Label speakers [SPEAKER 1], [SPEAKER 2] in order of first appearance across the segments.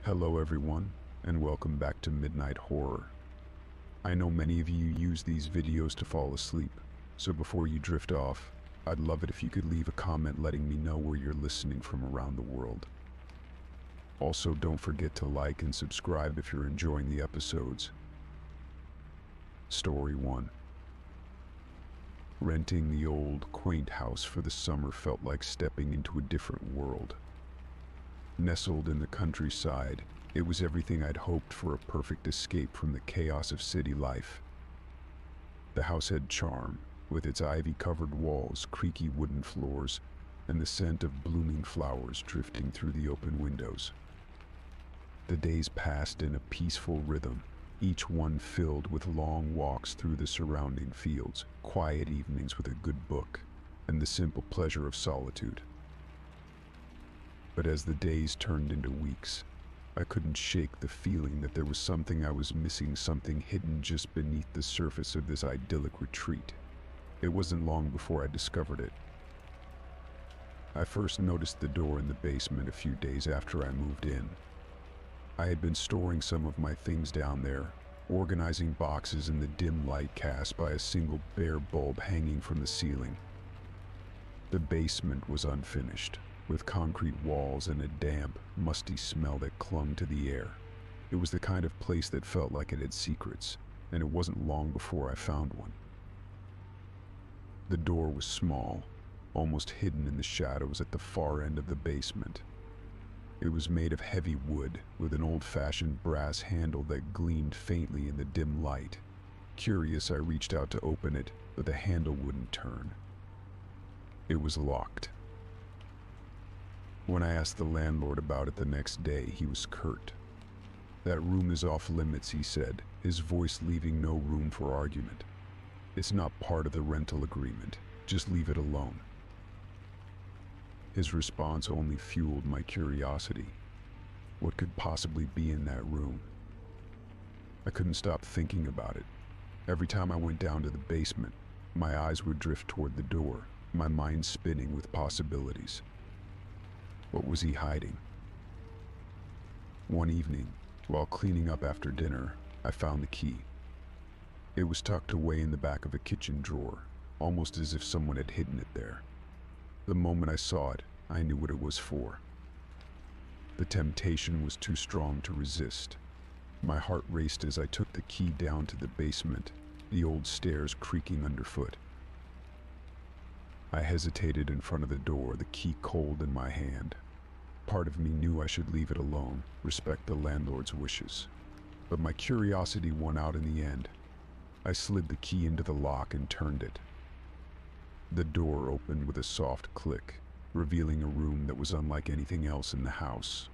[SPEAKER 1] Hello everyone, and welcome back to Midnight Horror. I know many of you use these videos to fall asleep, so before you drift off, I'd love it if you could leave a comment letting me know where you're listening from around the world. Also, don't forget to like and subscribe if you're enjoying the episodes. Story 1. Renting the old, quaint house for the summer felt like stepping into a different world. Nestled in the countryside, it was everything I'd hoped for, a perfect escape from the chaos of city life. The house had charm, with its ivy-covered walls, creaky wooden floors, and the scent of blooming flowers drifting through the open windows. The days passed in a peaceful rhythm, each one filled with long walks through the surrounding fields, quiet evenings with a good book, and the simple pleasure of solitude. But as the days turned into weeks, I couldn't shake the feeling that there was something I was missing, something hidden just beneath the surface of this idyllic retreat. It wasn't long before I discovered it. I first noticed the door in the basement a few days after I moved in. I had been storing some of my things down there, organizing boxes in the dim light cast by a single bare bulb hanging from the ceiling. The basement was unfinished, with concrete walls and a damp, musty smell that clung to the air. It was the kind of place that felt like it had secrets, and it wasn't long before I found one. The door was small, almost hidden in the shadows at the far end of the basement. It was made of heavy wood, with an old-fashioned brass handle that gleamed faintly in the dim light. Curious, I reached out to open it, but the handle wouldn't turn. It was locked. When I asked the landlord about it the next day, he was curt. "That room is off limits," he said, his voice leaving no room for argument. "It's not part of the rental agreement. Just leave it alone." His response only fueled my curiosity. What could possibly be in that room? I couldn't stop thinking about it. Every time I went down to the basement, my eyes would drift toward the door, my mind spinning with possibilities. What was he hiding? One evening, while cleaning up after dinner, I found the key. It was tucked away in the back of a kitchen drawer, almost as if someone had hidden it there. The moment I saw it, I knew what it was for. The temptation was too strong to resist. My heart raced as I took the key down to the basement, the old stairs creaking underfoot. I hesitated in front of the door, the key cold in my hand. Part of me knew I should leave it alone, respect the landlord's wishes. But my curiosity won out in the end. I slid the key into the lock and turned it. The door opened with a soft click, revealing a room that was unlike anything else in the house.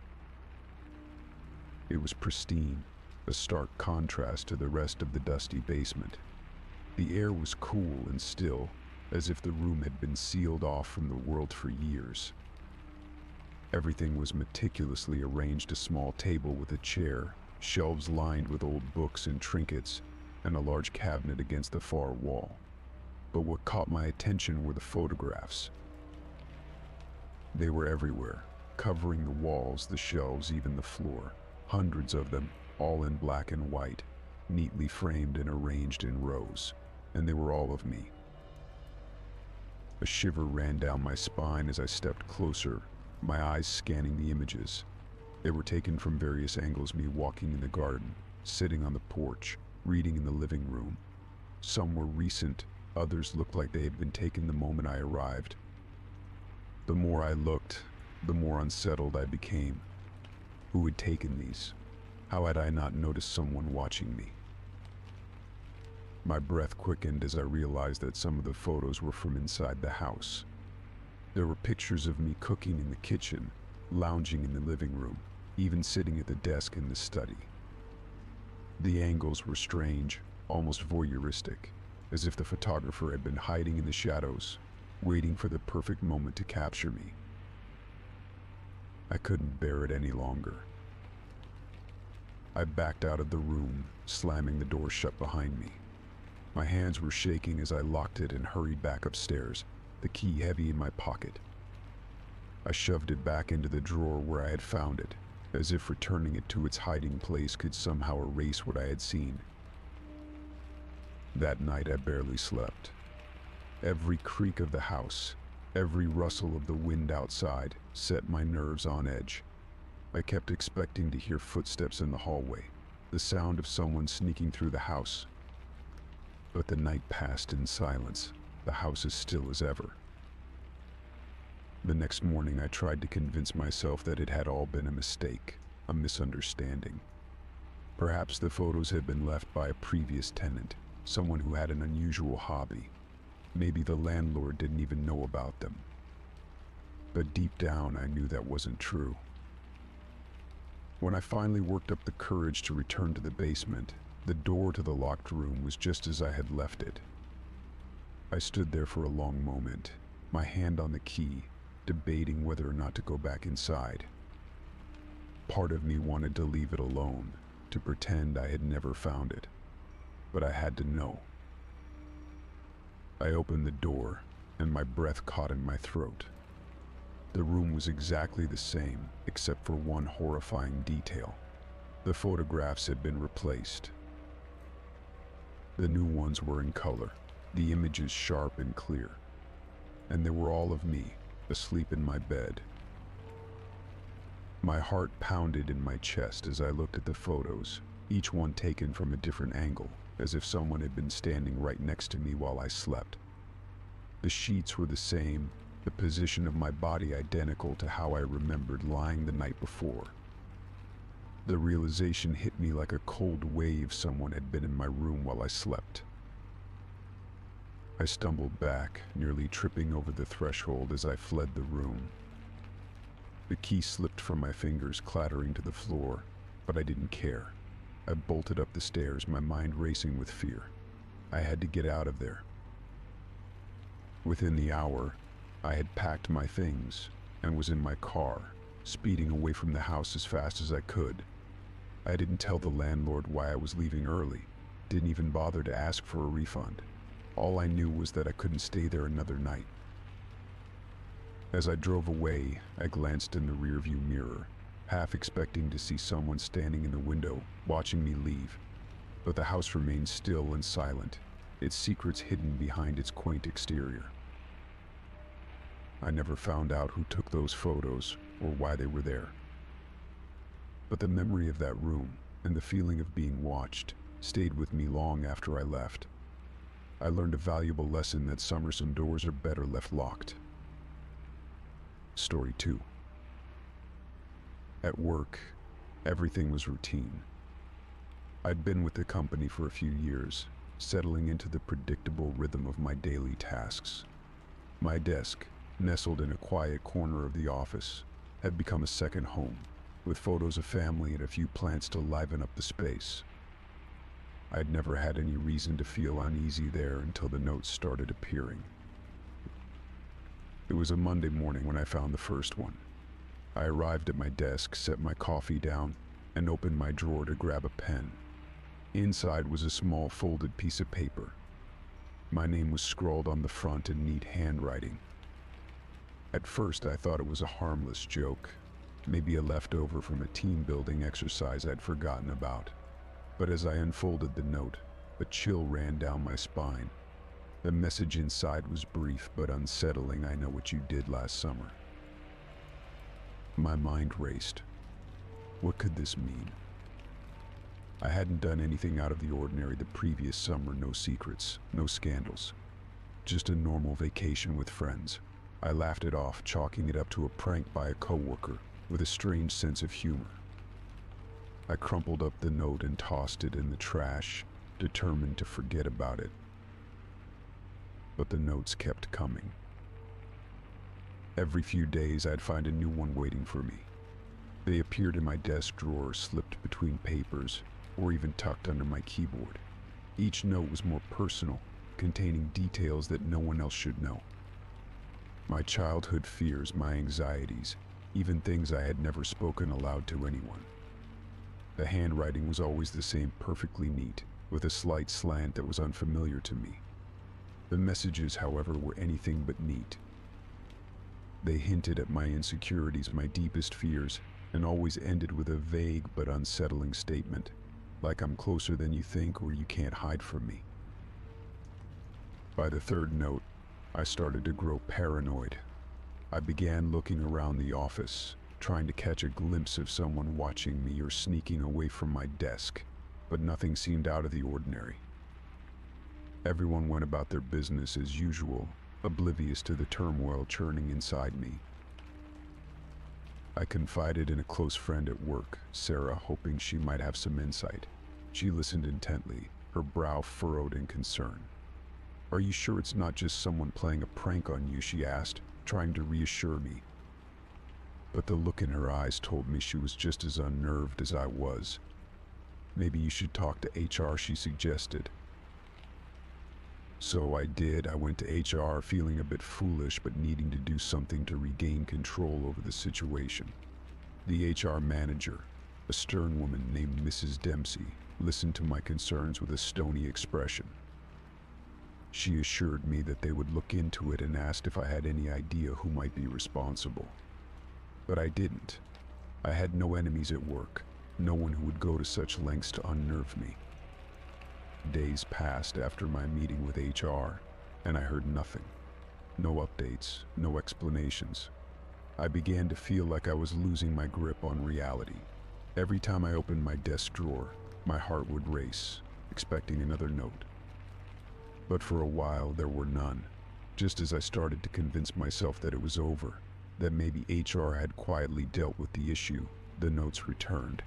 [SPEAKER 1] It was pristine, a stark contrast to the rest of the dusty basement. The air was cool and still, as if the room had been sealed off from the world for years. Everything was meticulously arranged: a small table with a chair, shelves lined with old books and trinkets, and a large cabinet against the far wall. But what caught my attention were the photographs. They were everywhere, covering the walls, the shelves, even the floor. Hundreds of them, all in black and white, neatly framed and arranged in rows. And they were all of me. A shiver ran down my spine as I stepped closer, my eyes scanning the images. They were taken from various angles: me walking in the garden, sitting on the porch, reading in the living room. Some were recent, others looked like they had been taken the moment I arrived. The more I looked, the more unsettled I became. Who had taken these? How had I not noticed someone watching me? My breath quickened as I realized that some of the photos were from inside the house. There were pictures of me cooking in the kitchen, lounging in the living room, even sitting at the desk in the study. The angles were strange, almost voyeuristic, as if the photographer had been hiding in the shadows, waiting for the perfect moment to capture me. I couldn't bear it any longer. I backed out of the room, slamming the door shut behind me. My hands were shaking as I locked it and hurried back upstairs, the key heavy in my pocket. I shoved it back into the drawer where I had found it, as if returning it to its hiding place could somehow erase what I had seen. That night I barely slept. Every creak of the house, every rustle of the wind outside set my nerves on edge. I kept expecting to hear footsteps in the hallway, the sound of someone sneaking through the house. But the night passed in silence, the house as still as ever. The next morning I tried to convince myself that it had all been a mistake, a misunderstanding. Perhaps the photos had been left by a previous tenant, someone who had an unusual hobby. Maybe the landlord didn't even know about them. But deep down I knew that wasn't true. When I finally worked up the courage to return to the basement, the door to the locked room was just as I had left it. I stood there for a long moment, my hand on the key, debating whether or not to go back inside. Part of me wanted to leave it alone, to pretend I had never found it, but I had to know. I opened the door, and my breath caught in my throat. The room was exactly the same, except for one horrifying detail. The photographs had been replaced. The new ones were in color, the images sharp and clear, and they were all of me, asleep in my bed. My heart pounded in my chest as I looked at the photos, each one taken from a different angle, as if someone had been standing right next to me while I slept. The sheets were the same, the position of my body identical to how I remembered lying the night before. The realization hit me like a cold wave. Someone had been in my room while I slept. I stumbled back, nearly tripping over the threshold as I fled the room. The key slipped from my fingers, clattering to the floor, but I didn't care. I bolted up the stairs, my mind racing with fear. I had to get out of there. Within the hour, I had packed my things and was in my car, speeding away from the house as fast as I could. I didn't tell the landlord why I was leaving early, didn't even bother to ask for a refund. All I knew was that I couldn't stay there another night. As I drove away, I glanced in the rearview mirror, half expecting to see someone standing in the window, watching me leave. But the house remained still and silent, its secrets hidden behind its quaint exterior. I never found out who took those photos or why they were there. But the memory of that room and the feeling of being watched stayed with me long after I left. I learned a valuable lesson that some doors are better left locked. Story 2. At work, everything was routine. I'd been with the company for a few years, settling into the predictable rhythm of my daily tasks. My desk, nestled in a quiet corner of the office, had become a second home, with photos of family and a few plants to liven up the space. I'd never had any reason to feel uneasy there until the notes started appearing. It was a Monday morning when I found the first one. I arrived at my desk, set my coffee down, and opened my drawer to grab a pen. Inside was a small folded piece of paper. My name was scrawled on the front in neat handwriting. At first I thought it was a harmless joke, maybe a leftover from a team-building exercise I'd forgotten about. But as I unfolded the note, a chill ran down my spine. The message inside was brief but unsettling. "I know what you did last summer." My mind raced. What could this mean? I hadn't done anything out of the ordinary the previous summer, no secrets, no scandals. Just a normal vacation with friends. I laughed it off, chalking it up to a prank by a coworker, with a strange sense of humor. I crumpled up the note and tossed it in the trash, determined to forget about it. But the notes kept coming. Every few days I'd find a new one waiting for me. They appeared in my desk drawer, slipped between papers, or even tucked under my keyboard. Each note was more personal, containing details that no one else should know. My childhood fears, my anxieties, even things I had never spoken aloud to anyone. The handwriting was always the same, perfectly neat, with a slight slant that was unfamiliar to me. The messages, however, were anything but neat. They hinted at my insecurities, my deepest fears, and always ended with a vague but unsettling statement, like I'm closer than you think or you can't hide from me. By the third note, I started to grow paranoid. I began looking around the office, trying to catch a glimpse of someone watching me or sneaking away from my desk, but nothing seemed out of the ordinary. Everyone went about their business as usual, oblivious to the turmoil churning inside me. I confided in a close friend at work, Sarah, hoping she might have some insight. She listened intently, her brow furrowed in concern. "Are you sure it's not just someone playing a prank on you?" she asked, trying to reassure me. But the look in her eyes told me she was just as unnerved as I was. "Maybe you should talk to HR," she suggested. So I did. I went to HR feeling a bit foolish but needing to do something to regain control over the situation. The HR manager, a stern woman named Mrs. Dempsey, listened to my concerns with a stony expression. She assured me that they would look into it and asked if I had any idea who might be responsible. But I didn't. I had no enemies at work, no one who would go to such lengths to unnerve me. Days passed after my meeting with HR, and I heard nothing. No updates, no explanations. I began to feel like I was losing my grip on reality. Every time I opened my desk drawer, my heart would race, expecting another note. But for a while, there were none. Just as I started to convince myself that it was over, that maybe HR had quietly dealt with the issue, the notes returned.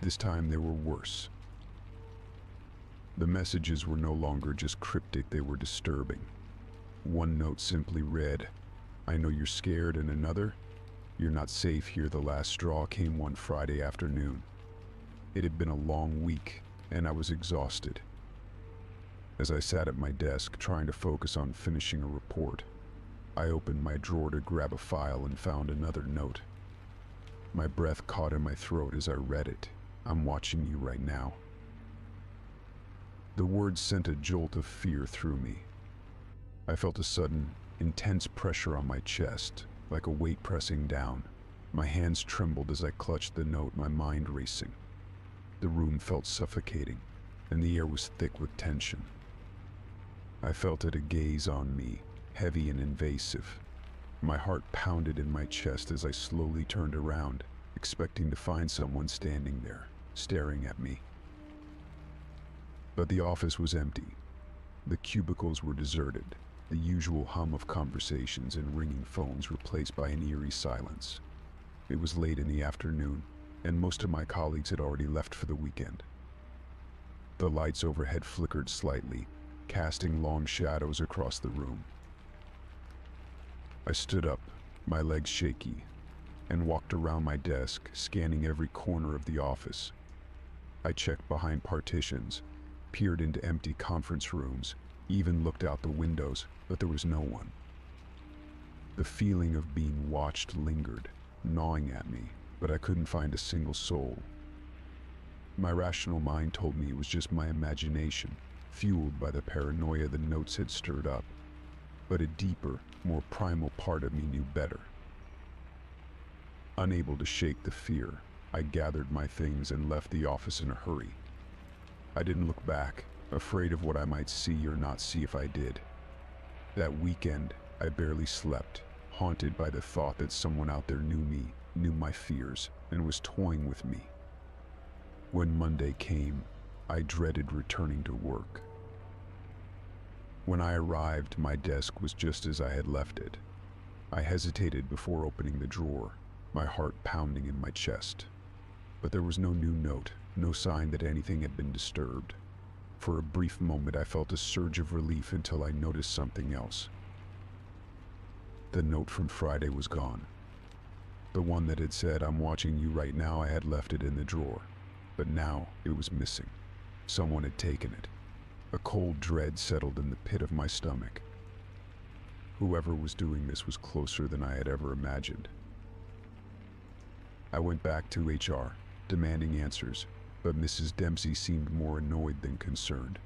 [SPEAKER 1] This time they were worse. The messages were no longer just cryptic, they were disturbing. One note simply read, "I know you're scared," and another, "You're not safe here." The last straw came one Friday afternoon. It had been a long week, and I was exhausted. As I sat at my desk trying to focus on finishing a report, I opened my drawer to grab a file and found another note. My breath caught in my throat as I read it. "I'm watching you right now." The words sent a jolt of fear through me. I felt a sudden, intense pressure on my chest, like a weight pressing down. My hands trembled as I clutched the note, my mind racing. The room felt suffocating, and the air was thick with tension. I felt it a gaze on me, heavy and invasive. My heart pounded in my chest as I slowly turned around, expecting to find someone standing there, staring at me. But the office was empty. The cubicles were deserted, the usual hum of conversations and ringing phones replaced by an eerie silence. It was late in the afternoon, and most of my colleagues had already left for the weekend. The lights overhead flickered slightly, casting long shadows across the room. I stood up, my legs shaky, and walked around my desk, scanning every corner of the office. I checked behind partitions, peered into empty conference rooms, even looked out the windows, but there was no one. The feeling of being watched lingered, gnawing at me, but I couldn't find a single soul. My rational mind told me it was just my imagination, fueled by the paranoia the notes had stirred up. But a deeper, more primal part of me knew better. Unable to shake the fear, I gathered my things and left the office in a hurry. I didn't look back, afraid of what I might see or not see if I did. That weekend, I barely slept, haunted by the thought that someone out there knew me, knew my fears, and was toying with me. When Monday came, I dreaded returning to work. When I arrived, my desk was just as I had left it. I hesitated before opening the drawer, my heart pounding in my chest. But there was no new note, no sign that anything had been disturbed. For a brief moment, I felt a surge of relief until I noticed something else. The note from Friday was gone. The one that had said, "I'm watching you right now," I had left it in the drawer. But now it was missing. Someone had taken it. A cold dread settled in the pit of my stomach. Whoever was doing this was closer than I had ever imagined. I went back to HR, demanding answers, but Mrs. Dempsey seemed more annoyed than concerned.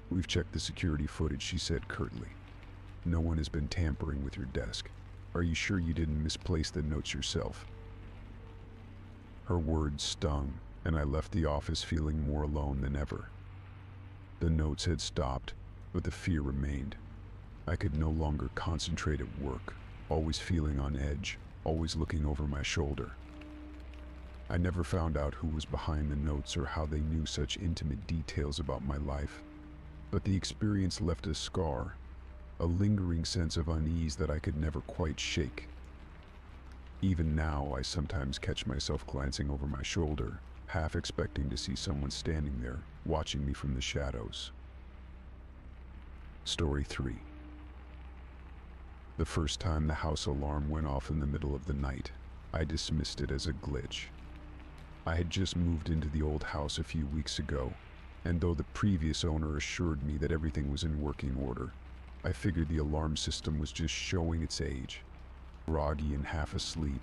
[SPEAKER 1] "We've checked the security footage," she said curtly. "No one has been tampering with your desk. Are you sure you didn't misplace the notes yourself?" Her words stung, and I left the office feeling more alone than ever. The notes had stopped, but the fear remained. I could no longer concentrate at work, always feeling on edge, always looking over my shoulder. I never found out who was behind the notes or how they knew such intimate details about my life, but the experience left a scar, a lingering sense of unease that I could never quite shake. Even now, I sometimes catch myself glancing over my shoulder, half expecting to see someone standing there, watching me from the shadows. Story 3. The first time the house alarm went off in the middle of the night, I dismissed it as a glitch. I had just moved into the old house a few weeks ago, and though the previous owner assured me that everything was in working order, I figured the alarm system was just showing its age. Groggy and half asleep,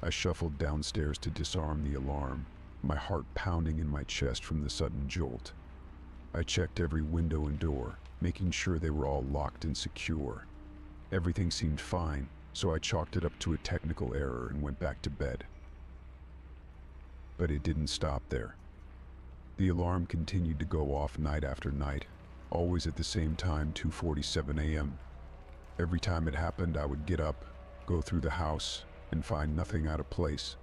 [SPEAKER 1] I shuffled downstairs to disarm the alarm, my heart pounding in my chest from the sudden jolt. I checked every window and door, making sure they were all locked and secure. Everything seemed fine, so I chalked it up to a technical error and went back to bed. But it didn't stop there. The alarm continued to go off night after night, always at the same time, 2:47 a.m. Every time it happened, I would get up, go through the house, and find nothing out of place.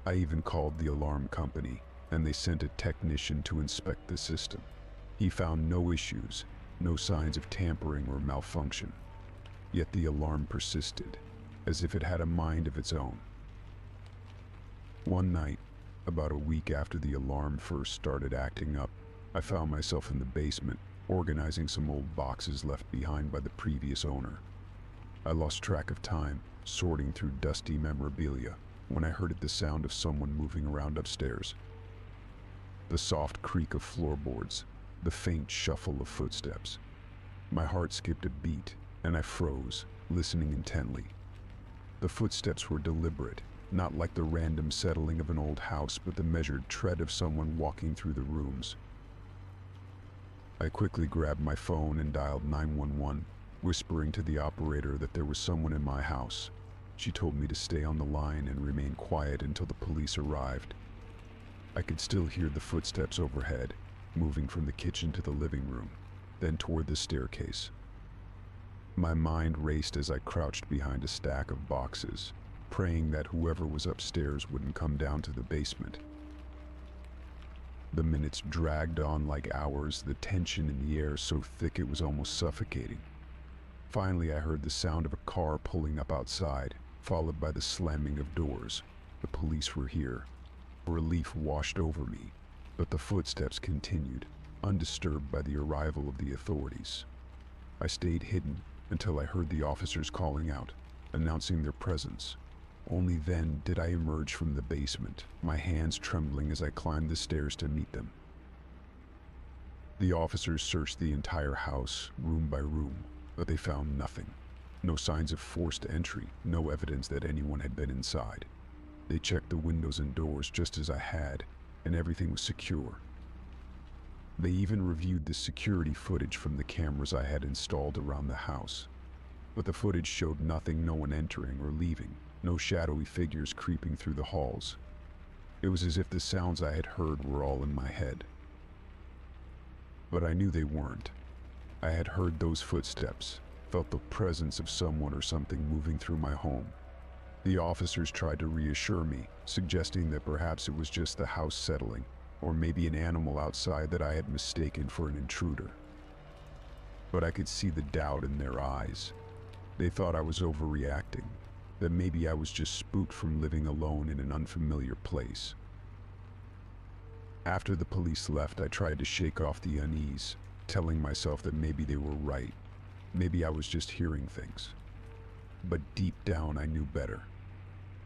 [SPEAKER 1] I even called the alarm company, and they sent a technician to inspect the system. He found no issues, no signs of tampering or malfunction. Yet the alarm persisted, as if it had a mind of its own. One night, about a week after the alarm first started acting up, I found myself in the basement, organizing some old boxes left behind by the previous owner. I lost track of time, sorting through dusty memorabilia, when I heard the sound of someone moving around upstairs. The soft creak of floorboards, the faint shuffle of footsteps. My heart skipped a beat, and I froze, listening intently. The footsteps were deliberate, not like the random settling of an old house, but the measured tread of someone walking through the rooms. I quickly grabbed my phone and dialed 911, whispering to the operator that there was someone in my house. She told me to stay on the line and remain quiet until the police arrived. I could still hear the footsteps overhead, moving from the kitchen to the living room, then toward the staircase. My mind raced as I crouched behind a stack of boxes, praying that whoever was upstairs wouldn't come down to the basement. The minutes dragged on like hours, the tension in the air so thick it was almost suffocating. Finally, I heard the sound of a car pulling up outside, followed by the slamming of doors. The police were here. Relief washed over me, but the footsteps continued, undisturbed by the arrival of the authorities. I stayed hidden until I heard the officers calling out, announcing their presence. Only then did I emerge from the basement, my hands trembling as I climbed the stairs to meet them. The officers searched the entire house, room by room, but they found nothing. No signs of forced entry, no evidence that anyone had been inside. They checked the windows and doors just as I had, and everything was secure. They even reviewed the security footage from the cameras I had installed around the house. But the footage showed nothing, no one entering or leaving, no shadowy figures creeping through the halls. It was as if the sounds I had heard were all in my head. But I knew they weren't. I had heard those footsteps, felt the presence of someone or something moving through my home. The officers tried to reassure me, suggesting that perhaps it was just the house settling, or maybe an animal outside that I had mistaken for an intruder. But I could see the doubt in their eyes. They thought I was overreacting, that maybe I was just spooked from living alone in an unfamiliar place. After the police left, I tried to shake off the unease, telling myself that maybe they were right. Maybe I was just hearing things. But deep down, I knew better.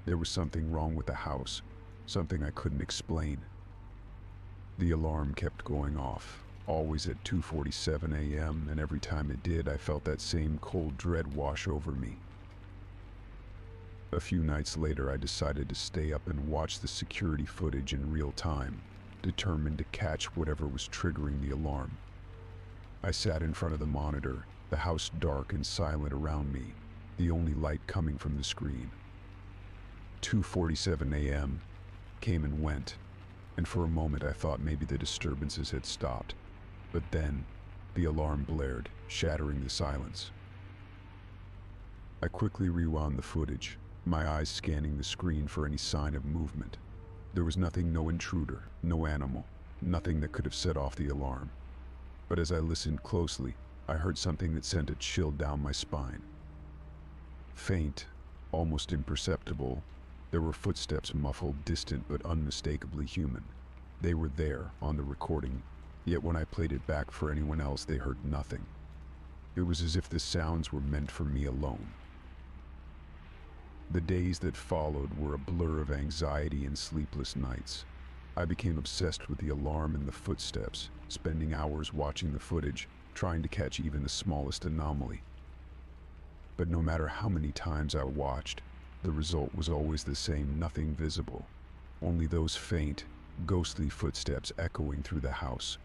[SPEAKER 1] There was something wrong with the house, something I couldn't explain. The alarm kept going off, always at 2:47 a.m., and every time it did, I felt that same cold dread wash over me. A few nights later, I decided to stay up and watch the security footage in real time, determined to catch whatever was triggering the alarm. I sat in front of the monitor, the house dark and silent around me, the only light coming from the screen. 2:47 a.m., came and went, and for a moment I thought maybe the disturbances had stopped. But then, the alarm blared, shattering the silence. I quickly rewound the footage, my eyes scanning the screen for any sign of movement. There was nothing, no intruder, no animal, nothing that could have set off the alarm. But as I listened closely, I heard something that sent a chill down my spine. Faint, almost imperceptible, there were footsteps, muffled, distant, but unmistakably human. They were there, on the recording, yet when I played it back for anyone else, they heard nothing. It was as if the sounds were meant for me alone. The days that followed were a blur of anxiety and sleepless nights. I became obsessed with the alarm and the footsteps, spending hours watching the footage, trying to catch even the smallest anomaly. But no matter how many times I watched, the result was always the same: nothing visible. Only those faint, ghostly footsteps echoing through the house.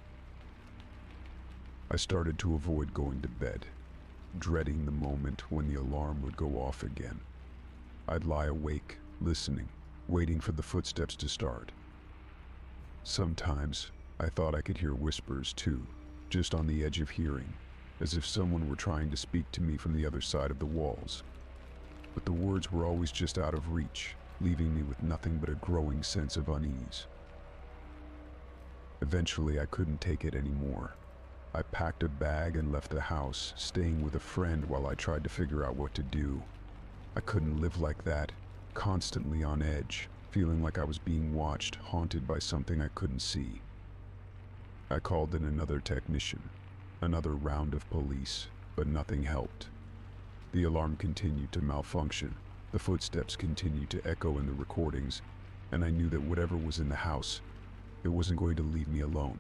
[SPEAKER 1] I started to avoid going to bed, dreading the moment when the alarm would go off again. I'd lie awake, listening, waiting for the footsteps to start. Sometimes, I thought I could hear whispers too, just on the edge of hearing, as if someone were trying to speak to me from the other side of the walls. But the words were always just out of reach, leaving me with nothing but a growing sense of unease. Eventually, I couldn't take it anymore. I packed a bag and left the house, staying with a friend while I tried to figure out what to do. I couldn't live like that, constantly on edge, feeling like I was being watched, haunted by something I couldn't see. I called in another technician, another round of police, but nothing helped. The alarm continued to malfunction, the footsteps continued to echo in the recordings, and I knew that whatever was in the house, it wasn't going to leave me alone.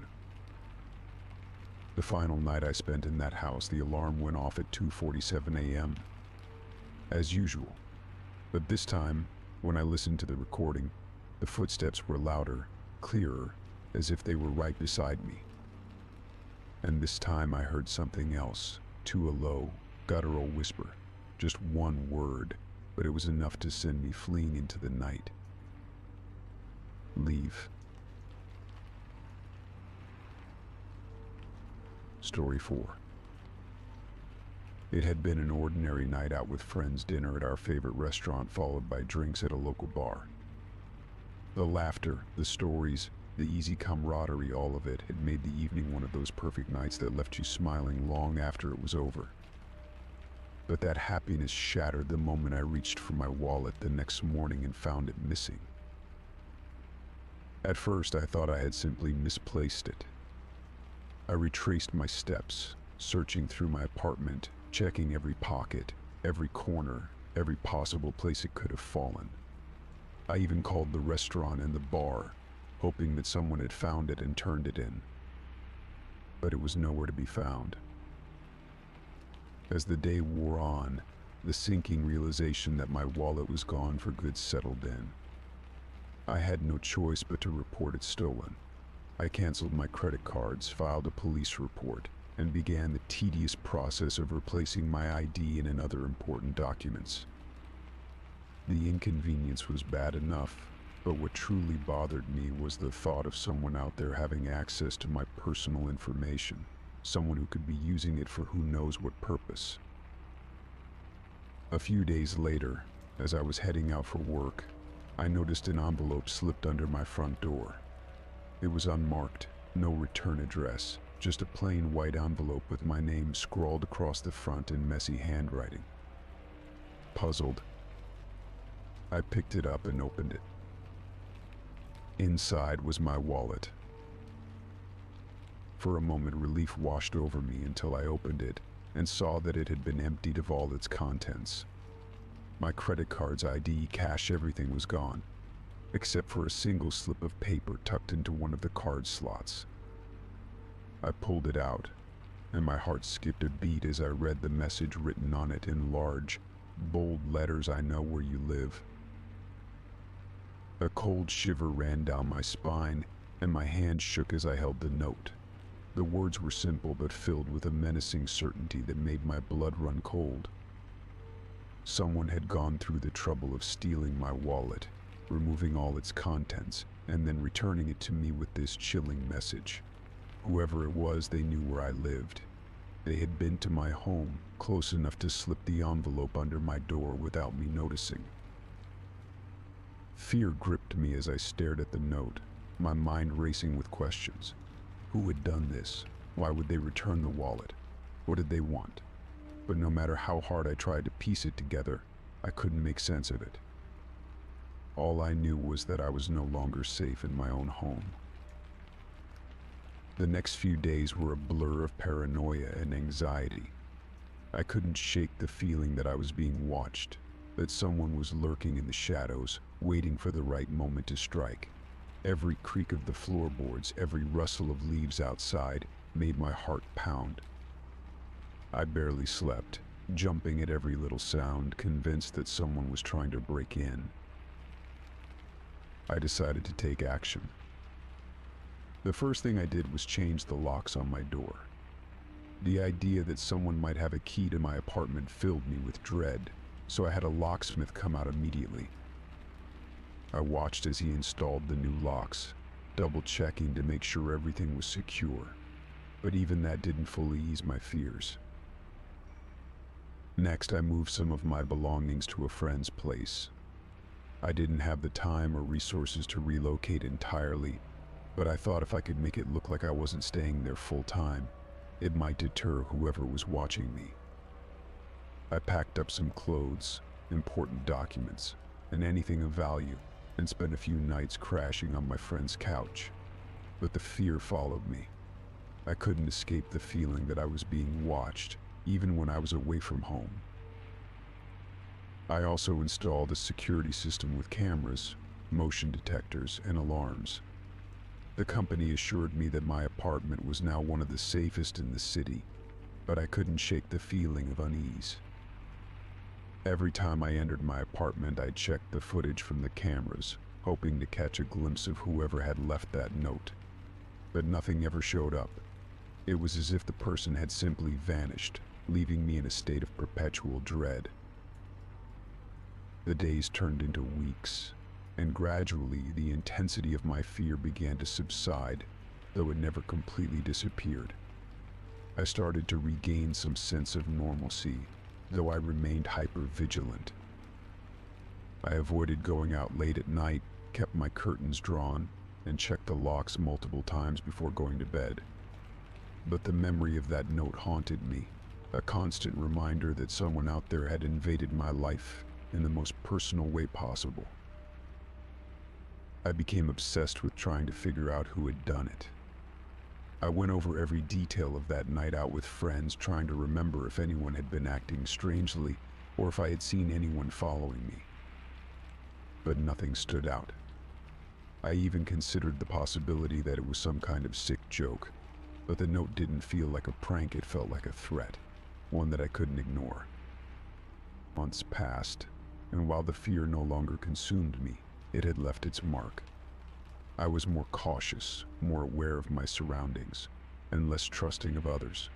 [SPEAKER 1] The final night I spent in that house, the alarm went off at 2:47 a.m. As usual, but this time, when I listened to the recording, the footsteps were louder, clearer, as if they were right beside me. And this time I heard something else, too, a low, guttural whisper, just one word, but it was enough to send me fleeing into the night. Leave. Story 4. It had been an ordinary night out with friends, dinner at our favorite restaurant followed by drinks at a local bar. The laughter, the stories, the easy camaraderie, all of it had made the evening one of those perfect nights that left you smiling long after it was over. But that happiness shattered the moment I reached for my wallet the next morning and found it missing. At first I thought I had simply misplaced it. I retraced my steps, searching through my apartment, checking every pocket, every corner, every possible place it could have fallen. I even called the restaurant and the bar, hoping that someone had found it and turned it in. But it was nowhere to be found. As the day wore on, the sinking realization that my wallet was gone for good settled in. I had no choice but to report it stolen. I canceled my credit cards, filed a police report, and began the tedious process of replacing my ID and other important documents. The inconvenience was bad enough, but what truly bothered me was the thought of someone out there having access to my personal information, someone who could be using it for who knows what purpose. A few days later, as I was heading out for work, I noticed an envelope slipped under my front door. It was unmarked, no return address, just a plain white envelope with my name scrawled across the front in messy handwriting. Puzzled, I picked it up and opened it. Inside was my wallet. For a moment, relief washed over me until I opened it and saw that it had been emptied of all its contents. My credit cards, ID, cash, everything was gone, except for a single slip of paper tucked into one of the card slots. I pulled it out, and my heart skipped a beat as I read the message written on it in large, bold letters: "I know where you live." A cold shiver ran down my spine, and my hand shook as I held the note. The words were simple but filled with a menacing certainty that made my blood run cold. Someone had gone through the trouble of stealing my wallet, removing all its contents, and then returning it to me with this chilling message. Whoever it was, they knew where I lived. They had been to my home, close enough to slip the envelope under my door without me noticing. Fear gripped me as I stared at the note, my mind racing with questions. Who had done this? Why would they return the wallet? What did they want? But no matter how hard I tried to piece it together, I couldn't make sense of it. All I knew was that I was no longer safe in my own home. The next few days were a blur of paranoia and anxiety. I couldn't shake the feeling that I was being watched, that someone was lurking in the shadows, waiting for the right moment to strike. Every creak of the floorboards, every rustle of leaves outside, made my heart pound. I barely slept, jumping at every little sound, convinced that someone was trying to break in. I decided to take action. The first thing I did was change the locks on my door. The idea that someone might have a key to my apartment filled me with dread, so I had a locksmith come out immediately. I watched as he installed the new locks, double-checking to make sure everything was secure, but even that didn't fully ease my fears. Next, I moved some of my belongings to a friend's place. I didn't have the time or resources to relocate entirely, but I thought if I could make it look like I wasn't staying there full time, it might deter whoever was watching me. I packed up some clothes, important documents, and anything of value, and spent a few nights crashing on my friend's couch. But the fear followed me. I couldn't escape the feeling that I was being watched, even when I was away from home. I also installed a security system with cameras, motion detectors, and alarms. The company assured me that my apartment was now one of the safest in the city, but I couldn't shake the feeling of unease. Every time I entered my apartment, I checked the footage from the cameras, hoping to catch a glimpse of whoever had left that note. But nothing ever showed up. It was as if the person had simply vanished, leaving me in a state of perpetual dread. The days turned into weeks, and gradually the intensity of my fear began to subside, though it never completely disappeared. I started to regain some sense of normalcy, though I remained hyper-vigilant. I avoided going out late at night, kept my curtains drawn, and checked the locks multiple times before going to bed. But the memory of that note haunted me, a constant reminder that someone out there had invaded my life in the most personal way possible. I became obsessed with trying to figure out who had done it. I went over every detail of that night out with friends, trying to remember if anyone had been acting strangely or if I had seen anyone following me. But nothing stood out. I even considered the possibility that it was some kind of sick joke, but the note didn't feel like a prank, it felt like a threat, one that I couldn't ignore. Months passed, and while the fear no longer consumed me, it had left its mark. I was more cautious, more aware of my surroundings, and less trusting of others.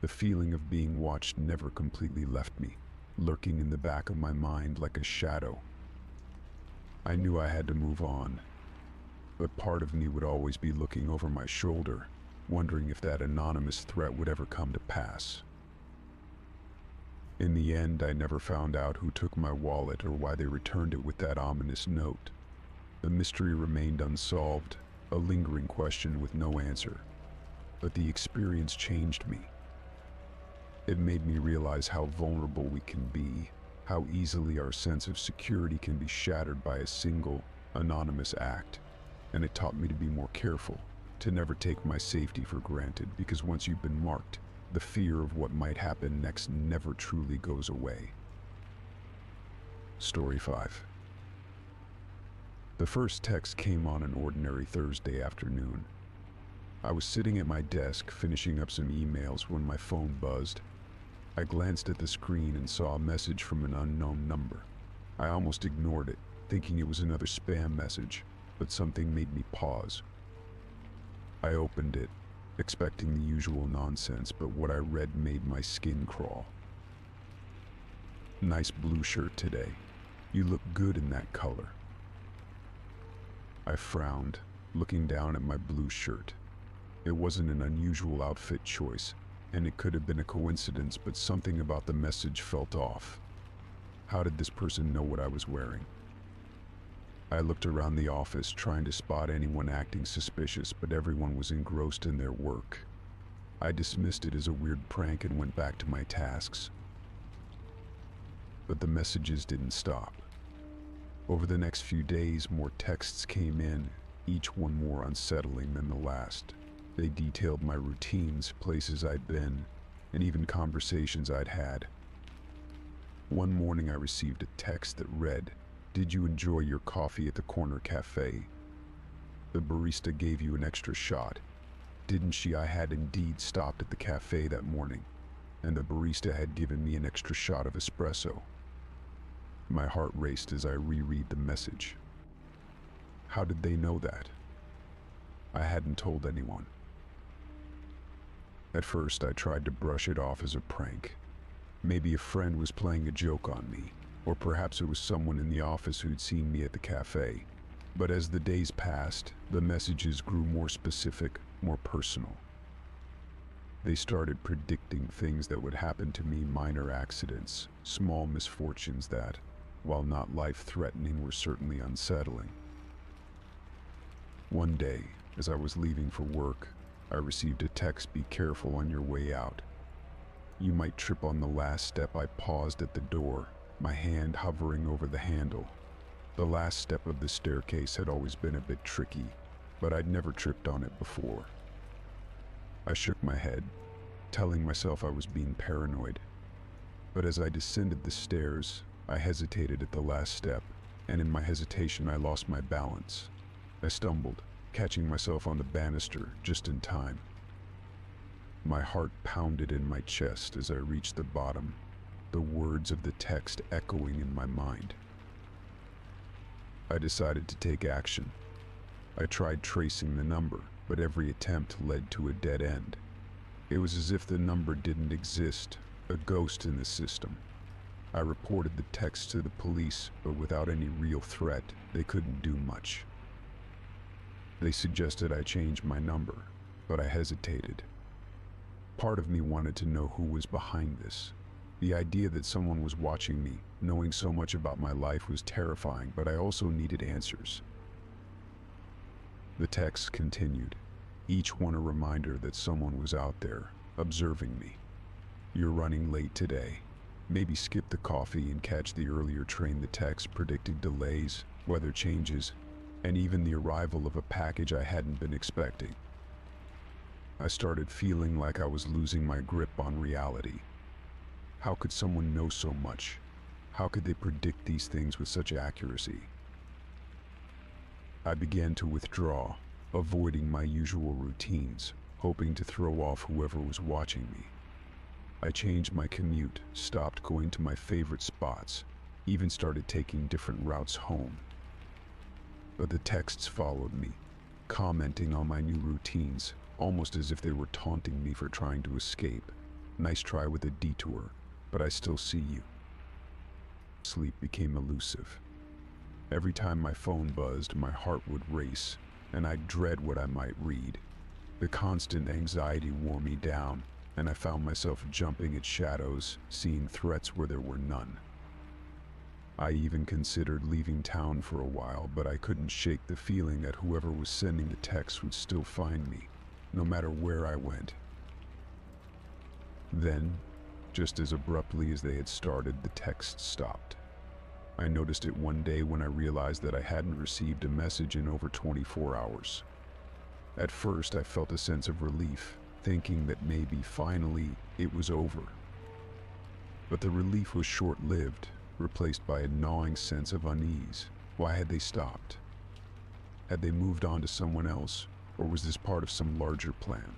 [SPEAKER 1] The feeling of being watched never completely left me, lurking in the back of my mind like a shadow. I knew I had to move on, but part of me would always be looking over my shoulder, wondering if that anonymous threat would ever come to pass. In the end, I never found out who took my wallet or why they returned it with that ominous note. The mystery remained unsolved, a lingering question with no answer. But the experience changed me. It made me realize how vulnerable we can be, how easily our sense of security can be shattered by a single, anonymous act. And it taught me to be more careful, to never take my safety for granted, because once you've been marked, the fear of what might happen next never truly goes away. Story 5. The first text came on an ordinary Thursday afternoon. I was sitting at my desk finishing up some emails when my phone buzzed. I glanced at the screen and saw a message from an unknown number. I almost ignored it, thinking it was another spam message, but something made me pause. I opened it, expecting the usual nonsense, but what I read made my skin crawl. "Nice blue shirt today. You look good in that color. I frowned, looking down at my blue shirt. It wasn't an unusual outfit choice, and it could have been a coincidence, but something about the message felt off. How did this person know what I was wearing? I looked around the office, trying to spot anyone acting suspicious, but everyone was engrossed in their work. I dismissed it as a weird prank and went back to my tasks. But the messages didn't stop. Over the next few days, more texts came in, each one more unsettling than the last. They detailed my routines, places I'd been, and even conversations I'd had. One morning I received a text that read, "Did you enjoy your coffee at the corner cafe? The barista gave you an extra shot. Didn't she? I had indeed stopped at the cafe that morning, and the barista had given me an extra shot of espresso." My heart raced as I reread the message. How did they know that? I hadn't told anyone. At first, I tried to brush it off as a prank. Maybe a friend was playing a joke on me, or perhaps it was someone in the office who'd seen me at the cafe. But as the days passed, the messages grew more specific, more personal. They started predicting things that would happen to me, minor accidents, small misfortunes that, while not life-threatening, were certainly unsettling. One day, as I was leaving for work, I received a text, "Be careful on your way out. You might trip on the last step." I paused at the door, my hand hovering over the handle. The last step of the staircase had always been a bit tricky, but I'd never tripped on it before. I shook my head, telling myself I was being paranoid. But as I descended the stairs, I hesitated at the last step, and in my hesitation I lost my balance. I stumbled, catching myself on the banister just in time. My heart pounded in my chest as I reached the bottom, the words of the text echoing in my mind. I decided to take action. I tried tracing the number, but every attempt led to a dead end. It was as if the number didn't exist, a ghost in the system. I reported the text to the police, but without any real threat, they couldn't do much. They suggested I change my number, but I hesitated. Part of me wanted to know who was behind this. The idea that someone was watching me, knowing so much about my life, was terrifying, but I also needed answers. The text continued, each one a reminder that someone was out there, observing me. "You're running late today. Maybe skip the coffee and catch the earlier train." The text predicted delays, weather changes, and even the arrival of a package I hadn't been expecting. I started feeling like I was losing my grip on reality. How could someone know so much? How could they predict these things with such accuracy? I began to withdraw, avoiding my usual routines, hoping to throw off whoever was watching me. I changed my commute, stopped going to my favorite spots, even started taking different routes home. But the texts followed me, commenting on my new routines, almost as if they were taunting me for trying to escape. "Nice try with a detour, but I still see you." Sleep became elusive. Every time my phone buzzed, my heart would race, and I'd dread what I might read. The constant anxiety wore me down, and I found myself jumping at shadows, seeing threats where there were none. I even considered leaving town for a while, but I couldn't shake the feeling that whoever was sending the text would still find me, no matter where I went. Then, just as abruptly as they had started, the text stopped. I noticed it one day when I realized that I hadn't received a message in over 24 hours. At first, I felt a sense of relief, thinking that maybe finally it was over. But the relief was short-lived, replaced by a gnawing sense of unease. Why had they stopped? Had they moved on to someone else, or was this part of some larger plan?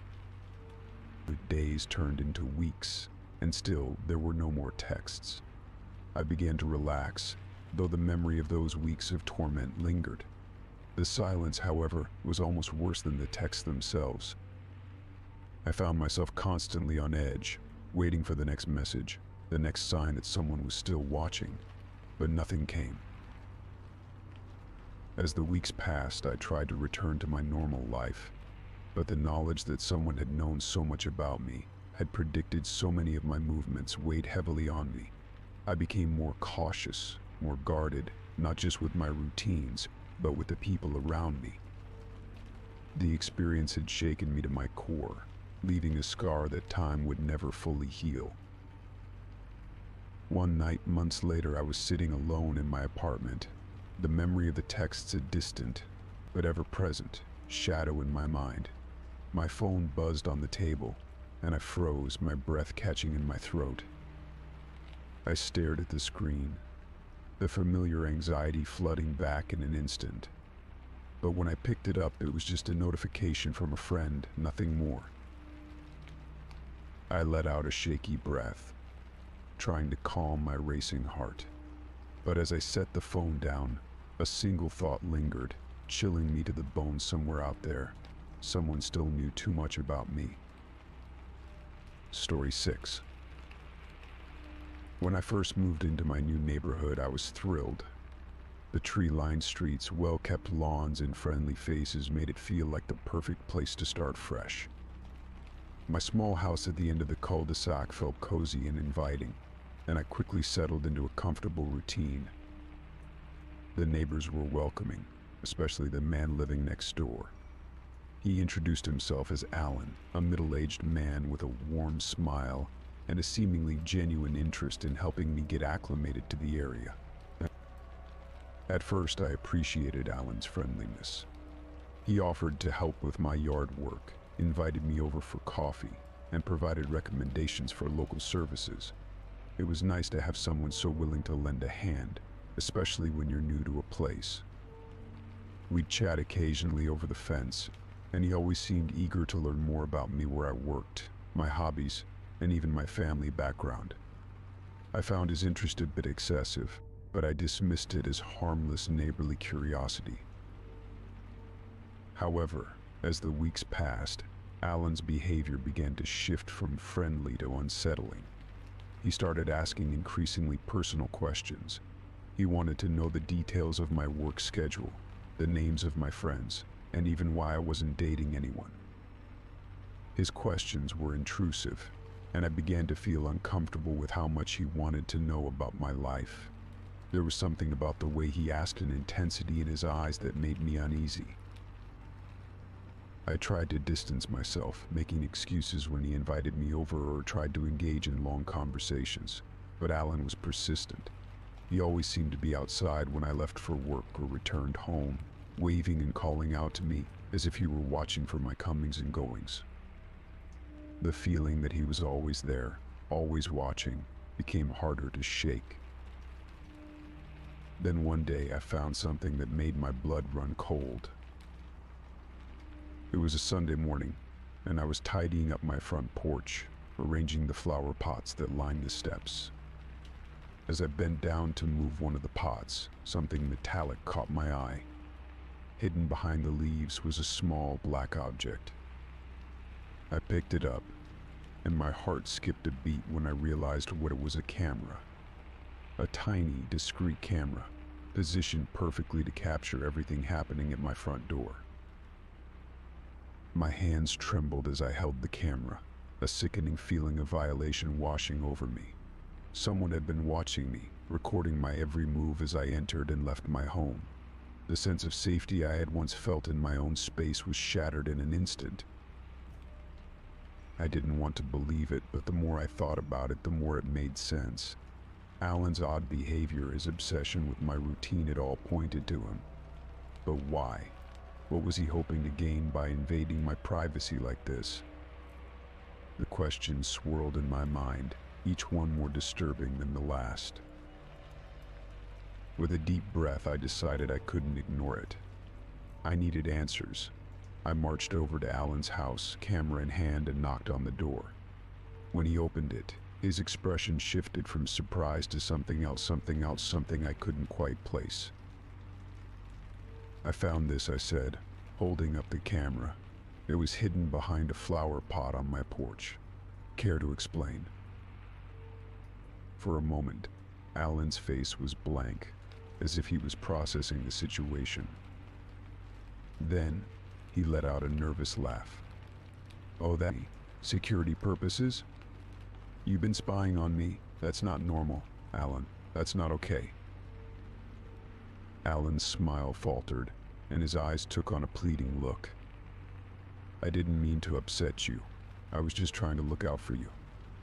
[SPEAKER 1] The days turned into weeks, and still there were no more texts. I began to relax, though the memory of those weeks of torment lingered. The silence, however, was almost worse than the texts themselves. I found myself constantly on edge, waiting for the next message, the next sign that someone was still watching, but nothing came. As the weeks passed, I tried to return to my normal life, but the knowledge that someone had known so much about me, had predicted so many of my movements, weighed heavily on me. I became more cautious, more guarded, not just with my routines, but with the people around me. The experience had shaken me to my core, leaving a scar that time would never fully heal. One night, months later, I was sitting alone in my apartment, the memory of the texts a distant, but ever-present, shadow in my mind. My phone buzzed on the table, and I froze, my breath catching in my throat. I stared at the screen, the familiar anxiety flooding back in an instant. But when I picked it up, it was just a notification from a friend, nothing more. I let out a shaky breath, trying to calm my racing heart. But as I set the phone down, a single thought lingered, chilling me to the bone. Somewhere out there, someone still knew too much about me. Story 6. When I first moved into my new neighborhood, I was thrilled. The tree-lined streets, well-kept lawns, and friendly faces made it feel like the perfect place to start fresh. My small house at the end of the cul-de-sac felt cozy and inviting, and I quickly settled into a comfortable routine. The neighbors were welcoming, especially the man living next door. He introduced himself as Alan, a middle-aged man with a warm smile and a seemingly genuine interest in helping me get acclimated to the area. At first, I appreciated Alan's friendliness. He offered to help with my yard work, invited me over for coffee, and provided recommendations for local services. It was nice to have someone so willing to lend a hand, especially when you're new to a place. We'd chat occasionally over the fence, and he always seemed eager to learn more about me, where I worked, my hobbies, and even my family background. I found his interest a bit excessive, but I dismissed it as harmless neighborly curiosity. However, as the weeks passed, Alan's behavior began to shift from friendly to unsettling. He started asking increasingly personal questions. He wanted to know the details of my work schedule, the names of my friends, and even why I wasn't dating anyone. His questions were intrusive, and I began to feel uncomfortable with how much he wanted to know about my life. There was something about the way he asked, an intensity in his eyes that made me uneasy. I tried to distance myself, making excuses when he invited me over or tried to engage in long conversations, but Alan was persistent. He always seemed to be outside when I left for work or returned home, waving and calling out to me as if he were watching for my comings and goings. The feeling that he was always there, always watching, became harder to shake. Then one day I found something that made my blood run cold. It was a Sunday morning, and I was tidying up my front porch, arranging the flower pots that lined the steps. As I bent down to move one of the pots, something metallic caught my eye. Hidden behind the leaves was a small black object. I picked it up, and my heart skipped a beat when I realized what it was: a camera. A tiny, discreet camera, positioned perfectly to capture everything happening at my front door. My hands trembled as I held the camera, a sickening feeling of violation washing over me. Someone had been watching me, recording my every move as I entered and left my home. The sense of safety I had once felt in my own space was shattered in an instant. I didn't want to believe it, but the more I thought about it, the more it made sense. Alan's odd behavior, his obsession with my routine, it all pointed to him. But why? What was he hoping to gain by invading my privacy like this? The questions swirled in my mind, each one more disturbing than the last. With a deep breath, I decided I couldn't ignore it. I needed answers. I marched over to Alan's house, camera in hand, and knocked on the door. When he opened it, his expression shifted from surprise to something else, something I couldn't quite place. "I found this," I said, holding up the camera. It was hidden behind a flower pot on my porch. "Care to explain?" For a moment, Alan's face was blank. as if he was processing the situation. Then, he let out a nervous laugh. "Oh, that? Security purposes? You've been spying on me? That's not normal, Alan. That's not okay." Alan's smile faltered, and his eyes took on a pleading look. "I didn't mean to upset you. I was just trying to look out for you.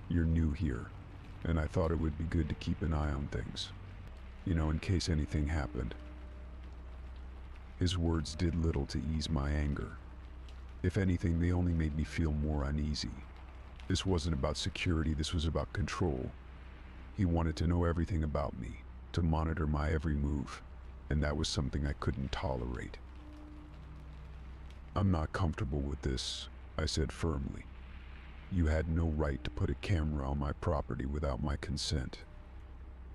[SPEAKER 1] You're new here, and I thought it would be good to keep an eye on things. You know, in case anything happened." His words did little to ease my anger. If anything, they only made me feel more uneasy. This wasn't about security, this was about control. He wanted to know everything about me, to monitor my every move, and that was something I couldn't tolerate. "I'm not comfortable with this," I said firmly. "You had no right to put a camera on my property without my consent.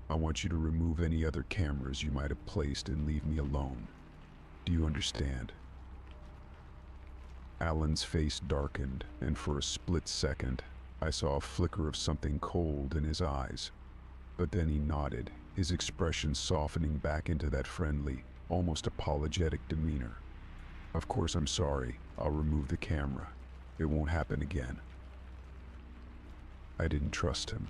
[SPEAKER 1] I want you to remove any other cameras you might have placed and leave me alone. Do you understand?" Alan's face darkened, and for a split second, I saw a flicker of something cold in his eyes. But then he nodded, his expression softening back into that friendly, almost apologetic demeanor. "Of course, I'm sorry. I'll remove the camera. It won't happen again." I didn't trust him.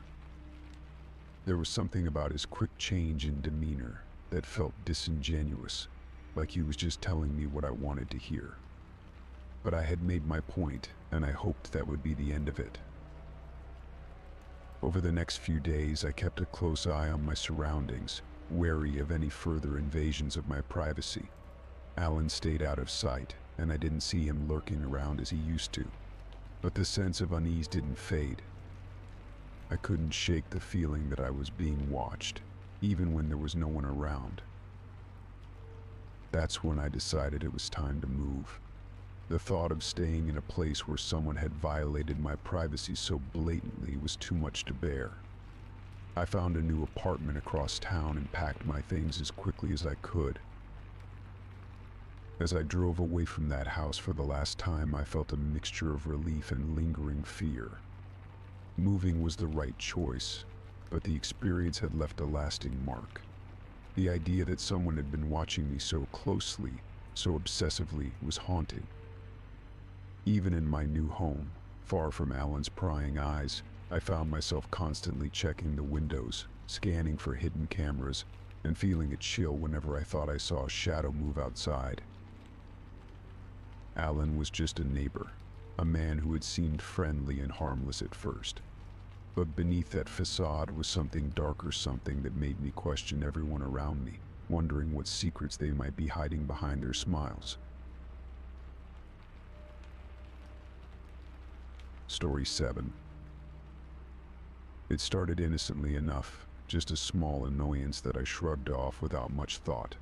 [SPEAKER 1] There was something about his quick change in demeanor that felt disingenuous, like he was just telling me what I wanted to hear. But I had made my point, and I hoped that would be the end of it. Over the next few days, I kept a close eye on my surroundings, wary of any further invasions of my privacy. Alan stayed out of sight, and I didn't see him lurking around as he used to. But the sense of unease didn't fade. I couldn't shake the feeling that I was being watched, even when there was no one around. That's when I decided it was time to move. The thought of staying in a place where someone had violated my privacy so blatantly was too much to bear. I found a new apartment across town and packed my things as quickly as I could. As I drove away from that house for the last time, I felt a mixture of relief and lingering fear. Moving was the right choice, but the experience had left a lasting mark. The idea that someone had been watching me so closely, so obsessively, was haunting. Even in my new home, far from Alan's prying eyes, I found myself constantly checking the windows, scanning for hidden cameras, and feeling a chill whenever I thought I saw a shadow move outside. Alan was just a neighbor, a man who had seemed friendly and harmless at first. But beneath that facade was something darker, something that made me question everyone around me, wondering what secrets they might be hiding behind their smiles. Story 7. It started innocently enough, just a small annoyance that I shrugged off without much thought.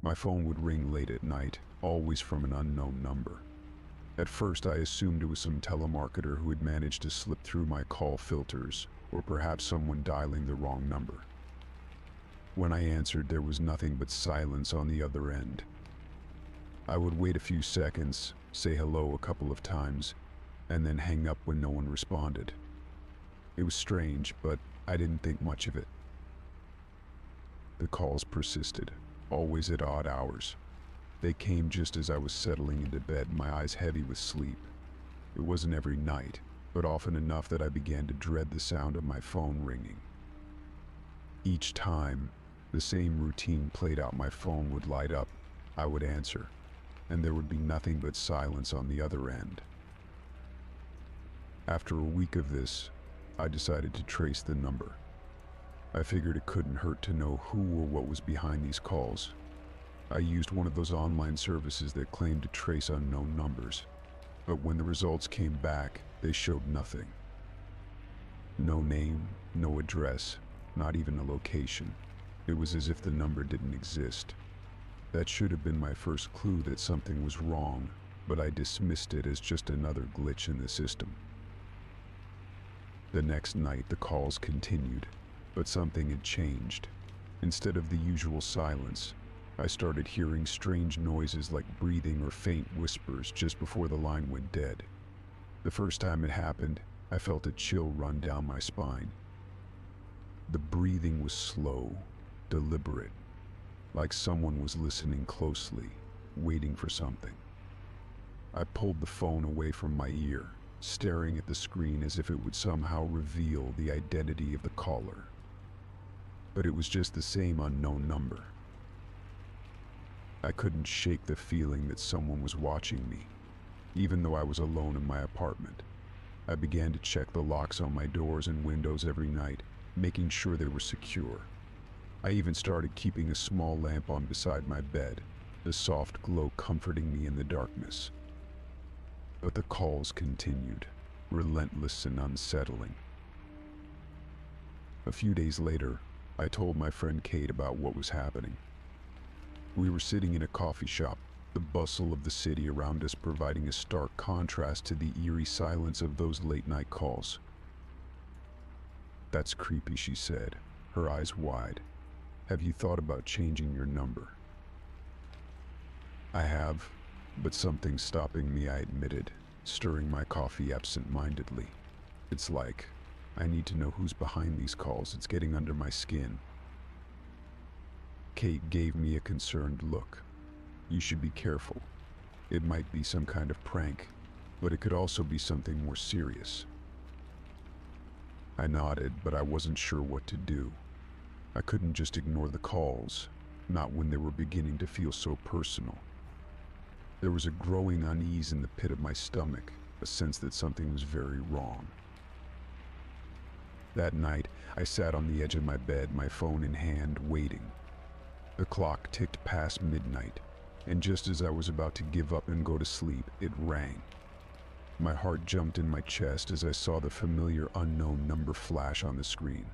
[SPEAKER 1] My phone would ring late at night, always from an unknown number. At first I assumed it was some telemarketer who had managed to slip through my call filters, or perhaps someone dialing the wrong number. When I answered, there was nothing but silence on the other end. I would wait a few seconds, say hello a couple of times, and then hang up when no one responded. It was strange, but I didn't think much of it. The calls persisted, always at odd hours. They came just as I was settling into bed, my eyes heavy with sleep. It wasn't every night, but often enough that I began to dread the sound of my phone ringing. Each time, the same routine played out. My phone would light up, I would answer, and there would be nothing but silence on the other end. After a week of this, I decided to trace the number. I figured it couldn't hurt to know who or what was behind these calls. I used one of those online services that claimed to trace unknown numbers, but when the results came back, they showed nothing. No name, no address, not even a location. It was as if the number didn't exist. That should have been my first clue that something was wrong, but I dismissed it as just another glitch in the system. The next night, the calls continued, but something had changed. Instead of the usual silence, I started hearing strange noises like breathing or faint whispers just before the line went dead. The first time it happened, I felt a chill run down my spine. The breathing was slow, deliberate, like someone was listening closely, waiting for something. I pulled the phone away from my ear, staring at the screen as if it would somehow reveal the identity of the caller. But it was just the same unknown number. I couldn't shake the feeling that someone was watching me, even though I was alone in my apartment. I began to check the locks on my doors and windows every night, making sure they were secure. I even started keeping a small lamp on beside my bed, the soft glow comforting me in the darkness. But the calls continued, relentless and unsettling. A few days later, I told my friend Kate about what was happening. We were sitting in a coffee shop, the bustle of the city around us providing a stark contrast to the eerie silence of those late-night calls. "That's creepy," she said, her eyes wide. "Have you thought about changing your number?" "I have, but something's stopping me," I admitted, stirring my coffee absent-mindedly. "It's like, I need to know who's behind these calls. It's getting under my skin." Kate gave me a concerned look. "You should be careful. It might be some kind of prank, but it could also be something more serious." I nodded, but I wasn't sure what to do. I couldn't just ignore the calls, not when they were beginning to feel so personal. There was a growing unease in the pit of my stomach, a sense that something was very wrong. That night, I sat on the edge of my bed, my phone in hand, waiting. The clock ticked past midnight, and just as I was about to give up and go to sleep, it rang. My heart jumped in my chest as I saw the familiar unknown number flash on the screen.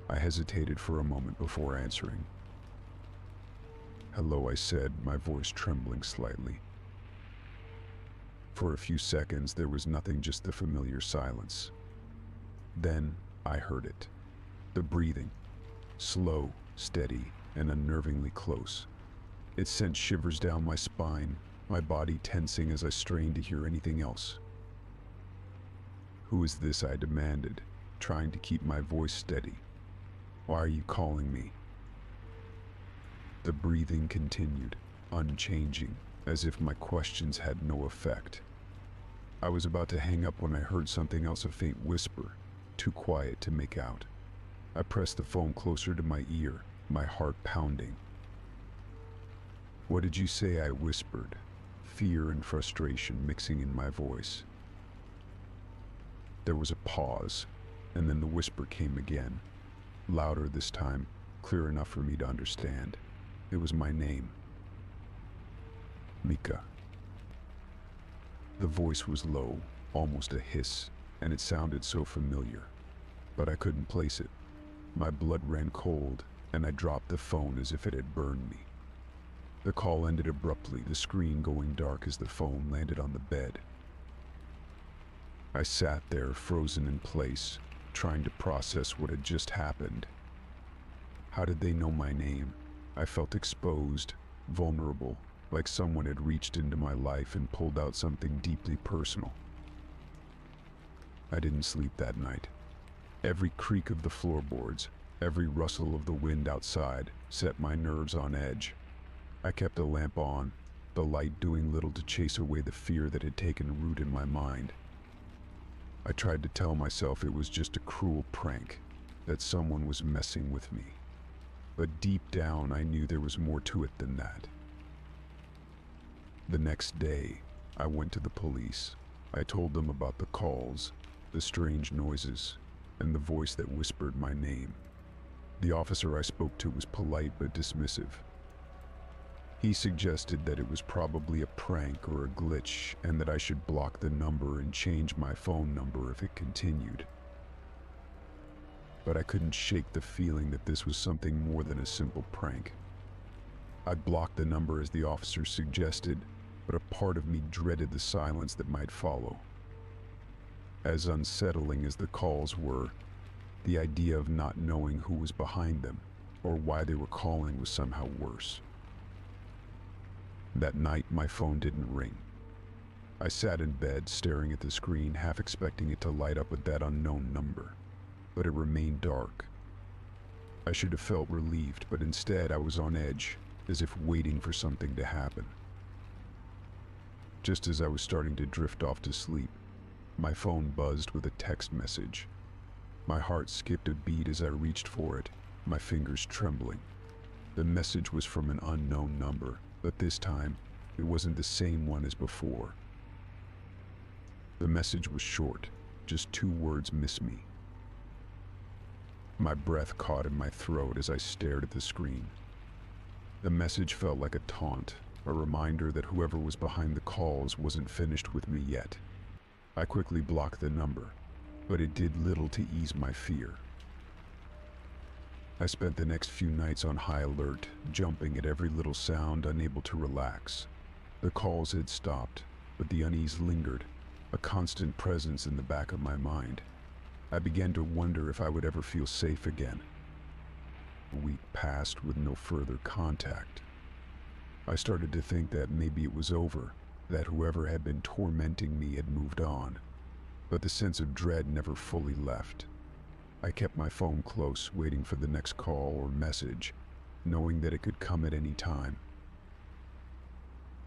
[SPEAKER 1] I hesitated for a moment before answering. "Hello," I said, my voice trembling slightly. For a few seconds, there was nothing, just the familiar silence. Then I heard it. The breathing. Slow, steady, and unnervingly close. It sent shivers down my spine, my body tensing as I strained to hear anything else. "Who is this?" I demanded, trying to keep my voice steady. "Why are you calling me?" The breathing continued, unchanging, as if my questions had no effect. I was about to hang up when I heard something else, a faint whisper, too quiet to make out. I pressed the phone closer to my ear, my heart pounding. "What did you say?" I whispered, fear and frustration mixing in my voice. There was a pause, and then the whisper came again, louder this time, clear enough for me to understand. It was my name. "Mika." The voice was low, almost a hiss, and it sounded so familiar, but I couldn't place it. My blood ran cold, and I dropped the phone as if it had burned me. The call ended abruptly, the screen going dark as the phone landed on the bed. I sat there, frozen in place, trying to process what had just happened. How did they know my name? I felt exposed, vulnerable, like someone had reached into my life and pulled out something deeply personal. I didn't sleep that night. Every creak of the floorboards, every rustle of the wind outside set my nerves on edge. I kept a lamp on, the light doing little to chase away the fear that had taken root in my mind. I tried to tell myself it was just a cruel prank, that someone was messing with me. But deep down, I knew there was more to it than that. The next day, I went to the police. I told them about the calls, the strange noises, and the voice that whispered my name. The officer I spoke to was polite but dismissive. He suggested that it was probably a prank or a glitch, and that I should block the number and change my phone number if it continued. But I couldn't shake the feeling that this was something more than a simple prank. I blocked the number as the officer suggested, but a part of me dreaded the silence that might follow. As unsettling as the calls were, the idea of not knowing who was behind them or why they were calling was somehow worse. That night, my phone didn't ring. I sat in bed, staring at the screen, half expecting it to light up with that unknown number, but it remained dark. I should have felt relieved, but instead I was on edge, as if waiting for something to happen. Just as I was starting to drift off to sleep, my phone buzzed with a text message. My heart skipped a beat as I reached for it, my fingers trembling. The message was from an unknown number, but this time, it wasn't the same one as before. The message was short, just 2 words: "Miss me." My breath caught in my throat as I stared at the screen. The message felt like a taunt, a reminder that whoever was behind the calls wasn't finished with me yet. I quickly blocked the number, but it did little to ease my fear. I spent the next few nights on high alert, jumping at every little sound, unable to relax. The calls had stopped, but the unease lingered, a constant presence in the back of my mind. I began to wonder if I would ever feel safe again. A week passed with no further contact. I started to think that maybe it was over, that whoever had been tormenting me had moved on. But the sense of dread never fully left. I kept my phone close, waiting for the next call or message, knowing that it could come at any time.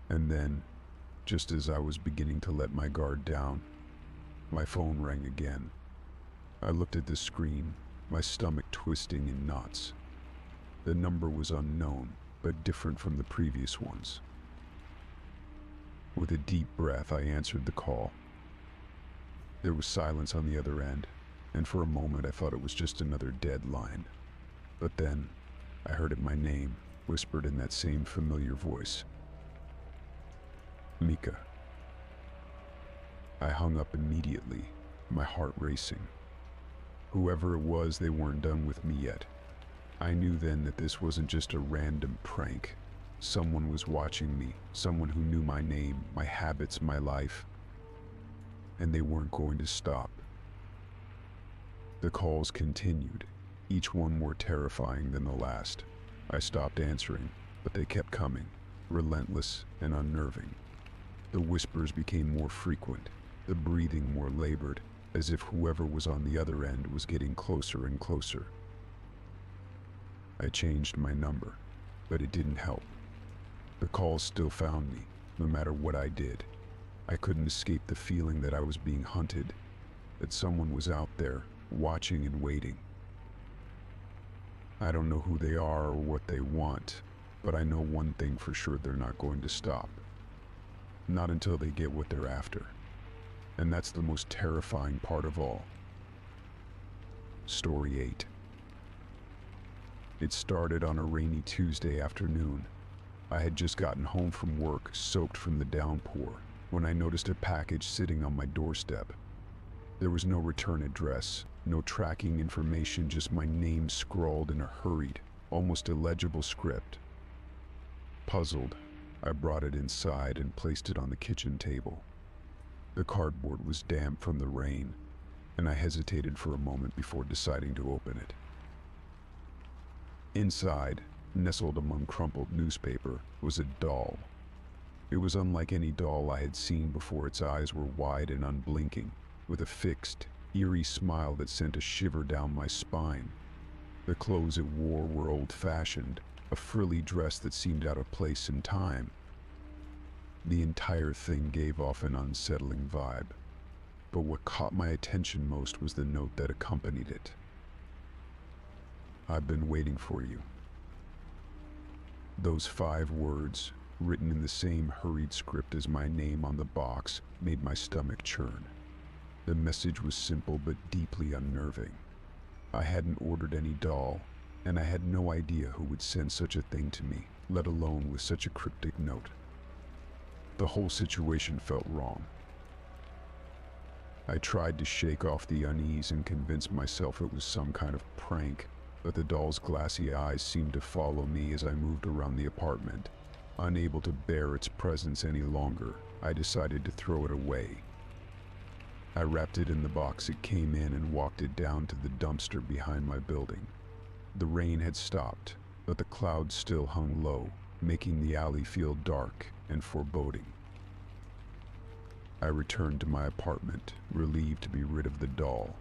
[SPEAKER 1] And then, just as I was beginning to let my guard down, my phone rang again. I looked at the screen, my stomach twisting in knots. The number was unknown, but different from the previous ones. With a deep breath, I answered the call. There was silence on the other end, and for a moment I thought it was just another dead line. But then, I heard my name, whispered in that same familiar voice. "Mika." I hung up immediately, my heart racing. Whoever it was, they weren't done with me yet. I knew then that this wasn't just a random prank. Someone was watching me, someone who knew my name, my habits, my life. And they weren't going to stop. The calls continued, each one more terrifying than the last. I stopped answering, but they kept coming, relentless and unnerving. The whispers became more frequent, the breathing more labored, as if whoever was on the other end was getting closer and closer. I changed my number, but it didn't help. The calls still found me, no matter what I did. I couldn't escape the feeling that I was being hunted, that someone was out there, watching and waiting. I don't know who they are or what they want, but I know one thing for sure: they're not going to stop. Not until they get what they're after. And that's the most terrifying part of all. Story 8. It started on a rainy Tuesday afternoon. I had just gotten home from work, soaked from the downpour, when I noticed a package sitting on my doorstep. There was no return address, no tracking information, just my name scrawled in a hurried, almost illegible script. Puzzled, I brought it inside and placed it on the kitchen table. The cardboard was damp from the rain, and I hesitated for a moment before deciding to open it. Inside, nestled among crumpled newspaper, was a doll. It was unlike any doll I had seen before. Its eyes were wide and unblinking, with a fixed, eerie smile that sent a shiver down my spine. The clothes it wore were old-fashioned, a frilly dress that seemed out of place in time. The entire thing gave off an unsettling vibe, but what caught my attention most was the note that accompanied it. "I've been waiting for you." Those 5 words, written in the same hurried script as my name on the box, made my stomach churn. The message was simple but deeply unnerving. I hadn't ordered any doll, and I had no idea who would send such a thing to me, let alone with such a cryptic note. The whole situation felt wrong. I tried to shake off the unease and convince myself it was some kind of prank, but the doll's glassy eyes seemed to follow me as I moved around the apartment. Unable to bear its presence any longer, I decided to throw it away. I wrapped it in the box it came in and walked it down to the dumpster behind my building. The rain had stopped, but the clouds still hung low, making the alley feel dark and foreboding. I returned to my apartment, relieved to be rid of the doll.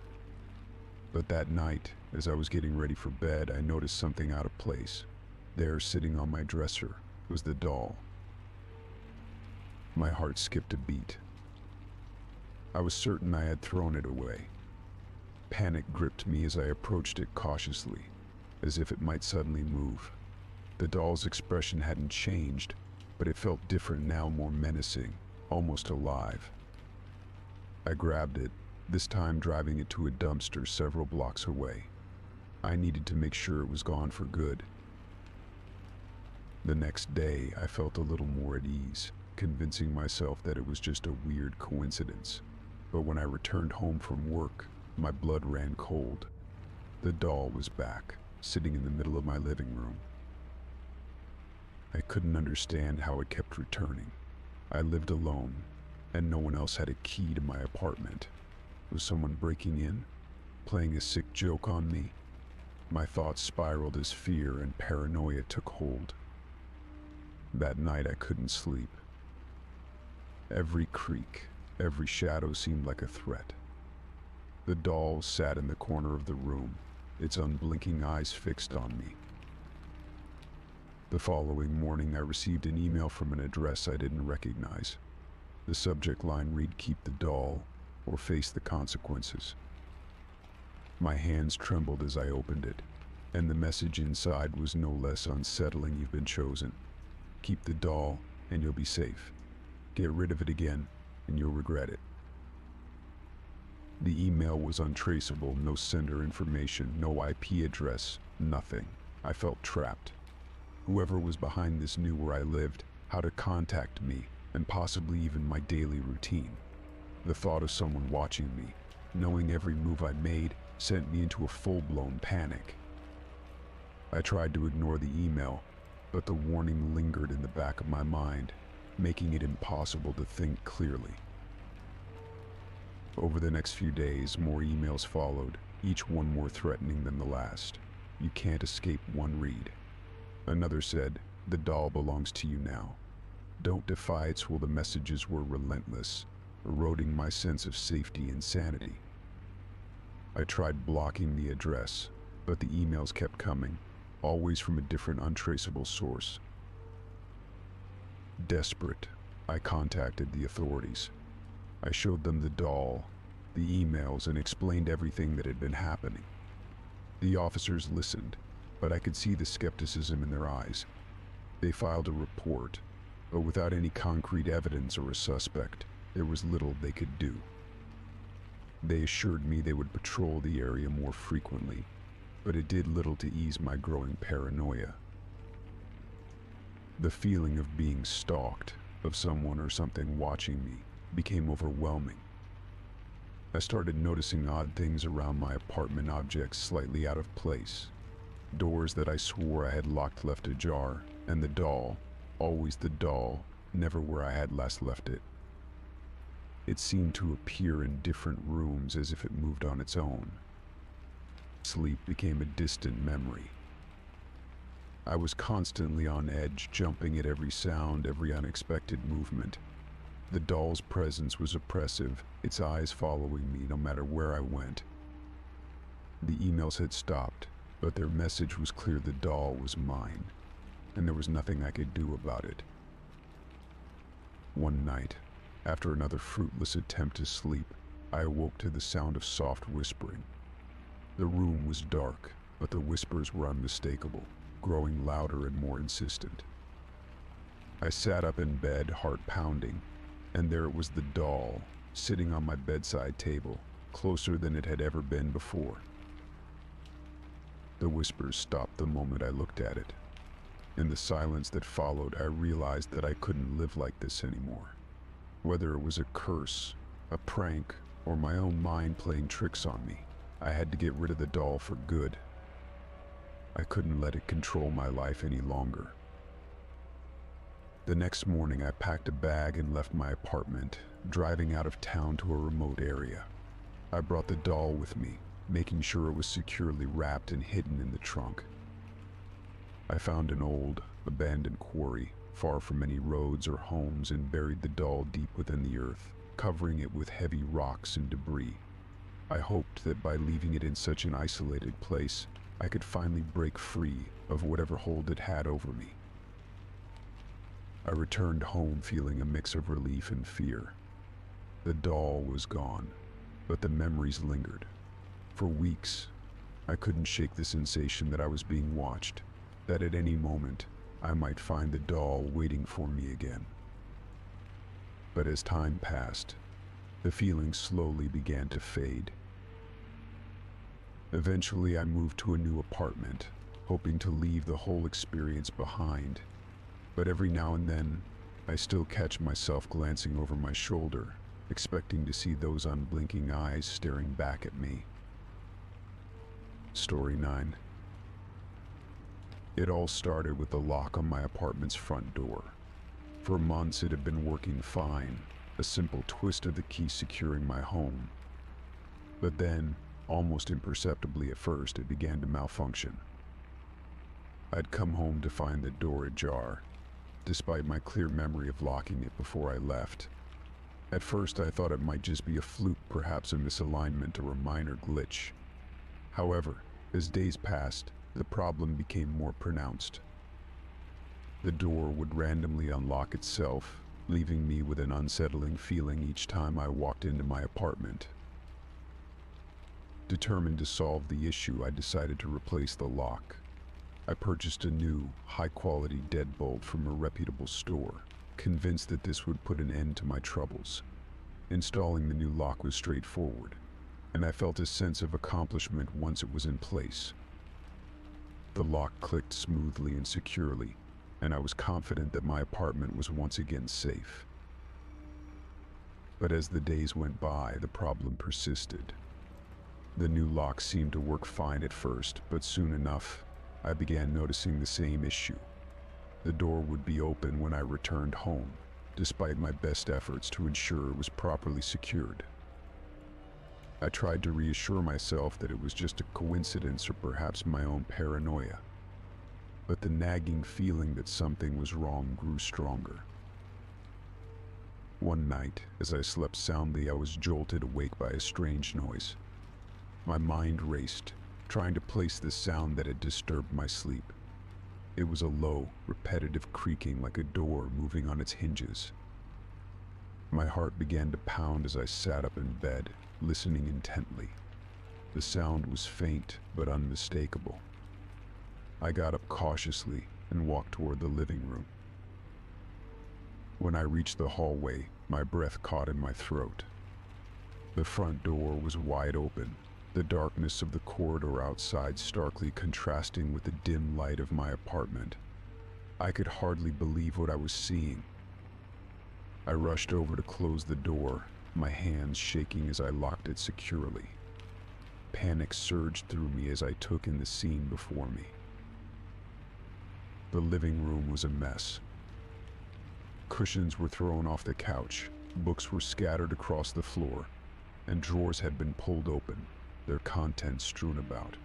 [SPEAKER 1] But that night, as I was getting ready for bed, I noticed something out of place. There, sitting on my dresser, was the doll. My heart skipped a beat. I was certain I had thrown it away. Panic gripped me as I approached it cautiously, as if it might suddenly move. The doll's expression hadn't changed, but it felt different now, more menacing, almost alive. I grabbed it, this time driving it to a dumpster several blocks away. I needed to make sure it was gone for good. The next day, I felt a little more at ease, convincing myself that it was just a weird coincidence. But when I returned home from work, my blood ran cold. The doll was back, sitting in the middle of my living room. I couldn't understand how it kept returning. I lived alone, and no one else had a key to my apartment. Was someone breaking in? Playing a sick joke on me? My thoughts spiraled as fear and paranoia took hold. That night I couldn't sleep. Every creak, every shadow seemed like a threat. The doll sat in the corner of the room, its unblinking eyes fixed on me. The following morning I received an email from an address I didn't recognize. The subject line read, "Keep the doll or face the consequences." My hands trembled as I opened it, and the message inside was no less unsettling. "You've been chosen. Keep the doll and you'll be safe. Get rid of it again and you'll regret it." The email was untraceable, no sender information, no IP address, nothing. I felt trapped. Whoever was behind this knew where I lived, how to contact me, and possibly even my daily routine. The thought of someone watching me, knowing every move I made, sent me into a full-blown panic. I tried to ignore the email, but the warning lingered in the back of my mind, making it impossible to think clearly. Over the next few days, more emails followed, each one more threatening than the last. "You can't escape one read." Another said, "The doll belongs to you now. Don't defy its will." The messages were relentless, eroding my sense of safety and sanity. I tried blocking the address, but the emails kept coming, always from a different untraceable source. Desperate, I contacted the authorities. I showed them the doll, the emails, and explained everything that had been happening. The officers listened, but I could see the skepticism in their eyes. They filed a report, but without any concrete evidence or a suspect, there was little they could do. They assured me they would patrol the area more frequently, but it did little to ease my growing paranoia. The feeling of being stalked, of someone or something watching me, became overwhelming. I started noticing odd things around my apartment, objects slightly out of place, doors that I swore I had locked left ajar, and the doll, always the doll, never where I had last left it. It seemed to appear in different rooms as if it moved on its own. Sleep became a distant memory. I was constantly on edge, jumping at every sound, every unexpected movement. The doll's presence was oppressive, its eyes following me no matter where I went. The emails had stopped, but their message was clear: the doll was mine, and there was nothing I could do about it. One night, after another fruitless attempt to sleep, I awoke to the sound of soft whispering. The room was dark, but the whispers were unmistakable, growing louder and more insistent. I sat up in bed, heart pounding, and there it was, the doll, sitting on my bedside table, closer than it had ever been before. The whispers stopped the moment I looked at it. In the silence that followed, I realized that I couldn't live like this anymore. Whether it was a curse, a prank, or my own mind playing tricks on me, I had to get rid of the doll for good. I couldn't let it control my life any longer. The next morning, I packed a bag and left my apartment, driving out of town to a remote area. I brought the doll with me, making sure it was securely wrapped and hidden in the trunk. I found an old, abandoned quarry, far from any roads or homes, and buried the doll deep within the earth, covering it with heavy rocks and debris. I hoped that by leaving it in such an isolated place, I could finally break free of whatever hold it had over me. I returned home feeling a mix of relief and fear. The doll was gone, but the memories lingered. For weeks, I couldn't shake the sensation that I was being watched, that at any moment, I might find the doll waiting for me again. But as time passed, the feeling slowly began to fade. Eventually, I moved to a new apartment, hoping to leave the whole experience behind. But every now and then, I still catch myself glancing over my shoulder, expecting to see those unblinking eyes staring back at me. Story 9. It all started with the lock on my apartment's front door. For months it had been working fine, a simple twist of the key securing my home. But then, almost imperceptibly at first, it began to malfunction. I'd come home to find the door ajar, despite my clear memory of locking it before I left. At first I thought it might just be a fluke, perhaps a misalignment or a minor glitch. However, as days passed, the problem became more pronounced. The door would randomly unlock itself, leaving me with an unsettling feeling each time I walked into my apartment. Determined to solve the issue, I decided to replace the lock. I purchased a new, high-quality deadbolt from a reputable store, convinced that this would put an end to my troubles. Installing the new lock was straightforward, and I felt a sense of accomplishment once it was in place. The lock clicked smoothly and securely, and I was confident that my apartment was once again safe. But as the days went by, the problem persisted. The new lock seemed to work fine at first, but soon enough, I began noticing the same issue. The door would be open when I returned home, despite my best efforts to ensure it was properly secured. I tried to reassure myself that it was just a coincidence or perhaps my own paranoia. But the nagging feeling that something was wrong grew stronger. One night, as I slept soundly, I was jolted awake by a strange noise. My mind raced, trying to place the sound that had disturbed my sleep. It was a low, repetitive creaking like a door moving on its hinges. My heart began to pound as I sat up in bed, listening intently. The sound was faint but unmistakable. I got up cautiously and walked toward the living room. When I reached the hallway, my breath caught in my throat. The front door was wide open, the darkness of the corridor outside starkly contrasting with the dim light of my apartment. I could hardly believe what I was seeing. I rushed over to close the door, my hands shaking as I locked it securely. Panic surged through me as I took in the scene before me. The living room was a mess. Cushions were thrown off the couch, books were scattered across the floor, and drawers had been pulled open, their contents strewn about.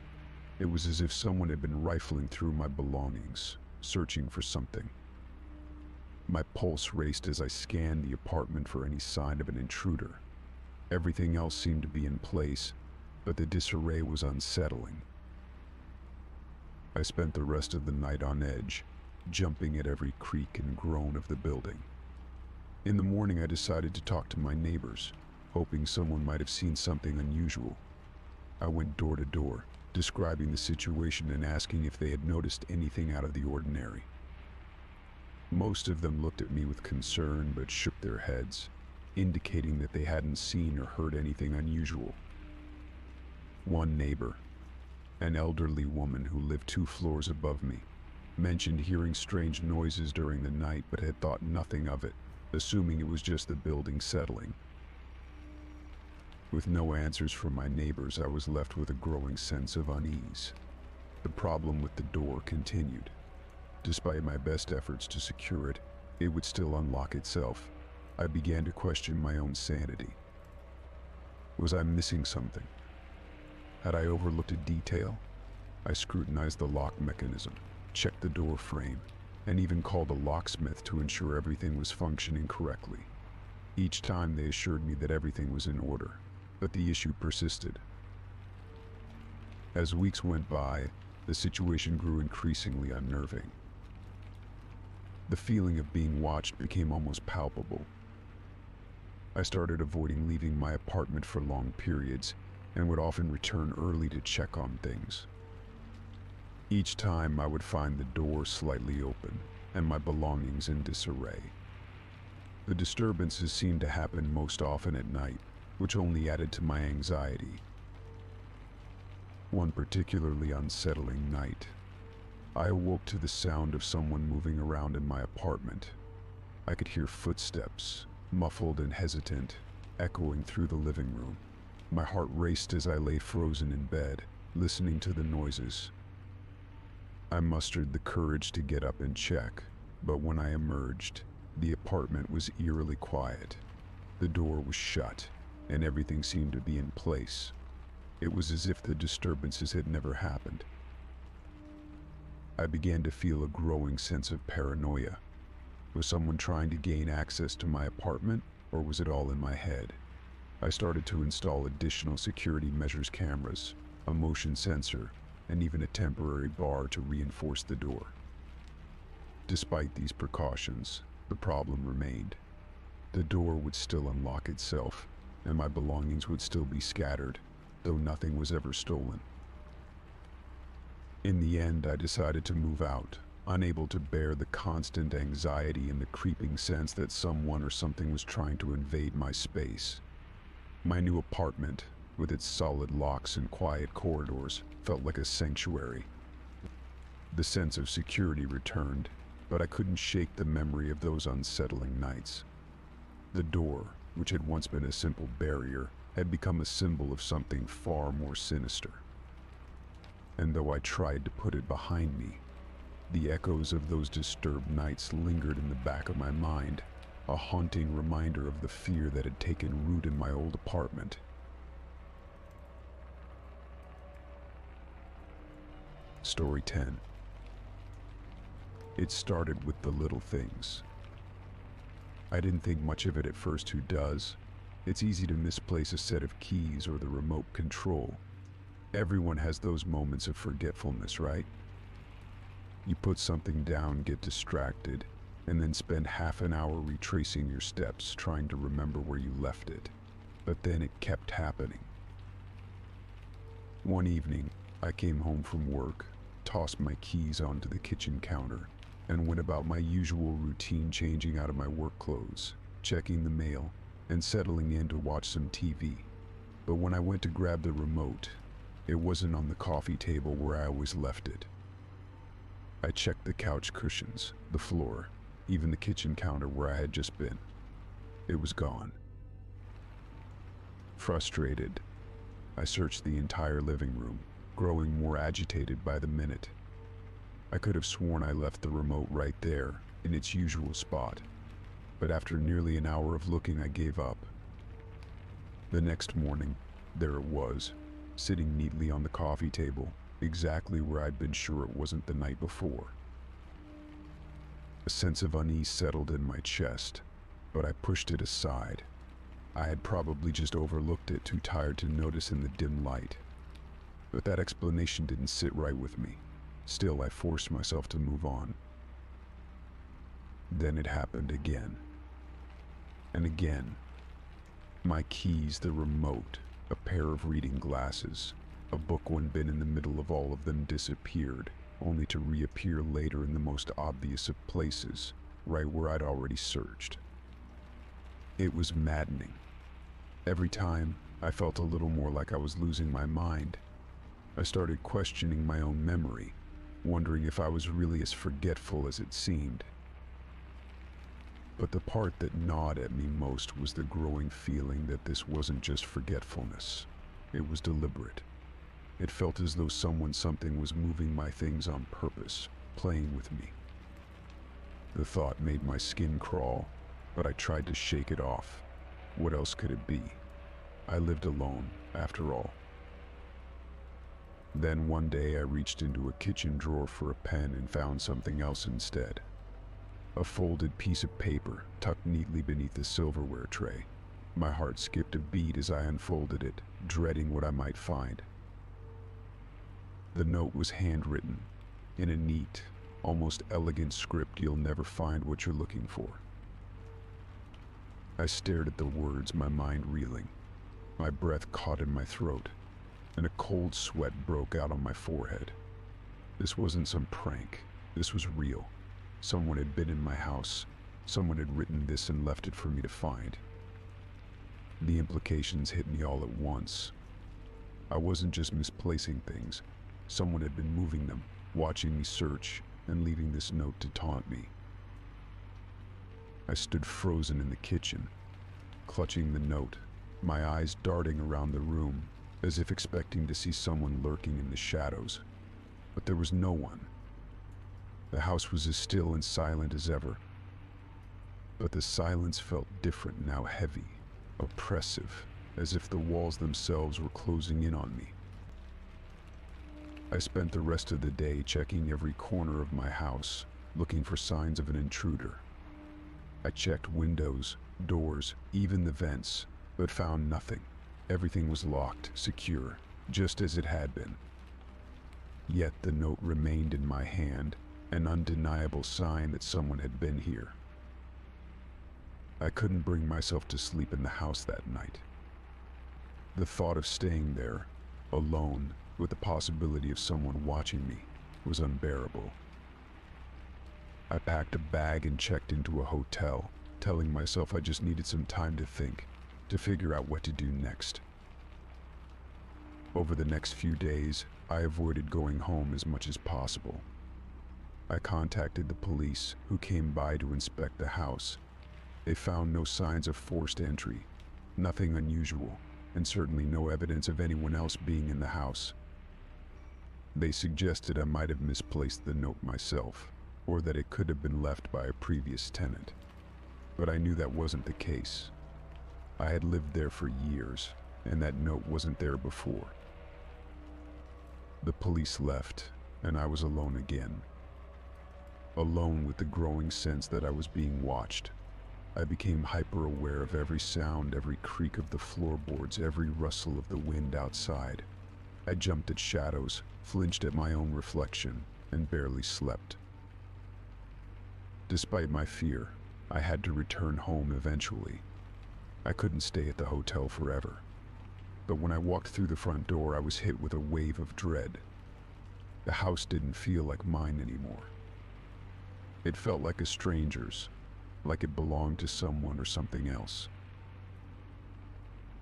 [SPEAKER 1] It was as if someone had been rifling through my belongings, searching for something. My pulse raced as I scanned the apartment for any sign of an intruder. Everything else seemed to be in place, but the disarray was unsettling. I spent the rest of the night on edge, jumping at every creak and groan of the building. In the morning, I decided to talk to my neighbors, hoping someone might have seen something unusual. I went door to door, describing the situation and asking if they had noticed anything out of the ordinary. Most of them looked at me with concern but shook their heads, indicating that they hadn't seen or heard anything unusual. One neighbor, an elderly woman who lived 2 floors above me, mentioned hearing strange noises during the night but had thought nothing of it, assuming it was just the building settling. With no answers from my neighbors, I was left with a growing sense of unease. The problem with the door continued. Despite my best efforts to secure it, it would still unlock itself. I began to question my own sanity. Was I missing something? Had I overlooked a detail? I scrutinized the lock mechanism, checked the door frame, and even called a locksmith to ensure everything was functioning correctly. Each time they assured me that everything was in order. but the issue persisted. As weeks went by, the situation grew increasingly unnerving. The feeling of being watched became almost palpable. I started avoiding leaving my apartment for long periods and would often return early to check on things. Each time I would find the door slightly open and my belongings in disarray. The disturbances seemed to happen most often at night, which only added to my anxiety. One particularly unsettling night, I awoke to the sound of someone moving around in my apartment. I could hear footsteps, muffled and hesitant, echoing through the living room. My heart raced as I lay frozen in bed, listening to the noises. I mustered the courage to get up and check, but when I emerged, the apartment was eerily quiet. The door was shut, and everything seemed to be in place. It was as if the disturbances had never happened. I began to feel a growing sense of paranoia. Was someone trying to gain access to my apartment, or was it all in my head? I started to install additional security measures, cameras, a motion sensor, and even a temporary bar to reinforce the door. Despite these precautions, the problem remained. The door would still unlock itself, and my belongings would still be scattered, though nothing was ever stolen. In the end, I decided to move out, unable to bear the constant anxiety and the creeping sense that someone or something was trying to invade my space. My new apartment, with its solid locks and quiet corridors, felt like a sanctuary. The sense of security returned, but I couldn't shake the memory of those unsettling nights. The door, which had once been a simple barrier, had become a symbol of something far more sinister. And though I tried to put it behind me, the echoes of those disturbed nights lingered in the back of my mind, a haunting reminder of the fear that had taken root in my old apartment. Story 10. It started with the little things. I didn't think much of it at first. Who does? It's easy to misplace a set of keys or the remote control. Everyone has those moments of forgetfulness, right? You put something down, get distracted, and then spend half an hour retracing your steps trying to remember where you left it. But then it kept happening. One evening, I came home from work, tossed my keys onto the kitchen counter, and went about my usual routine, changing out of my work clothes, checking the mail, and settling in to watch some TV. But when I went to grab the remote, it wasn't on the coffee table where I always left it. I checked the couch cushions, the floor, even the kitchen counter where I had just been. It was gone. Frustrated, I searched the entire living room, growing more agitated by the minute. I could have sworn I left the remote right there, in its usual spot. But after nearly an hour of looking, I gave up. The next morning, there it was, sitting neatly on the coffee table, exactly where I'd been sure it wasn't the night before. A sense of unease settled in my chest, but I pushed it aside. I had probably just overlooked it, too tired to notice in the dim light. But that explanation didn't sit right with me. Still, I forced myself to move on. Then it happened again. And again. My keys, the remote, a pair of reading glasses, a book one bin in the middle of all of them disappeared, only to reappear later in the most obvious of places, right where I'd already searched. It was maddening. Every time, I felt a little more like I was losing my mind. I started questioning my own memory, wondering if I was really as forgetful as it seemed. But the part that gnawed at me most was the growing feeling that this wasn't just forgetfulness. It was deliberate. It felt as though something was moving my things on purpose, playing with me. The thought made my skin crawl, but I tried to shake it off. What else could it be? I lived alone, after all. Then one day I reached into a kitchen drawer for a pen and found something else instead. A folded piece of paper tucked neatly beneath the silverware tray. My heart skipped a beat as I unfolded it, dreading what I might find. The note was handwritten, in a neat, almost elegant script you'll never find what you're looking for. I stared at the words, my mind reeling. My breath caught in my throat, and a cold sweat broke out on my forehead. This wasn't some prank. This was real. Someone had been in my house. Someone had written this and left it for me to find. The implications hit me all at once. I wasn't just misplacing things. Someone had been moving them, watching me search, and leaving this note to taunt me. I stood frozen in the kitchen, clutching the note, my eyes darting around the room, as if expecting to see someone lurking in the shadows. But there was no one. The house was as still and silent as ever. But the silence felt different now, heavy, oppressive, as if the walls themselves were closing in on me. I spent the rest of the day checking every corner of my house, looking for signs of an intruder. I checked windows, doors, even the vents, but found nothing. Everything was locked, secure, just as it had been. Yet the note remained in my hand, an undeniable sign that someone had been here. I couldn't bring myself to sleep in the house that night. The thought of staying there, alone, with the possibility of someone watching me, was unbearable. I packed a bag and checked into a hotel, telling myself I just needed some time to think, to figure out what to do next. Over the next few days, I avoided going home as much as possible. I contacted the police, who came by to inspect the house. They found no signs of forced entry, nothing unusual, and certainly no evidence of anyone else being in the house. They suggested I might have misplaced the note myself, or that it could have been left by a previous tenant. But I knew that wasn't the case. I had lived there for years, and that note wasn't there before. The police left, and I was alone again. Alone with the growing sense that I was being watched. I became hyper-aware of every sound, every creak of the floorboards, every rustle of the wind outside. I jumped at shadows, flinched at my own reflection, and barely slept. Despite my fear, I had to return home eventually. I couldn't stay at the hotel forever. But when I walked through the front door, I was hit with a wave of dread. The house didn't feel like mine anymore. It felt like a stranger's, like it belonged to someone or something else.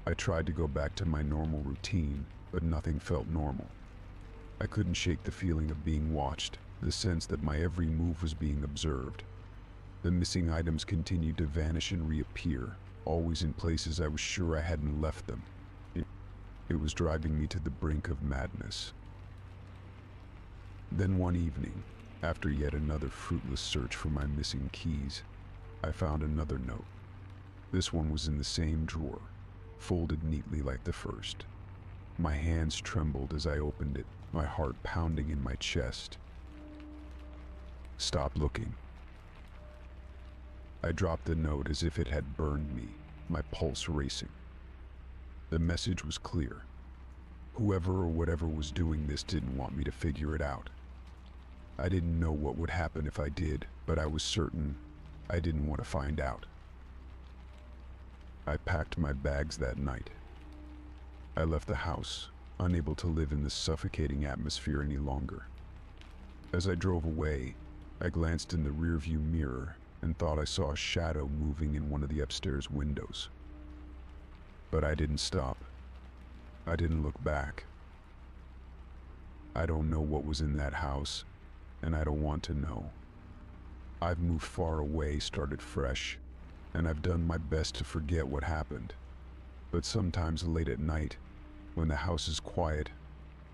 [SPEAKER 1] I tried to go back to my normal routine, but nothing felt normal. I couldn't shake the feeling of being watched, the sense that my every move was being observed. The missing items continued to vanish and reappear, always in places I was sure I hadn't left them. It was driving me to the brink of madness. Then one evening, after yet another fruitless search for my missing keys, I found another note. This one was in the same drawer, folded neatly like the first. My hands trembled as I opened it, my heart pounding in my chest. "Stop looking." I dropped the note as if it had burned me, my pulse racing. The message was clear. Whoever or whatever was doing this didn't want me to figure it out. I didn't know what would happen if I did, but I was certain I didn't want to find out. I packed my bags that night. I left the house, unable to live in this suffocating atmosphere any longer. As I drove away, I glanced in the rearview mirror and thought I saw a shadow moving in one of the upstairs windows. But I didn't stop. I didn't look back. I don't know what was in that house, and I don't want to know. I've moved far away, started fresh, and I've done my best to forget what happened. But sometimes late at night, when the house is quiet,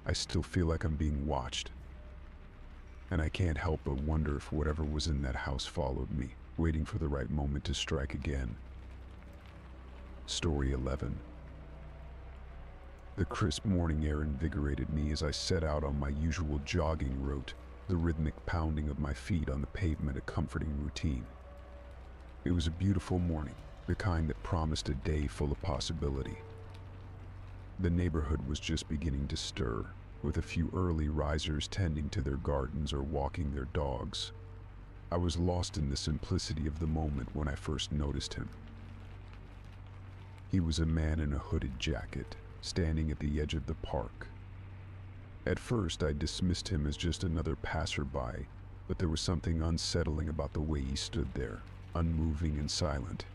[SPEAKER 1] I still feel like I'm being watched. And I can't help but wonder if whatever was in that house followed me, waiting for the right moment to strike again. Story 11. The crisp morning air invigorated me as I set out on my usual jogging route, the rhythmic pounding of my feet on the pavement a comforting routine. It was a beautiful morning, the kind that promised a day full of possibility. The neighborhood was just beginning to stir, with a few early risers tending to their gardens or walking their dogs. I was lost in the simplicity of the moment when I first noticed him. He was a man in a hooded jacket, standing at the edge of the park. At first, I dismissed him as just another passerby, but there was something unsettling about the way he stood there, unmoving and silent.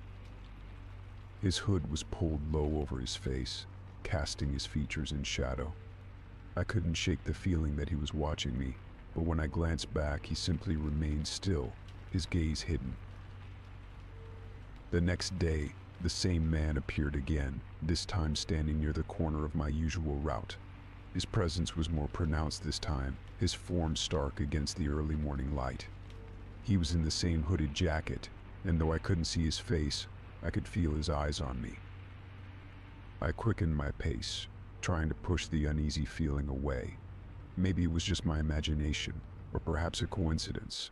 [SPEAKER 1] His hood was pulled low over his face, casting his features in shadow. I couldn't shake the feeling that he was watching me, but when I glanced back, he simply remained still, his gaze hidden. The next day, the same man appeared again, this time standing near the corner of my usual route. His presence was more pronounced this time, his form stark against the early morning light. He was in the same hooded jacket, and though I couldn't see his face, I could feel his eyes on me. I quickened my pace, trying to push the uneasy feeling away. Maybe it was just my imagination, or perhaps a coincidence.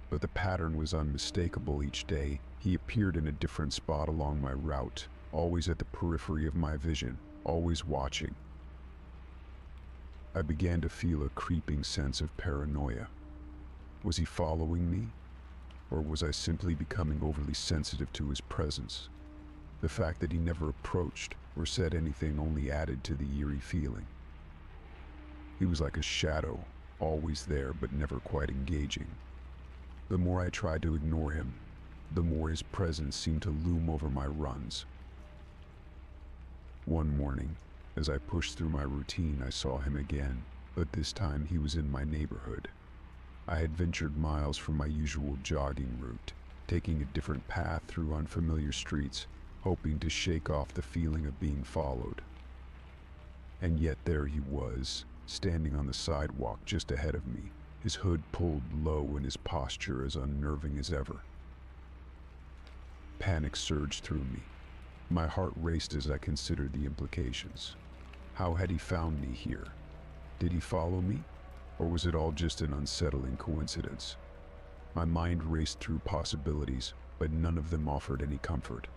[SPEAKER 1] But the pattern was unmistakable each day. He appeared in a different spot along my route, always at the periphery of my vision, always watching. I began to feel a creeping sense of paranoia. Was he following me? Or was I simply becoming overly sensitive to his presence? The fact that he never approached or said anything only added to the eerie feeling. He was like a shadow, always there but never quite engaging. The more I tried to ignore him, the more his presence seemed to loom over my runs. One morning, as I pushed through my routine, I saw him again, but this time he was in my neighborhood. I had ventured miles from my usual jogging route, taking a different path through unfamiliar streets, hoping to shake off the feeling of being followed. And yet there he was, standing on the sidewalk just ahead of me, his hood pulled low and his posture as unnerving as ever. Panic surged through me. My heart raced as I considered the implications. How had he found me here? Did he follow me? Or was it all just an unsettling coincidence? My mind raced through possibilities, but none of them offered any comfort.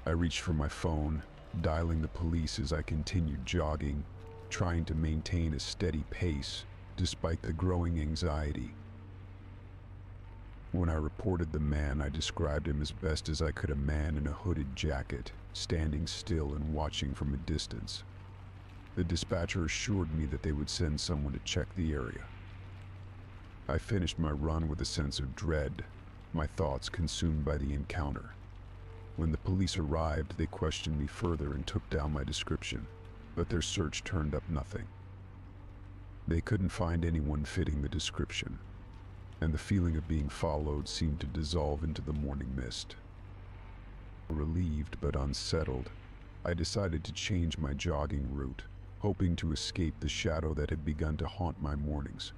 [SPEAKER 1] I reached for my phone, dialing the police as I continued jogging, trying to maintain a steady pace despite the growing anxiety. When I reported the man, I described him as best as I could: a man in a hooded jacket, standing still and watching from a distance. The dispatcher assured me that they would send someone to check the area. I finished my run with a sense of dread, my thoughts consumed by the encounter. When the police arrived, they questioned me further and took down my description, but their search turned up nothing. They couldn't find anyone fitting the description, and the feeling of being followed seemed to dissolve into the morning mist. Relieved but unsettled, I decided to change my jogging route, hoping to escape the shadow that had begun to haunt my mornings.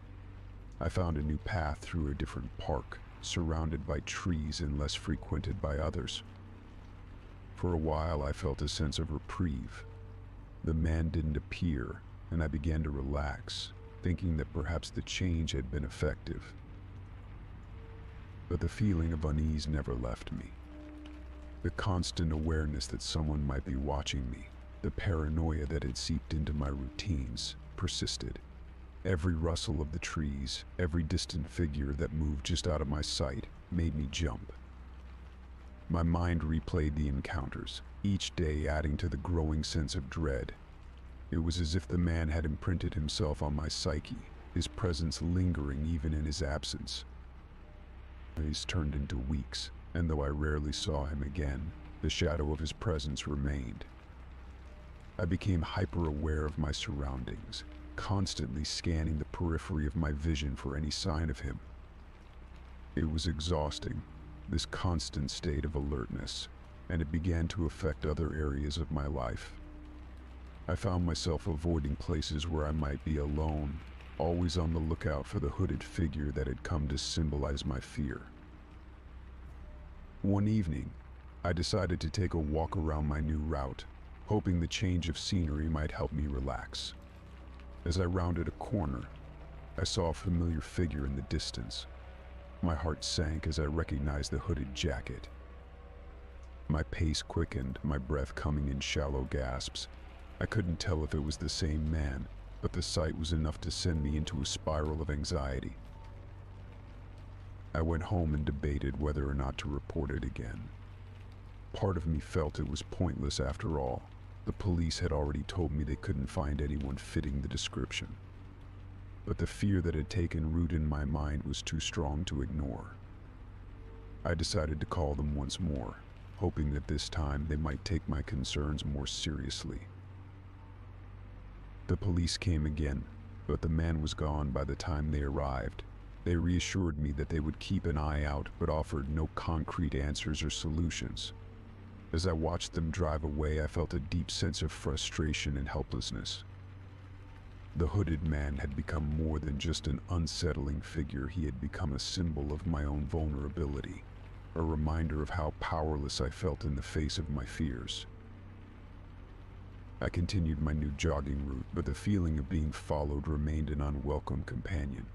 [SPEAKER 1] I found a new path through a different park, surrounded by trees and less frequented by others. For a while, I felt a sense of reprieve. The man didn't appear, and I began to relax, thinking that perhaps the change had been effective. But the feeling of unease never left me. The constant awareness that someone might be watching me, the paranoia that had seeped into my routines, persisted. Every rustle of the trees, every distant figure that moved just out of my sight, made me jump. My mind replayed the encounters, each day adding to the growing sense of dread. It was as if the man had imprinted himself on my psyche, his presence lingering even in his absence. Days turned into weeks, and though I rarely saw him again, the shadow of his presence remained. I became hyper-aware of my surroundings, constantly scanning the periphery of my vision for any sign of him. It was exhausting, this constant state of alertness, and it began to affect other areas of my life. I found myself avoiding places where I might be alone, always on the lookout for the hooded figure that had come to symbolize my fear. One evening, I decided to take a walk around my new route, hoping the change of scenery might help me relax. As I rounded a corner, I saw a familiar figure in the distance. My heart sank as I recognized the hooded jacket. My pace quickened, my breath coming in shallow gasps. I couldn't tell if it was the same man, but the sight was enough to send me into a spiral of anxiety. I went home and debated whether or not to report it again. Part of me felt it was pointless after all. The police had already told me they couldn't find anyone fitting the description. But the fear that had taken root in my mind was too strong to ignore. I decided to call them once more, hoping that this time they might take my concerns more seriously. The police came again, but the man was gone by the time they arrived. They reassured me that they would keep an eye out, but offered no concrete answers or solutions. As I watched them drive away, I felt a deep sense of frustration and helplessness. The hooded man had become more than just an unsettling figure. He had become a symbol of my own vulnerability, a reminder of how powerless I felt in the face of my fears. I continued my new jogging route, but the feeling of being followed remained an unwelcome companion.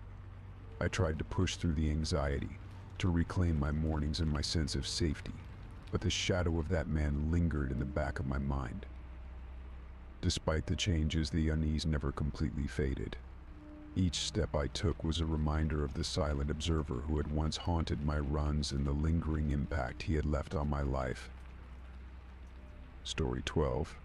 [SPEAKER 1] I tried to push through the anxiety, to reclaim my mornings and my sense of safety, but the shadow of that man lingered in the back of my mind. Despite the changes, the unease never completely faded. Each step I took was a reminder of the silent observer who had once haunted my runs and the lingering impact he had left on my life. Story 12.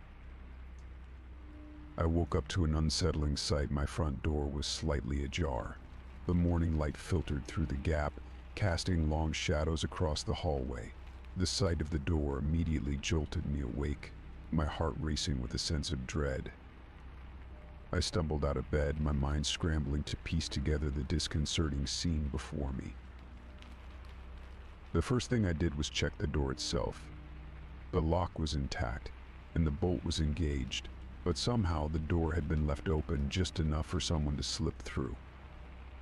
[SPEAKER 1] I woke up to an unsettling sight. My front door was slightly ajar. The morning light filtered through the gap, casting long shadows across the hallway. The sight of the door immediately jolted me awake, my heart racing with a sense of dread. I stumbled out of bed, my mind scrambling to piece together the disconcerting scene before me. The first thing I did was check the door itself. The lock was intact, and the bolt was engaged, but somehow the door had been left open just enough for someone to slip through.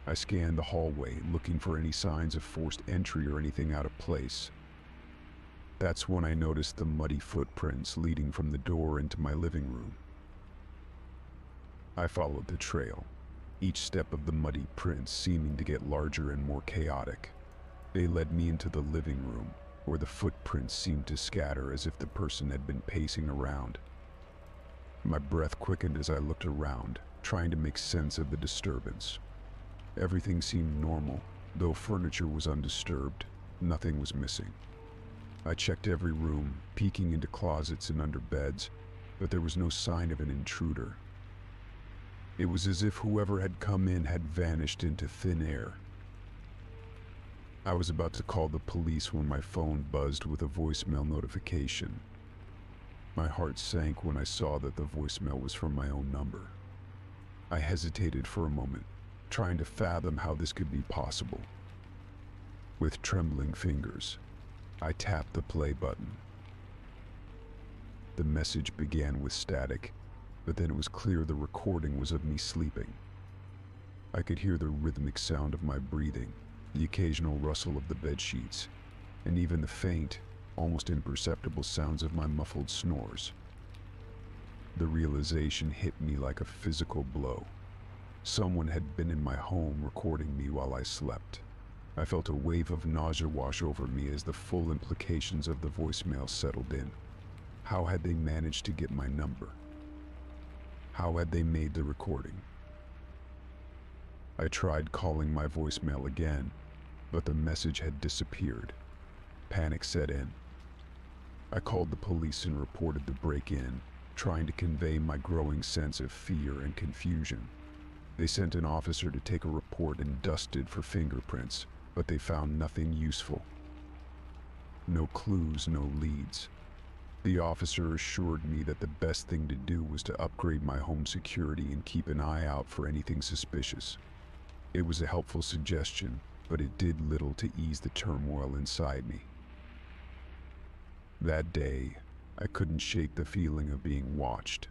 [SPEAKER 1] I scanned the hallway, looking for any signs of forced entry or anything out of place. That's when I noticed the muddy footprints leading from the door into my living room. I followed the trail, each step of the muddy prints seeming to get larger and more chaotic. They led me into the living room, where the footprints seemed to scatter as if the person had been pacing around. My breath quickened as I looked around, trying to make sense of the disturbance. Everything seemed normal, though furniture was undisturbed. Nothing was missing. I checked every room, peeking into closets and under beds, but there was no sign of an intruder. It was as if whoever had come in had vanished into thin air. I was about to call the police when my phone buzzed with a voicemail notification. My heart sank when I saw that the voicemail was from my own number. I hesitated for a moment, trying to fathom how this could be possible. With trembling fingers, I tapped the play button. The message began with static, but then it was clear the recording was of me sleeping. I could hear the rhythmic sound of my breathing, the occasional rustle of the bedsheets, and even the faint, almost imperceptible sounds of my muffled snores. The realization hit me like a physical blow. Someone had been in my home recording me while I slept. I felt a wave of nausea wash over me as the full implications of the voicemail settled in. How had they managed to get my number? How had they made the recording? I tried calling my voicemail again, but the message had disappeared. Panic set in. I called the police and reported the break-in, trying to convey my growing sense of fear and confusion. They sent an officer to take a report and dusted for fingerprints, but they found nothing useful. No clues, no leads. The officer assured me that the best thing to do was to upgrade my home security and keep an eye out for anything suspicious. It was a helpful suggestion, but it did little to ease the turmoil inside me. That day, I couldn't shake the feeling of being watched.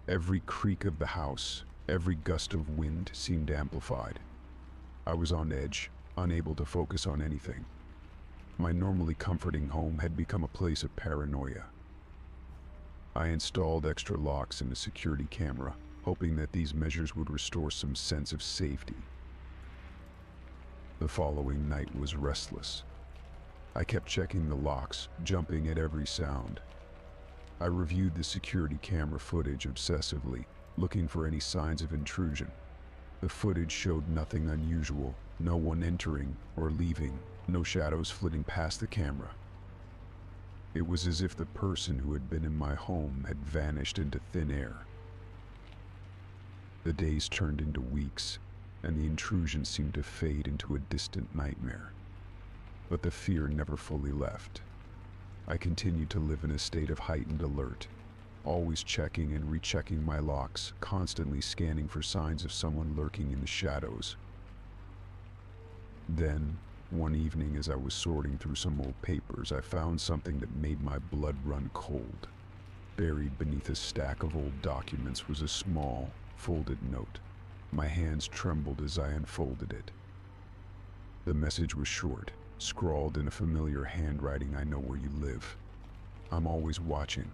[SPEAKER 1] Every creak of the house, every gust of wind seemed amplified. I was on edge, unable to focus on anything. My normally comforting home had become a place of paranoia. I installed extra locks and a security camera, hoping that these measures would restore some sense of safety. The following night was restless. I kept checking the locks, jumping at every sound. I reviewed the security camera footage obsessively, looking for any signs of intrusion. The footage showed nothing unusual, no one entering or leaving, no shadows flitting past the camera. It was as if the person who had been in my home had vanished into thin air. The days turned into weeks, and the intrusion seemed to fade into a distant nightmare. But the fear never fully left. I continued to live in a state of heightened alert, always checking and rechecking my locks, constantly scanning for signs of someone lurking in the shadows. Then, one evening as I was sorting through some old papers, I found something that made my blood run cold. Buried beneath a stack of old documents was a small, folded note. My hands trembled as I unfolded it. The message was short, scrawled in a familiar handwriting. "I know where you live. I'm always watching."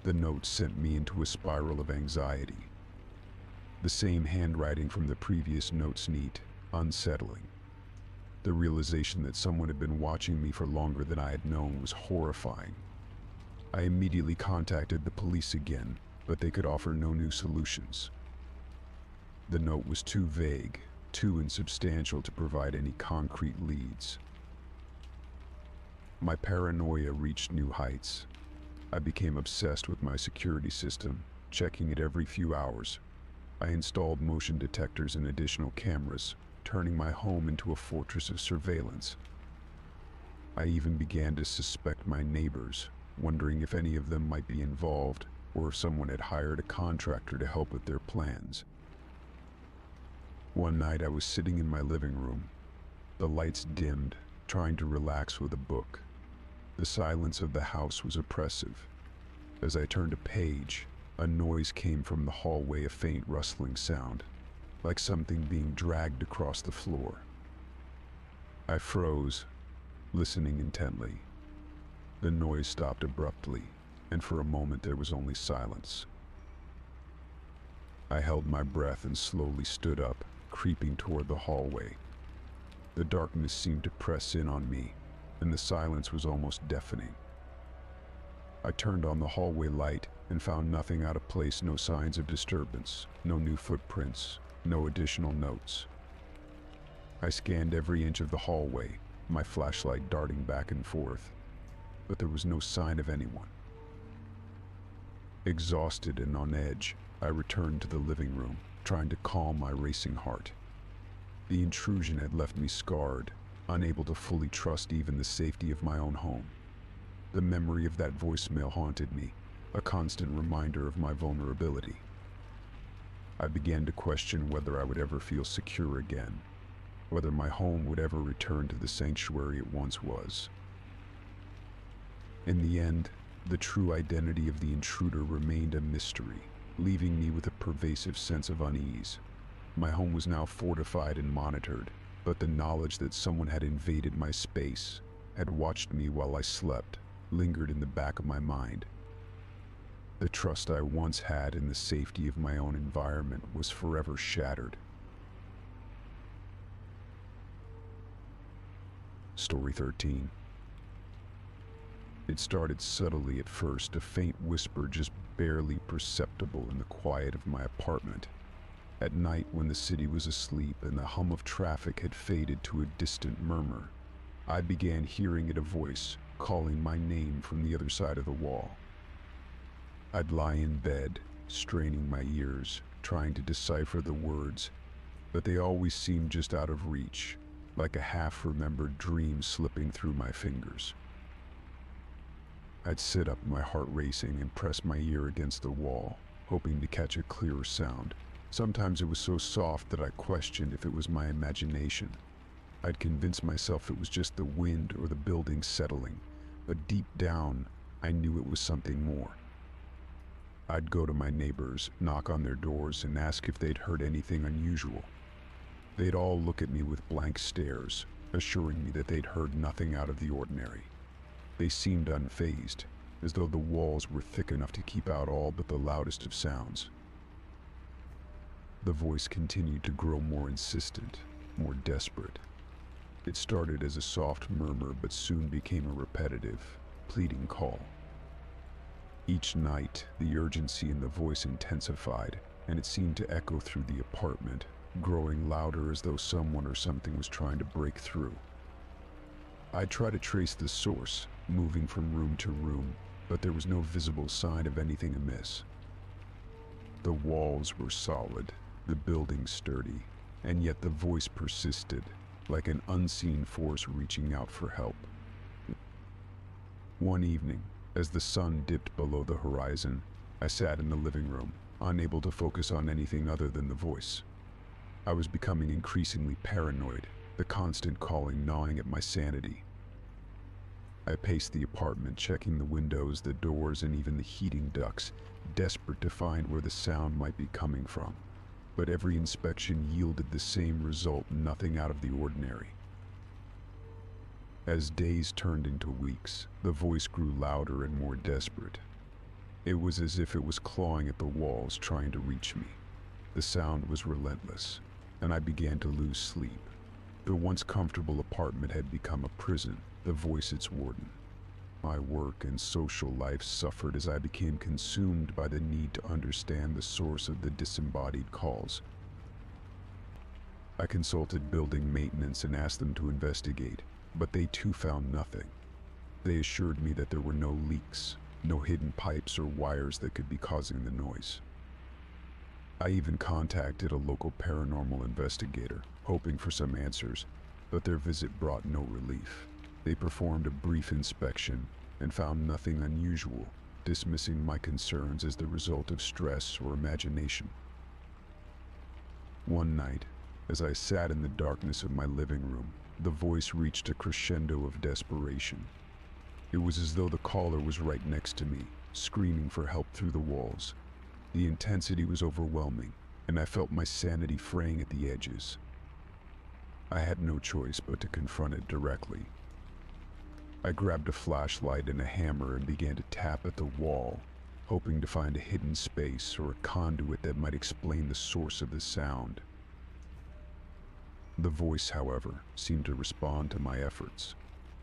[SPEAKER 1] The note sent me into a spiral of anxiety. The same handwriting from the previous notes, neat, unsettling. The realization that someone had been watching me for longer than I had known was horrifying. I immediately contacted the police again, but they could offer no new solutions. The note was too vague, too insubstantial to provide any concrete leads. My paranoia reached new heights. I became obsessed with my security system, checking it every few hours. I installed motion detectors and additional cameras, turning my home into a fortress of surveillance. I even began to suspect my neighbors, wondering if any of them might be involved, or if someone had hired a contractor to help with their plans. One night I was sitting in my living room. The lights dimmed, trying to relax with a book. The silence of the house was oppressive. As I turned a page, a noise came from the hallway, a faint rustling sound, like something being dragged across the floor. I froze, listening intently. The noise stopped abruptly, and for a moment there was only silence. I held my breath and slowly stood up, creeping toward the hallway. The darkness seemed to press in on me, and the silence was almost deafening. I turned on the hallway light and found nothing out of place, no signs of disturbance, no new footprints, no additional notes. I scanned every inch of the hallway, my flashlight darting back and forth, but there was no sign of anyone. Exhausted and on edge, I returned to the living room, trying to calm my racing heart. The intrusion had left me scarred, unable to fully trust even the safety of my own home. The memory of that voicemail haunted me, a constant reminder of my vulnerability. I began to question whether I would ever feel secure again, whether my home would ever return to the sanctuary it once was. In the end, the true identity of the intruder remained a mystery, leaving me with a pervasive sense of unease. My home was now fortified and monitored, but the knowledge that someone had invaded my space, had watched me while I slept, lingered in the back of my mind. The trust I once had in the safety of my own environment was forever shattered. Story 13. It started subtly at first, a faint whisper just barely perceptible in the quiet of my apartment. At night, when the city was asleep and the hum of traffic had faded to a distant murmur, I began hearing it, a voice calling my name from the other side of the wall. I'd lie in bed, straining my ears, trying to decipher the words, but they always seemed just out of reach, like a half-remembered dream slipping through my fingers. I'd sit up, my heart racing, and press my ear against the wall, hoping to catch a clearer sound. Sometimes it was so soft that I questioned if it was my imagination. I'd convince myself it was just the wind or the building settling, but deep down, I knew it was something more. I'd go to my neighbors, knock on their doors, and ask if they'd heard anything unusual. They'd all look at me with blank stares, assuring me that they'd heard nothing out of the ordinary. They seemed unfazed, as though the walls were thick enough to keep out all but the loudest of sounds. The voice continued to grow more insistent, more desperate. It started as a soft murmur but soon became a repetitive, pleading call. Each night, the urgency in the voice intensified, and it seemed to echo through the apartment, growing louder as though someone or something was trying to break through. I tried to trace the source, moving from room to room, but there was no visible sign of anything amiss. The walls were solid, the building sturdy, and yet the voice persisted, like an unseen force reaching out for help. One evening, as the sun dipped below the horizon, I sat in the living room, unable to focus on anything other than the voice. I was becoming increasingly paranoid, the constant calling gnawing at my sanity. I paced the apartment, checking the windows, the doors, and even the heating ducts, desperate to find where the sound might be coming from. But every inspection yielded the same result, nothing out of the ordinary. As days turned into weeks, the voice grew louder and more desperate. It was as if it was clawing at the walls, trying to reach me. The sound was relentless, and I began to lose sleep. The once comfortable apartment had become a prison, the voice its warden. My work and social life suffered as I became consumed by the need to understand the source of the disembodied calls. I consulted building maintenance and asked them to investigate, but they too found nothing. They assured me that there were no leaks, no hidden pipes or wires that could be causing the noise. I even contacted a local paranormal investigator, hoping for some answers, but their visit brought no relief. They performed a brief inspection and found nothing unusual, dismissing my concerns as the result of stress or imagination. One night, as I sat in the darkness of my living room, the voice reached a crescendo of desperation. It was as though the caller was right next to me, screaming for help through the walls. The intensity was overwhelming, and I felt my sanity fraying at the edges. I had no choice but to confront it directly. I grabbed a flashlight and a hammer and began to tap at the wall, hoping to find a hidden space or a conduit that might explain the source of the sound. The voice, however, seemed to respond to my efforts.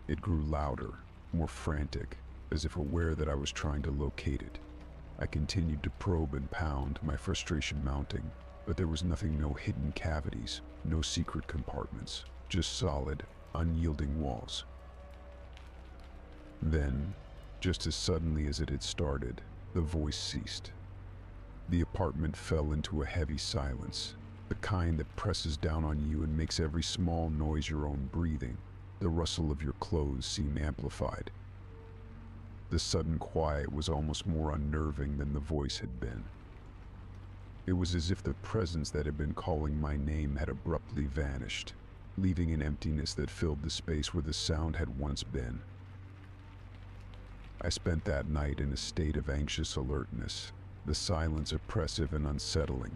[SPEAKER 1] It grew louder, more frantic, as if aware that I was trying to locate it. I continued to probe and pound, my frustration mounting, but there was nothing, no hidden cavities, no secret compartments, just solid, unyielding walls. Then, just as suddenly as it had started, the voice ceased. The apartment fell into a heavy silence, the kind that presses down on you and makes every small noise your own breathing. The rustle of your clothes seemed amplified. The sudden quiet was almost more unnerving than the voice had been. It was as if the presence that had been calling my name had abruptly vanished, leaving an emptiness that filled the space where the sound had once been. I spent that night in a state of anxious alertness, the silence oppressive and unsettling.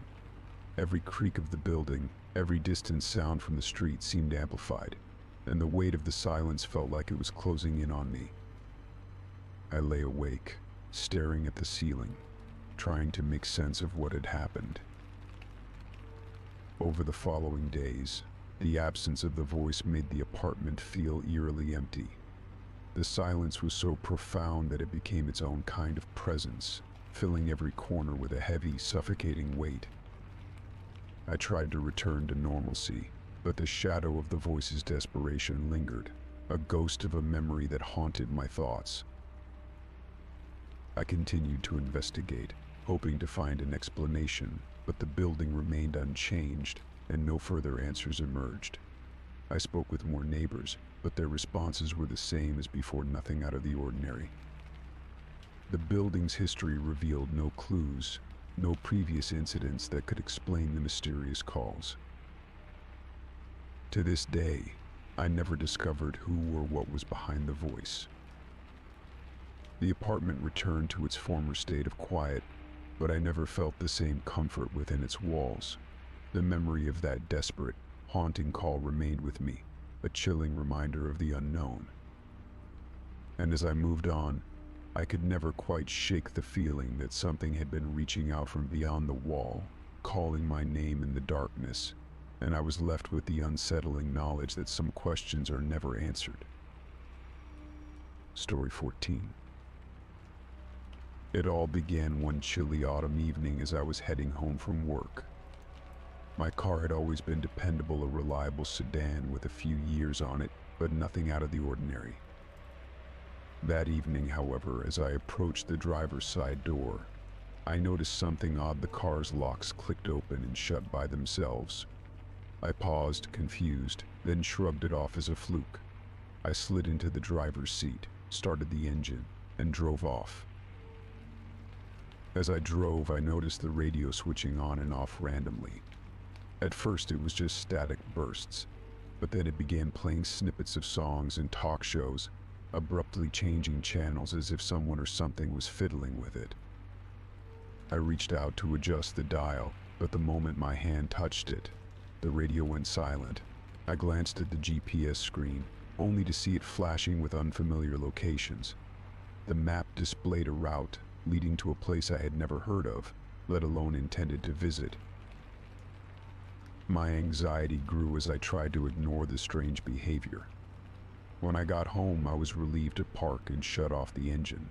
[SPEAKER 1] Every creak of the building, every distant sound from the street seemed amplified, and the weight of the silence felt like it was closing in on me. I lay awake, staring at the ceiling, trying to make sense of what had happened. Over the following days, the absence of the voice made the apartment feel eerily empty. The silence was so profound that it became its own kind of presence, filling every corner with a heavy, suffocating weight. I tried to return to normalcy, but the shadow of the voice's desperation lingered, a ghost of a memory that haunted my thoughts. I continued to investigate, hoping to find an explanation, but the building remained unchanged, and no further answers emerged. I spoke with more neighbors, but their responses were the same as before, nothing out of the ordinary. The building's history revealed no clues, no previous incidents that could explain the mysterious calls. To this day, I never discovered who or what was behind the voice. The apartment returned to its former state of quiet, but I never felt the same comfort within its walls. The memory of that desperate, haunting call remained with me, a chilling reminder of the unknown. And as I moved on, I could never quite shake the feeling that something had been reaching out from beyond the wall, calling my name in the darkness. and I was left with the unsettling knowledge that some questions are never answered. Story 14. It all began one chilly autumn evening as I was heading home from work. My car had always been dependable, a reliable sedan with a few years on it, but nothing out of the ordinary. That evening, however, as I approached the driver's side door, I noticed something odd. The car's locks clicked open and shut by themselves. I paused, confused, then shrugged it off as a fluke. I slid into the driver's seat, started the engine, and drove off. As I drove, I noticed the radio switching on and off randomly. At first it was just static bursts, but then it began playing snippets of songs and talk shows, abruptly changing channels as if someone or something was fiddling with it. I reached out to adjust the dial, but the moment my hand touched it, the radio went silent. I glanced at the GPS screen, only to see it flashing with unfamiliar locations. The map displayed a route leading to a place I had never heard of, let alone intended to visit. My anxiety grew as I tried to ignore the strange behavior. When I got home, I was relieved to park and shut off the engine.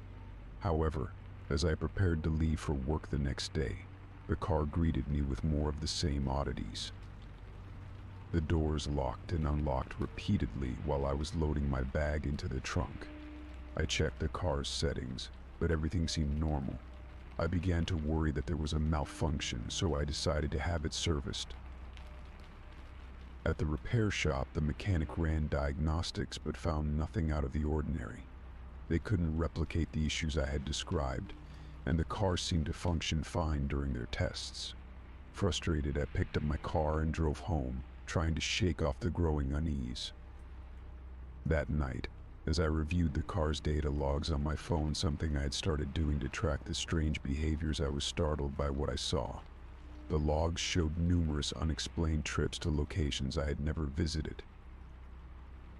[SPEAKER 1] However, as I prepared to leave for work the next day, the car greeted me with more of the same oddities. The doors locked and unlocked repeatedly while I was loading my bag into the trunk. I checked the car's settings, but everything seemed normal. I began to worry that there was a malfunction, so I decided to have it serviced. At the repair shop, the mechanic ran diagnostics but found nothing out of the ordinary. They couldn't replicate the issues I had described, and the car seemed to function fine during their tests. Frustrated, I picked up my car and drove home, trying to shake off the growing unease. That night, as I reviewed the car's data logs on my phone, something I had started doing to track the strange behaviors, I was startled by what I saw. The logs showed numerous unexplained trips to locations I had never visited.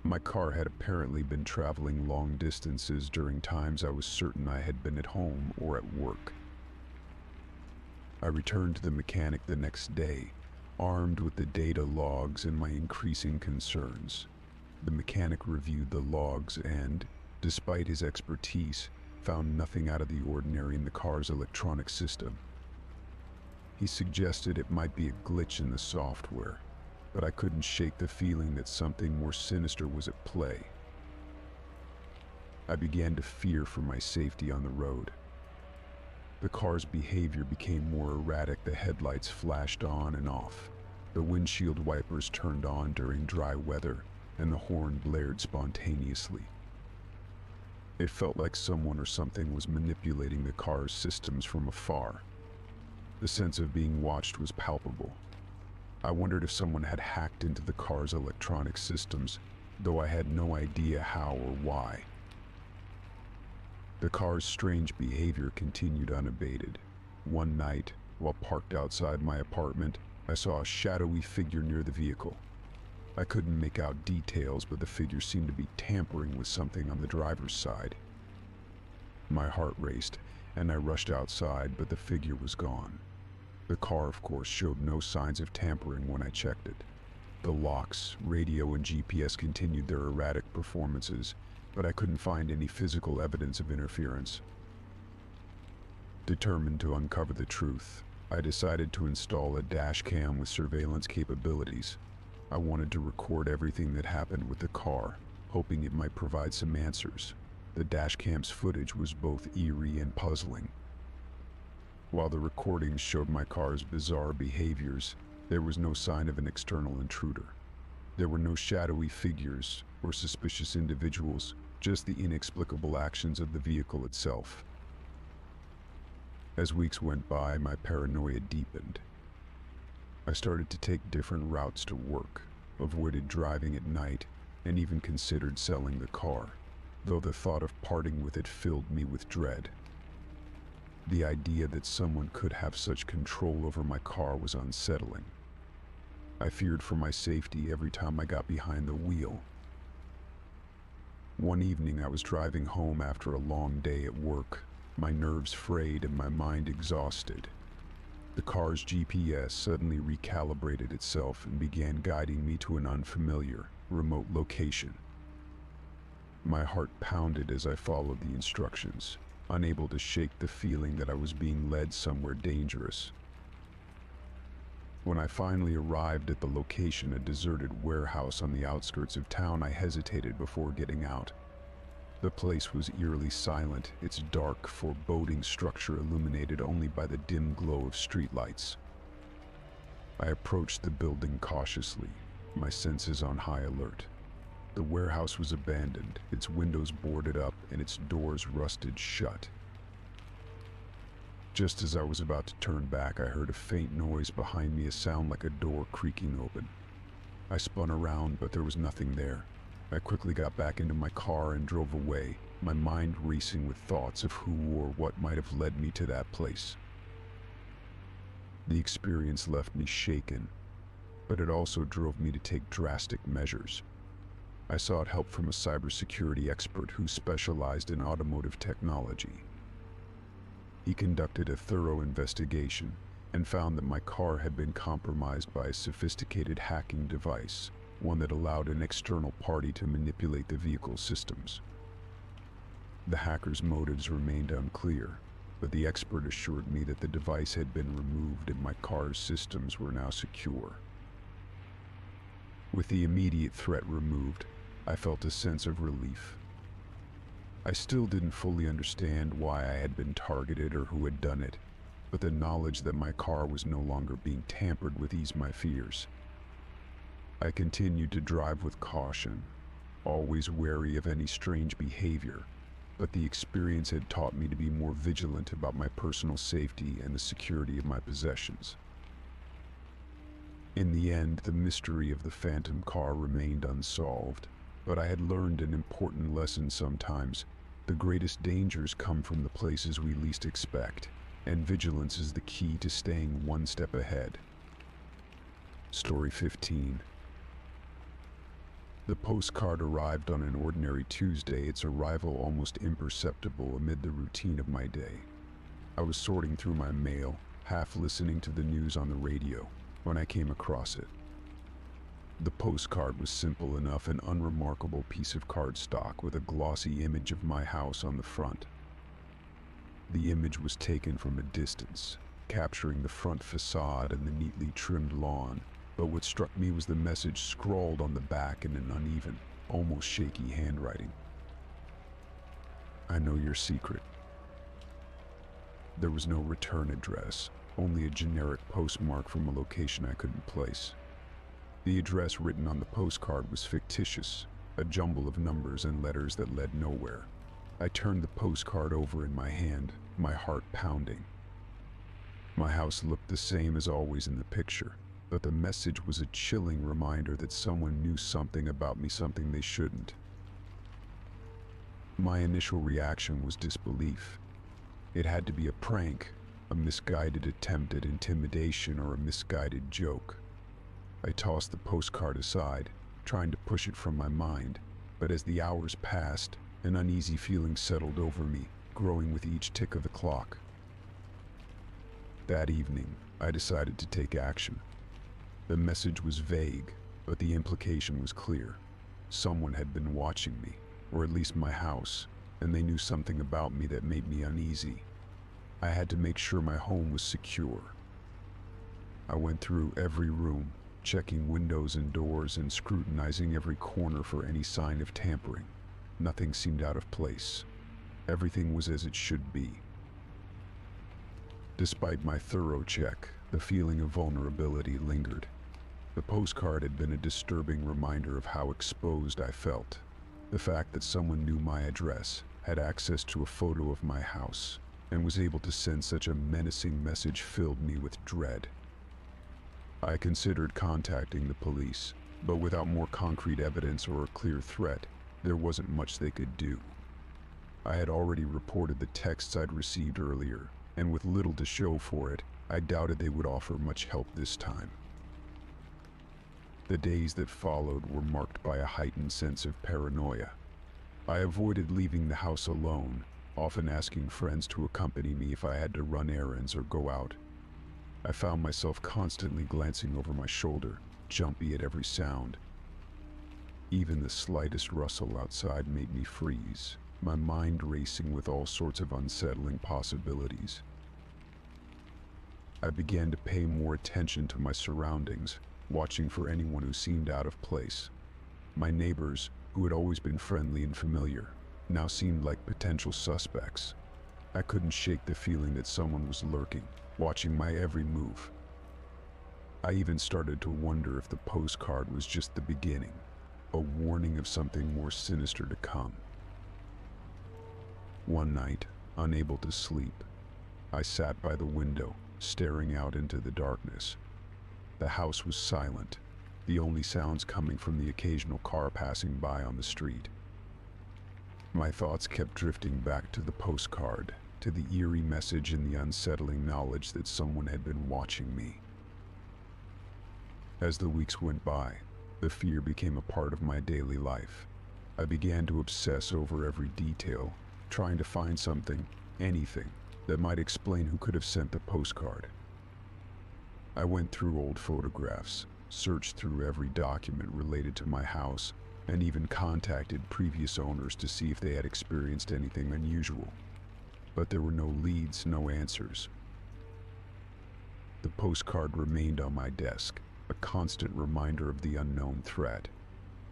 [SPEAKER 1] My car had apparently been traveling long distances during times I was certain I had been at home or at work. I returned to the mechanic the next day, armed with the data logs and my increasing concerns. The mechanic reviewed the logs and, despite his expertise, found nothing out of the ordinary in the car's electronic system. He suggested it might be a glitch in the software, but I couldn't shake the feeling that something more sinister was at play. I began to fear for my safety on the road. The car's behavior became more erratic. The headlights flashed on and off. The windshield wipers turned on during dry weather, and the horn blared spontaneously. It felt like someone or something was manipulating the car's systems from afar. The sense of being watched was palpable. I wondered if someone had hacked into the car's electronic systems, though I had no idea how or why. The car's strange behavior continued unabated. One night, while parked outside my apartment, I saw a shadowy figure near the vehicle. I couldn't make out details, but the figure seemed to be tampering with something on the driver's side. My heart raced, and I rushed outside, but the figure was gone. The car, of course, showed no signs of tampering when I checked it. The locks, radio, and GPS continued their erratic performances, but I couldn't find any physical evidence of interference. Determined to uncover the truth, I decided to install a dash cam with surveillance capabilities. I wanted to record everything that happened with the car, hoping it might provide some answers. The dash cam's footage was both eerie and puzzling. While the recordings showed my car's bizarre behaviors, there was no sign of an external intruder. There were no shadowy figures or suspicious individuals, just the inexplicable actions of the vehicle itself. As weeks went by, my paranoia deepened. I started to take different routes to work, avoided driving at night, and even considered selling the car, though the thought of parting with it filled me with dread. The idea that someone could have such control over my car was unsettling. I feared for my safety every time I got behind the wheel. One evening I was driving home after a long day at work, my nerves frayed and my mind exhausted. The car's GPS suddenly recalibrated itself and began guiding me to an unfamiliar, remote location. My heart pounded as I followed the instructions, unable to shake the feeling that I was being led somewhere dangerous. When I finally arrived at the location, a deserted warehouse on the outskirts of town, I hesitated before getting out. The place was eerily silent, its dark, foreboding structure illuminated only by the dim glow of streetlights. I approached the building cautiously, my senses on high alert. The warehouse was abandoned, its windows boarded up and its doors rusted shut. Just as I was about to turn back, I heard a faint noise behind me, a sound like a door creaking open. I spun around, but there was nothing there. I quickly got back into my car and drove away, my mind racing with thoughts of who or what might have led me to that place. The experience left me shaken, but it also drove me to take drastic measures. I sought help from a cybersecurity expert who specialized in automotive technology. He conducted a thorough investigation and found that my car had been compromised by a sophisticated hacking device, one that allowed an external party to manipulate the vehicle's systems. The hacker's motives remained unclear, but the expert assured me that the device had been removed and my car's systems were now secure. With the immediate threat removed, I felt a sense of relief. I still didn't fully understand why I had been targeted or who had done it, but the knowledge that my car was no longer being tampered with eased my fears. I continued to drive with caution, always wary of any strange behavior, but the experience had taught me to be more vigilant about my personal safety and the security of my possessions. In the end, the mystery of the phantom car remained unsolved, but I had learned an important lesson. Sometimes the greatest dangers come from the places we least expect, and vigilance is the key to staying one step ahead. Story 15. The postcard arrived on an ordinary Tuesday, its arrival almost imperceptible amid the routine of my day. I was sorting through my mail, half listening to the news on the radio, when I came across it. The postcard was simple enough, an unremarkable piece of cardstock with a glossy image of my house on the front. The image was taken from a distance, capturing the front facade and the neatly trimmed lawn, but what struck me was the message scrawled on the back in an uneven, almost shaky handwriting. I know your secret. There was no return address, only a generic postmark from a location I couldn't place. The address written on the postcard was fictitious, a jumble of numbers and letters that led nowhere. I turned the postcard over in my hand, my heart pounding. My house looked the same as always in the picture, but the message was a chilling reminder that someone knew something about me, something they shouldn't. My initial reaction was disbelief. It had to be a prank, a misguided attempt at intimidation, or a misguided joke. I tossed the postcard aside, trying to push it from my mind, but as the hours passed, an uneasy feeling settled over me, growing with each tick of the clock. That evening, I decided to take action. The message was vague, but the implication was clear. Someone had been watching me, or at least my house, and they knew something about me that made me uneasy. I had to make sure my home was secure. I went through every room, checking windows and doors and scrutinizing every corner for any sign of tampering. Nothing seemed out of place. Everything was as it should be. Despite my thorough check, the feeling of vulnerability lingered. The postcard had been a disturbing reminder of how exposed I felt. The fact that someone knew my address, had access to a photo of my house, and was able to send such a menacing message filled me with dread. I considered contacting the police, but without more concrete evidence or a clear threat, there wasn't much they could do. I had already reported the texts I'd received earlier, and with little to show for it, I doubted they would offer much help this time. The days that followed were marked by a heightened sense of paranoia. I avoided leaving the house alone, often asking friends to accompany me if I had to run errands or go out. I found myself constantly glancing over my shoulder, jumpy at every sound. Even the slightest rustle outside made me freeze, my mind racing with all sorts of unsettling possibilities. I began to pay more attention to my surroundings, watching for anyone who seemed out of place. My neighbors, who had always been friendly and familiar, now seemed like potential suspects. I couldn't shake the feeling that someone was lurking, watching my every move. I even started to wonder if the postcard was just the beginning, a warning of something more sinister to come. One night, unable to sleep, I sat by the window, staring out into the darkness. The house was silent, the only sounds coming from the occasional car passing by on the street. My thoughts kept drifting back to the postcard, to the eerie message and the unsettling knowledge that someone had been watching me. As the weeks went by, the fear became a part of my daily life. I began to obsess over every detail, trying to find something, anything, that might explain who could have sent the postcard. I went through old photographs, searched through every document related to my house, and even contacted previous owners to see if they had experienced anything unusual. But there were no leads, no answers. The postcard remained on my desk, a constant reminder of the unknown threat.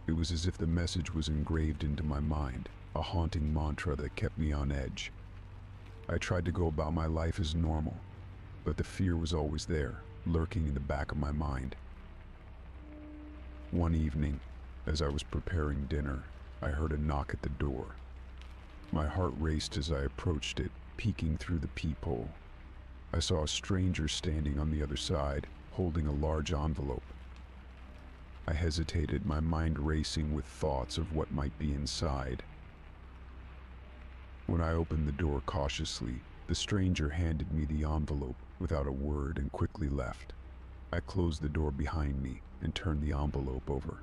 [SPEAKER 1] It was as if the message was engraved into my mind, a haunting mantra that kept me on edge. I tried to go about my life as normal, but the fear was always there, lurking in the back of my mind. One evening, as I was preparing dinner, I heard a knock at the door. My heart raced as I approached it, peeking through the peephole. I saw a stranger standing on the other side, holding a large envelope. I hesitated, my mind racing with thoughts of what might be inside. When I opened the door cautiously, the stranger handed me the envelope without a word and quickly left. I closed the door behind me and turned the envelope over.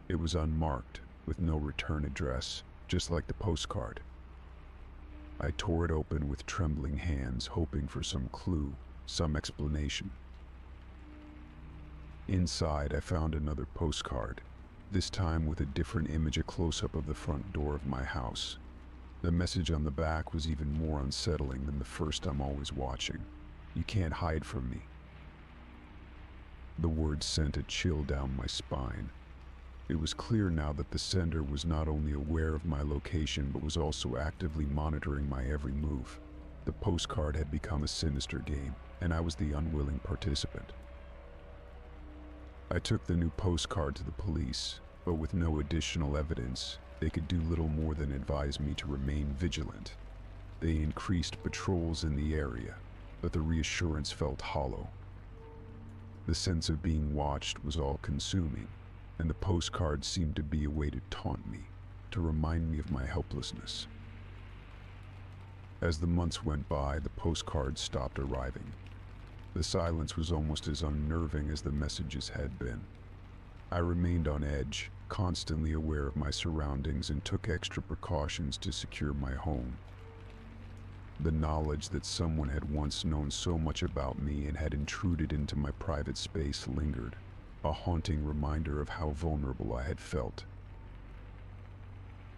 [SPEAKER 1] It was unmarked, with no return address, just like the postcard. I tore it open with trembling hands, hoping for some clue, some explanation. Inside, I found another postcard, this time with a different image, a close-up of the front door of my house. The message on the back was even more unsettling than the first. I'm always watching. You can't hide from me. The words sent a chill down my spine. It was clear now that the sender was not only aware of my location but was also actively monitoring my every move. The postcard had become a sinister game, and I was the unwilling participant. I took the new postcard to the police, but with no additional evidence, they could do little more than advise me to remain vigilant. They increased patrols in the area, but the reassurance felt hollow. The sense of being watched was all-consuming, and the postcard seemed to be a way to taunt me, to remind me of my helplessness. As the months went by, the postcards stopped arriving. The silence was almost as unnerving as the messages had been. I remained on edge, constantly aware of my surroundings, and took extra precautions to secure my home. The knowledge that someone had once known so much about me and had intruded into my private space lingered, a haunting reminder of how vulnerable I had felt.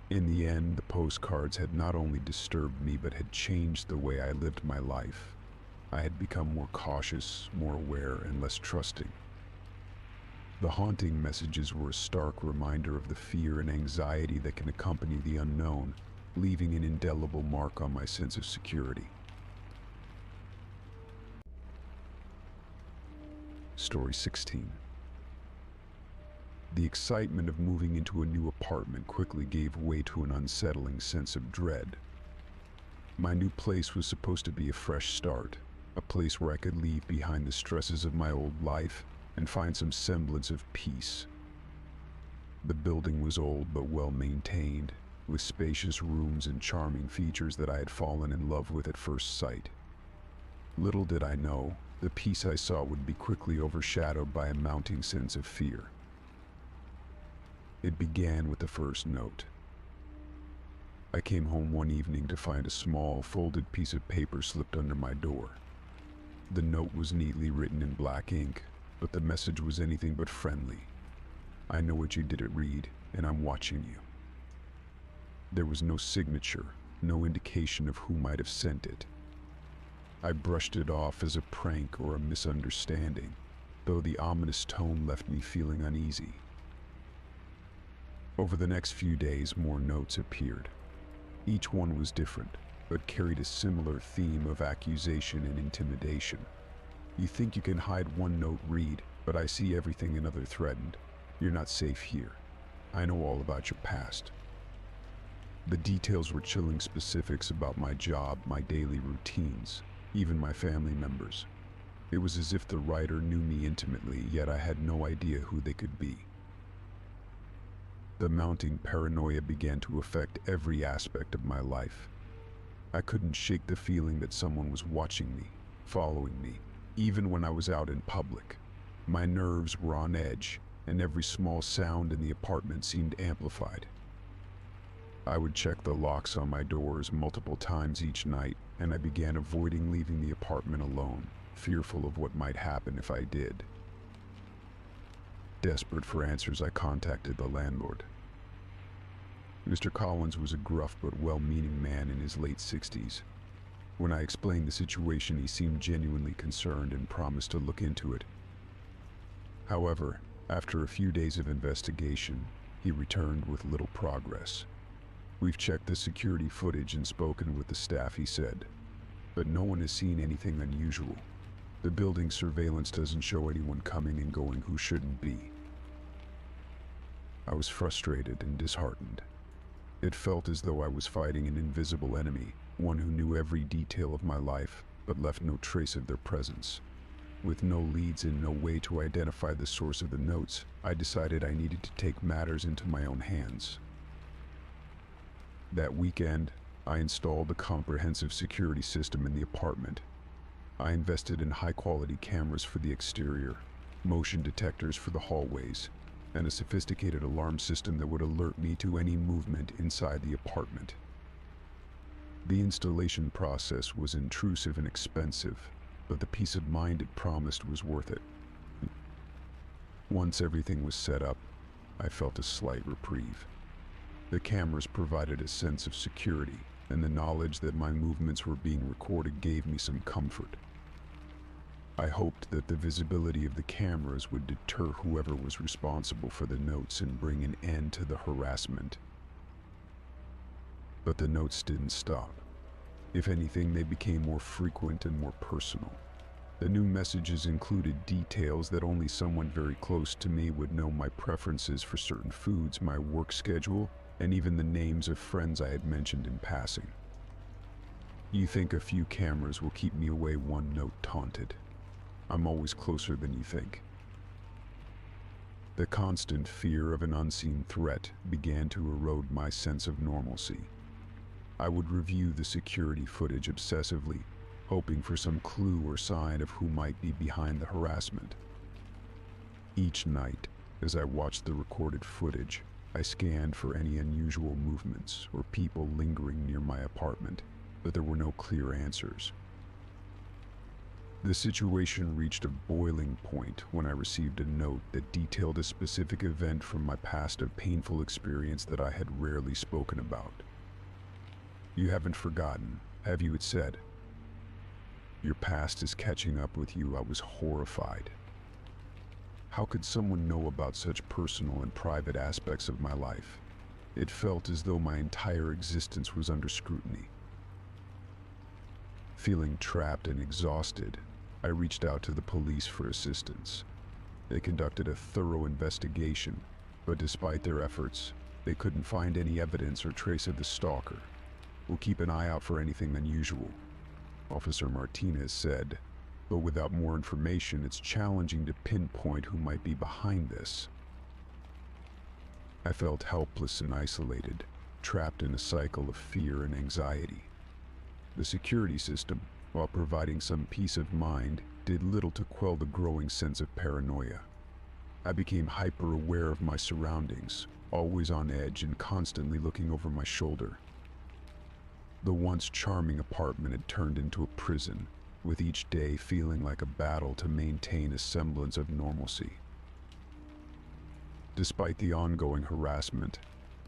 [SPEAKER 1] In the end, the postcards had not only disturbed me but had changed the way I lived my life. I had become more cautious, more aware, and less trusting. The haunting messages were a stark reminder of the fear and anxiety that can accompany the unknown, leaving an indelible mark on my sense of security. Story 16. The excitement of moving into a new apartment quickly gave way to an unsettling sense of dread. My new place was supposed to be a fresh start, a place where I could leave behind the stresses of my old life and find some semblance of peace. The building was old but well maintained, with spacious rooms and charming features that I had fallen in love with at first sight. Little did I know, the peace I saw would be quickly overshadowed by a mounting sense of fear. It began with the first note. I came home one evening to find a small, folded piece of paper slipped under my door. The note was neatly written in black ink, but the message was anything but friendly. "I know what you didn't read, and I'm watching you." There was no signature, no indication of who might have sent it. I brushed it off as a prank or a misunderstanding, though the ominous tone left me feeling uneasy. Over the next few days, more notes appeared. Each one was different, but carried a similar theme of accusation and intimidation. "You think you can hide one note, read, but I see everything another threatened. You're not safe here. I know all about your past." The details were chilling specifics about my job, my daily routines, even my family members. It was as if the writer knew me intimately, yet I had no idea who they could be. The mounting paranoia began to affect every aspect of my life. I couldn't shake the feeling that someone was watching me, following me, even when I was out in public. My nerves were on edge, and every small sound in the apartment seemed amplified. I would check the locks on my doors multiple times each night, and I began avoiding leaving the apartment alone, fearful of what might happen if I did. Desperate for answers, I contacted the landlord. Mr. Collins was a gruff but well-meaning man in his late 60s. When I explained the situation, he seemed genuinely concerned and promised to look into it. However, after a few days of investigation, he returned with little progress. "We've checked the security footage and spoken with the staff," he said, "but no one has seen anything unusual. The building's surveillance doesn't show anyone coming and going who shouldn't be." I was frustrated and disheartened. It felt as though I was fighting an invisible enemy, one who knew every detail of my life, but left no trace of their presence. With no leads and no way to identify the source of the notes, I decided I needed to take matters into my own hands. That weekend, I installed a comprehensive security system in the apartment. I invested in high-quality cameras for the exterior, motion detectors for the hallways, and a sophisticated alarm system that would alert me to any movement inside the apartment. The installation process was intrusive and expensive, but the peace of mind it promised was worth it. Once everything was set up, I felt a slight reprieve. The cameras provided a sense of security, and the knowledge that my movements were being recorded gave me some comfort. I hoped that the visibility of the cameras would deter whoever was responsible for the notes and bring an end to the harassment. But the notes didn't stop. If anything, they became more frequent and more personal. The new messages included details that only someone very close to me would know: my preferences for certain foods, my work schedule, and even the names of friends I had mentioned in passing. "You think a few cameras will keep me away?" one note taunted. "I'm always closer than you think." The constant fear of an unseen threat began to erode my sense of normalcy. I would review the security footage obsessively, hoping for some clue or sign of who might be behind the harassment. Each night, as I watched the recorded footage, I scanned for any unusual movements or people lingering near my apartment, but there were no clear answers. The situation reached a boiling point when I received a note that detailed a specific event from my past, a painful experience that I had rarely spoken about. "You haven't forgotten, have you?" it said. "Your past is catching up with you." I was horrified. How could someone know about such personal and private aspects of my life? It felt as though my entire existence was under scrutiny. Feeling trapped and exhausted, I reached out to the police for assistance. They conducted a thorough investigation, but despite their efforts, they couldn't find any evidence or trace of the stalker. "We'll keep an eye out for anything unusual," Officer Martinez said. "But without more information, it's challenging to pinpoint who might be behind this." I felt helpless and isolated, trapped in a cycle of fear and anxiety. The security system, while providing some peace of mind, did little to quell the growing sense of paranoia. I became hyper-aware of my surroundings, always on edge and constantly looking over my shoulder. The once charming apartment had turned into a prison, with each day feeling like a battle to maintain a semblance of normalcy. Despite the ongoing harassment,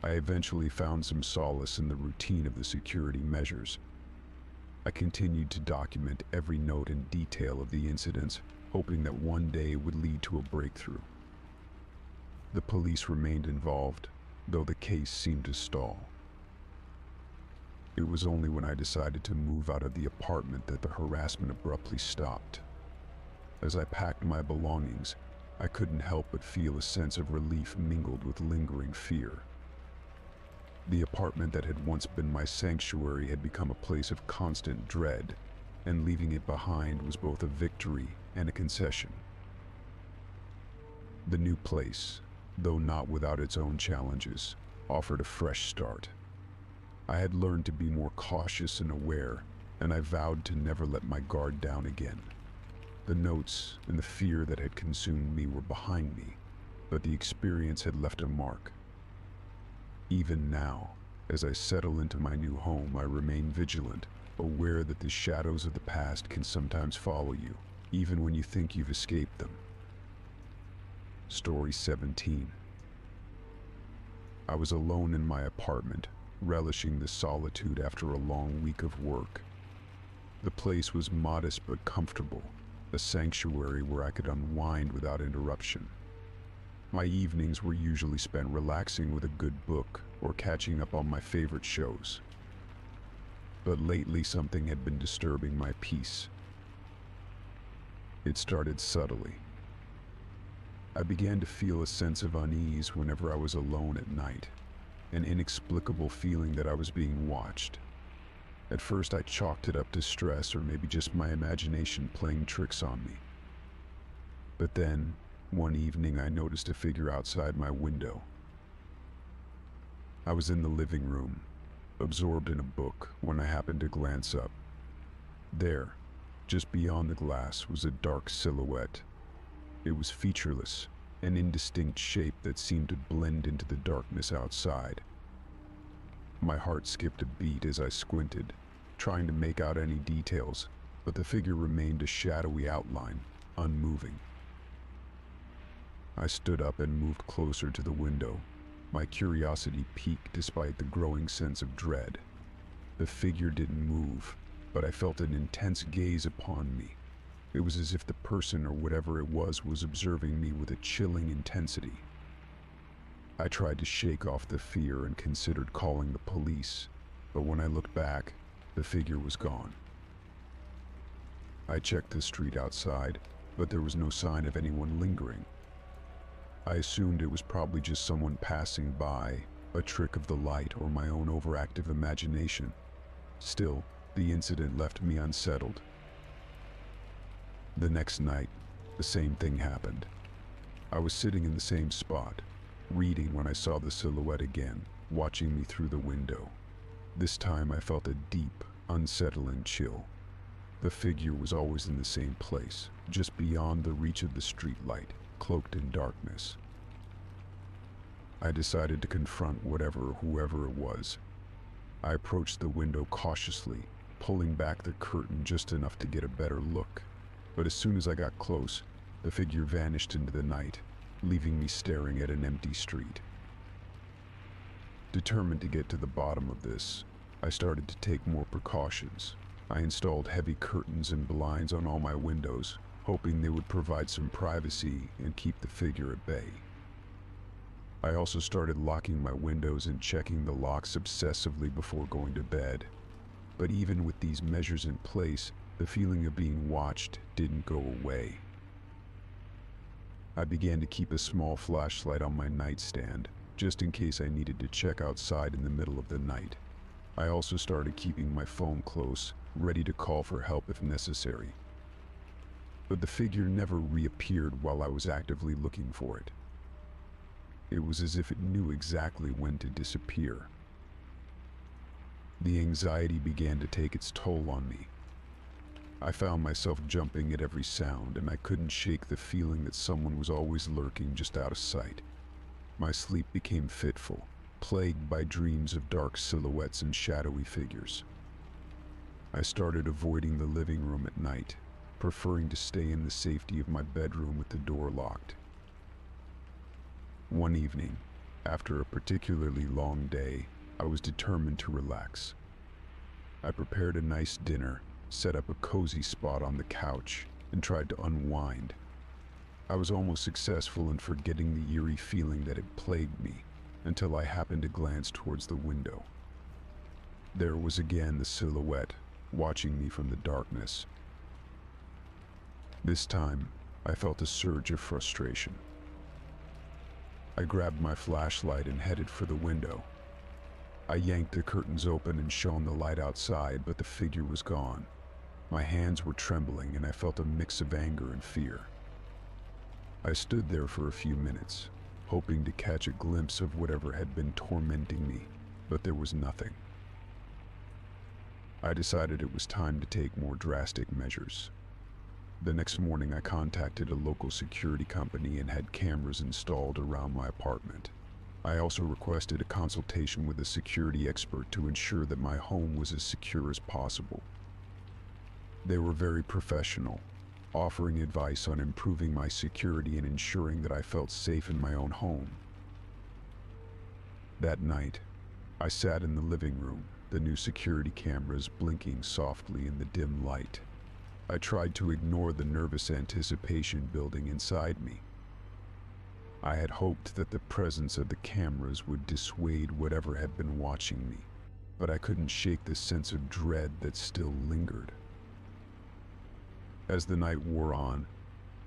[SPEAKER 1] I eventually found some solace in the routine of the security measures. I continued to document every note and detail of the incidents, hoping that one day it would lead to a breakthrough. The police remained involved, though the case seemed to stall. It was only when I decided to move out of the apartment that the harassment abruptly stopped. As I packed my belongings, I couldn't help but feel a sense of relief mingled with lingering fear. The apartment that had once been my sanctuary had become a place of constant dread, and leaving it behind was both a victory and a concession. The new place, though not without its own challenges, offered a fresh start. I had learned to be more cautious and aware, and I vowed to never let my guard down again. The notes and the fear that had consumed me were behind me, but the experience had left a mark. Even now, as I settle into my new home, I remain vigilant, aware that the shadows of the past can sometimes follow you, even when you think you've escaped them. Story 17. I was alone in my apartment, relishing the solitude after a long week of work. The place was modest but comfortable, a sanctuary where I could unwind without interruption. My evenings were usually spent relaxing with a good book or catching up on my favorite shows. But lately something had been disturbing my peace. It started subtly. I began to feel a sense of unease whenever I was alone at night, an inexplicable feeling that I was being watched. At first I chalked it up to stress or maybe just my imagination playing tricks on me. But then, one evening I noticed a figure outside my window. I was in the living room, absorbed in a book, when I happened to glance up. There, just beyond the glass, was a dark silhouette. It was featureless, an indistinct shape that seemed to blend into the darkness outside. My heart skipped a beat as I squinted, trying to make out any details, but the figure remained a shadowy outline, unmoving. I stood up and moved closer to the window, my curiosity piqued despite the growing sense of dread. The figure didn't move, but I felt an intense gaze upon me. It was as if the person or whatever it was observing me with a chilling intensity. I tried to shake off the fear and considered calling the police, but when I looked back, the figure was gone. I checked the street outside, but there was no sign of anyone lingering. I assumed it was probably just someone passing by, a trick of the light or my own overactive imagination. Still, the incident left me unsettled. The next night, the same thing happened. I was sitting in the same spot, reading when I saw the silhouette again, watching me through the window. This time I felt a deep, unsettling chill. The figure was always in the same place, just beyond the reach of the streetlight, cloaked in darkness. I decided to confront whatever or whoever it was. I approached the window cautiously, pulling back the curtain just enough to get a better look. But as soon as I got close, the figure vanished into the night, leaving me staring at an empty street. Determined to get to the bottom of this, I started to take more precautions. I installed heavy curtains and blinds on all my windows, hoping they would provide some privacy and keep the figure at bay. I also started locking my windows and checking the locks obsessively before going to bed. But even with these measures in place, the feeling of being watched didn't go away. I began to keep a small flashlight on my nightstand, just in case I needed to check outside in the middle of the night. I also started keeping my phone close, ready to call for help if necessary. But the figure never reappeared while I was actively looking for it. It was as if it knew exactly when to disappear. The anxiety began to take its toll on me. I found myself jumping at every sound, and I couldn't shake the feeling that someone was always lurking just out of sight. My sleep became fitful, plagued by dreams of dark silhouettes and shadowy figures. I started avoiding the living room at night, preferring to stay in the safety of my bedroom with the door locked. One evening, after a particularly long day, I was determined to relax. I prepared a nice dinner, set up a cozy spot on the couch, and tried to unwind. I was almost successful in forgetting the eerie feeling that had plagued me, until I happened to glance towards the window. There was again the silhouette, watching me from the darkness. This time, I felt a surge of frustration. I grabbed my flashlight and headed for the window. I yanked the curtains open and shone the light outside, but the figure was gone. My hands were trembling and I felt a mix of anger and fear. I stood there for a few minutes, hoping to catch a glimpse of whatever had been tormenting me, but there was nothing. I decided it was time to take more drastic measures. The next morning, I contacted a local security company and had cameras installed around my apartment. I also requested a consultation with a security expert to ensure that my home was as secure as possible. They were very professional, offering advice on improving my security and ensuring that I felt safe in my own home. That night, I sat in the living room, the new security cameras blinking softly in the dim light. I tried to ignore the nervous anticipation building inside me. I had hoped that the presence of the cameras would dissuade whatever had been watching me, but I couldn't shake the sense of dread that still lingered. As the night wore on,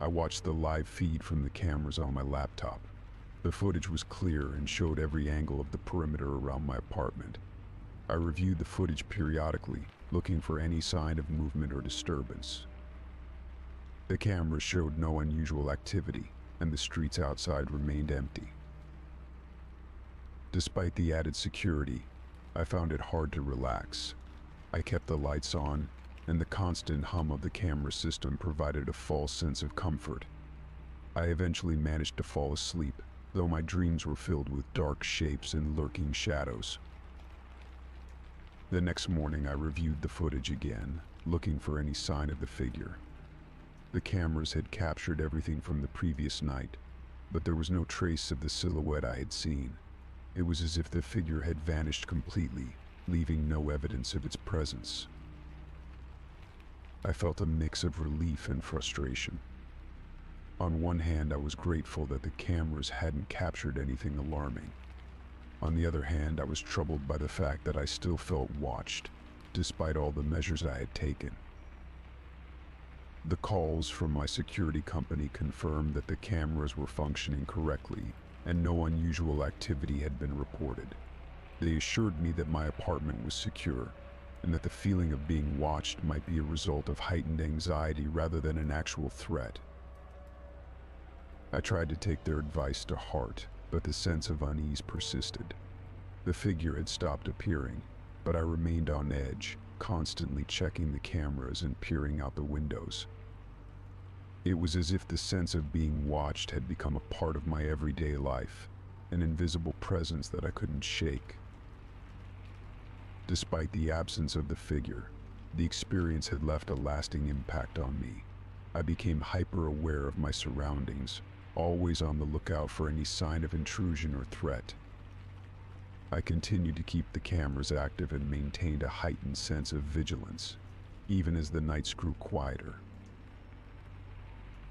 [SPEAKER 1] I watched the live feed from the cameras on my laptop. The footage was clear and showed every angle of the perimeter around my apartment. I reviewed the footage periodically, looking for any sign of movement or disturbance. The cameras showed no unusual activity, and the streets outside remained empty. Despite the added security, I found it hard to relax. I kept the lights on, and the constant hum of the camera system provided a false sense of comfort. I eventually managed to fall asleep, though my dreams were filled with dark shapes and lurking shadows. The next morning, I reviewed the footage again, looking for any sign of the figure. The cameras had captured everything from the previous night, but there was no trace of the silhouette I had seen. It was as if the figure had vanished completely, leaving no evidence of its presence. I felt a mix of relief and frustration. On one hand, I was grateful that the cameras hadn't captured anything alarming. On the other hand, I was troubled by the fact that I still felt watched, despite all the measures I had taken. The calls from my security company confirmed that the cameras were functioning correctly, and no unusual activity had been reported. They assured me that my apartment was secure, and that the feeling of being watched might be a result of heightened anxiety rather than an actual threat. I tried to take their advice to heart, but the sense of unease persisted. The figure had stopped appearing, but I remained on edge, constantly checking the cameras and peering out the windows. It was as if the sense of being watched had become a part of my everyday life, an invisible presence that I couldn't shake. Despite the absence of the figure, the experience had left a lasting impact on me. I became hyper-aware of my surroundings, always on the lookout for any sign of intrusion or threat. I continued to keep the cameras active and maintained a heightened sense of vigilance, even as the nights grew quieter.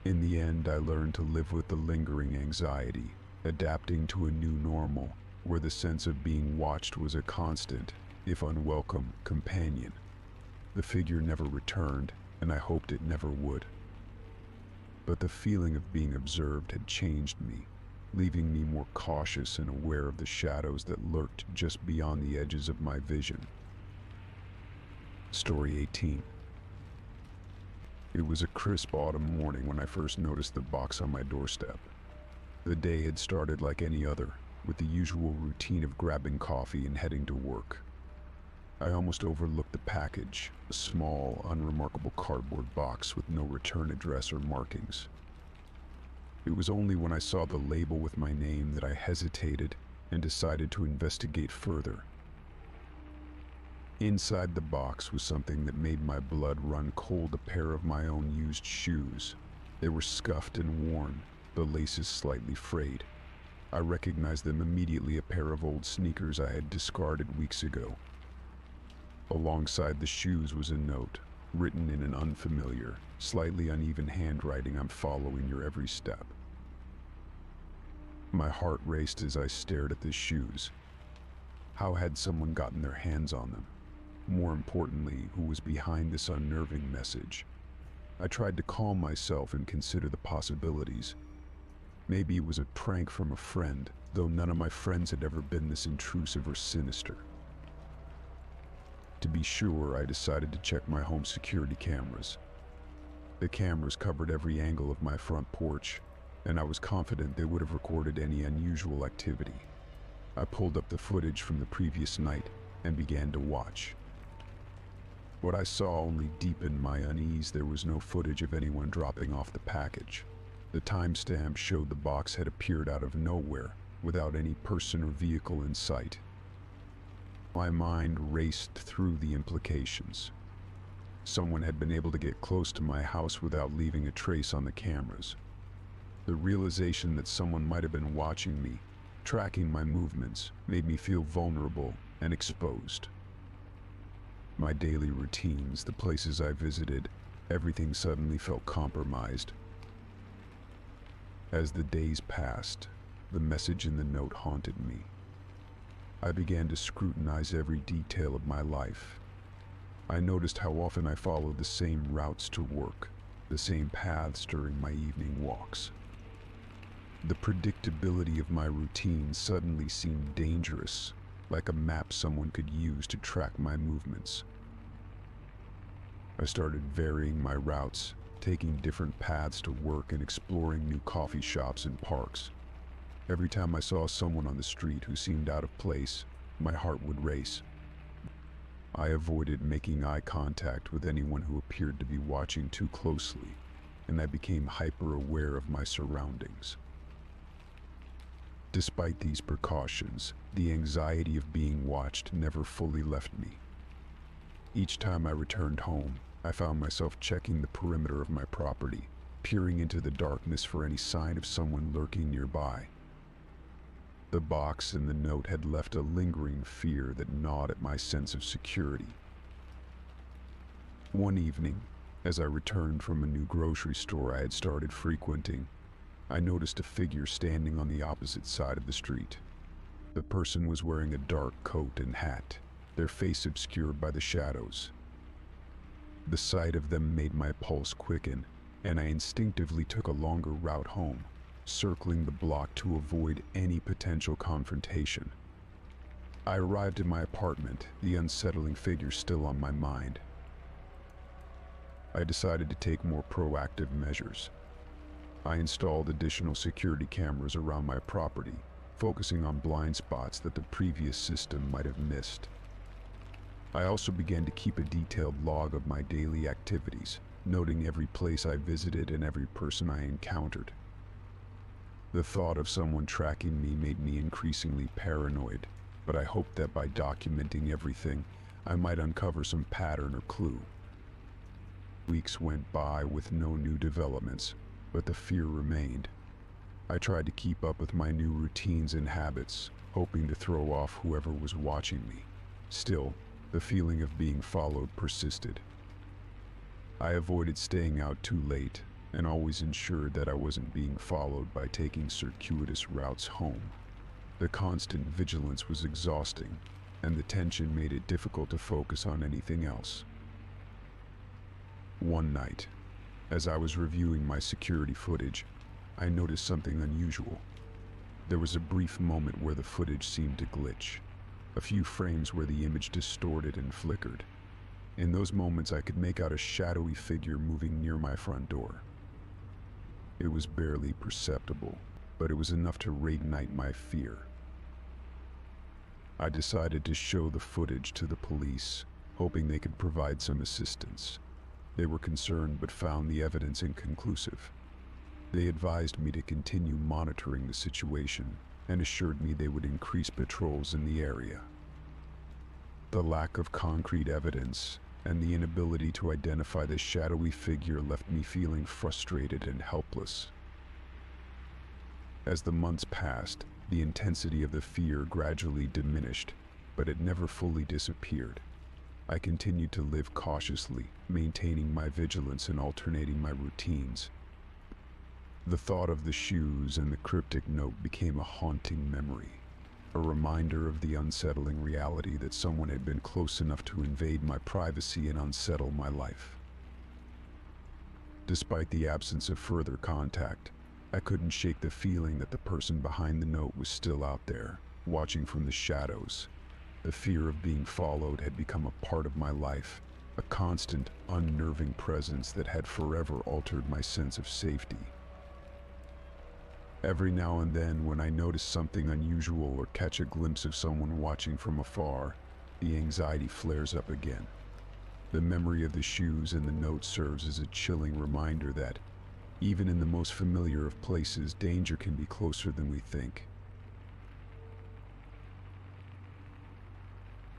[SPEAKER 1] In the end, I learned to live with the lingering anxiety, adapting to a new normal, where the sense of being watched was a constant, if unwelcome, companion. The figure never returned, and I hoped it never would. But the feeling of being observed had changed me, leaving me more cautious and aware of the shadows that lurked just beyond the edges of my vision. Story 18. It was a crisp autumn morning when I first noticed the box on my doorstep. The day had started like any other, with the usual routine of grabbing coffee and heading to work. I almost overlooked the package, a small, unremarkable cardboard box with no return address or markings. It was only when I saw the label with my name that I hesitated and decided to investigate further. Inside the box was something that made my blood run cold, a pair of my own used shoes. They were scuffed and worn, the laces slightly frayed. I recognized them immediately, a pair of old sneakers I had discarded weeks ago. Alongside the shoes was a note, written in an unfamiliar, slightly uneven handwriting. "I'm following your every step." My heart raced as I stared at the shoes. How had someone gotten their hands on them? More importantly, who was behind this unnerving message? I tried to calm myself and consider the possibilities. Maybe it was a prank from a friend, though none of my friends had ever been this intrusive or sinister. To be sure, I decided to check my home security cameras. The cameras covered every angle of my front porch, and I was confident they would have recorded any unusual activity. I pulled up the footage from the previous night and began to watch. What I saw only deepened my unease. There was no footage of anyone dropping off the package. The timestamp showed the box had appeared out of nowhere, without any person or vehicle in sight. My mind raced through the implications. Someone had been able to get close to my house without leaving a trace on the cameras. The realization that someone might have been watching me, tracking my movements, made me feel vulnerable and exposed. My daily routines, the places I visited, everything suddenly felt compromised. As the days passed, the message in the note haunted me. I began to scrutinize every detail of my life. I noticed how often I followed the same routes to work, the same paths during my evening walks. The predictability of my routine suddenly seemed dangerous, like a map someone could use to track my movements. I started varying my routes, taking different paths to work and exploring new coffee shops and parks. Every time I saw someone on the street who seemed out of place, my heart would race. I avoided making eye contact with anyone who appeared to be watching too closely, and I became hyper-aware of my surroundings. Despite these precautions, the anxiety of being watched never fully left me. Each time I returned home, I found myself checking the perimeter of my property, peering into the darkness for any sign of someone lurking nearby. The box and the note had left a lingering fear that gnawed at my sense of security. One evening, as I returned from a new grocery store I had started frequenting, I noticed a figure standing on the opposite side of the street. The person was wearing a dark coat and hat, their face obscured by the shadows. The sight of them made my pulse quicken, and I instinctively took a longer route home, circling the block to avoid any potential confrontation. I arrived at my apartment, the unsettling figure still on my mind. I decided to take more proactive measures. I installed additional security cameras around my property, focusing on blind spots that the previous system might have missed. I also began to keep a detailed log of my daily activities, noting every place I visited and every person I encountered. The thought of someone tracking me made me increasingly paranoid, but I hoped that by documenting everything, I might uncover some pattern or clue. Weeks went by with no new developments, but the fear remained. I tried to keep up with my new routines and habits, hoping to throw off whoever was watching me. Still, the feeling of being followed persisted. I avoided staying out too late, and always ensured that I wasn't being followed by taking circuitous routes home. The constant vigilance was exhausting, and the tension made it difficult to focus on anything else. One night, as I was reviewing my security footage, I noticed something unusual. There was a brief moment where the footage seemed to glitch, a few frames where the image distorted and flickered. In those moments, I could make out a shadowy figure moving near my front door. It was barely perceptible, but it was enough to reignite my fear. I decided to show the footage to the police, hoping they could provide some assistance. They were concerned but found the evidence inconclusive. They advised me to continue monitoring the situation and assured me they would increase patrols in the area. The lack of concrete evidence and the inability to identify the shadowy figure left me feeling frustrated and helpless. As the months passed, the intensity of the fear gradually diminished, but it never fully disappeared. I continued to live cautiously, maintaining my vigilance and alternating my routines. The thought of the shoes and the cryptic note became a haunting memory, a reminder of the unsettling reality that someone had been close enough to invade my privacy and unsettle my life. Despite the absence of further contact, I couldn't shake the feeling that the person behind the note was still out there, watching from the shadows. The fear of being followed had become a part of my life, a constant, unnerving presence that had forever altered my sense of safety. Every now and then, when I notice something unusual or catch a glimpse of someone watching from afar, the anxiety flares up again. The memory of the shoes and the note serves as a chilling reminder that, even in the most familiar of places, danger can be closer than we think.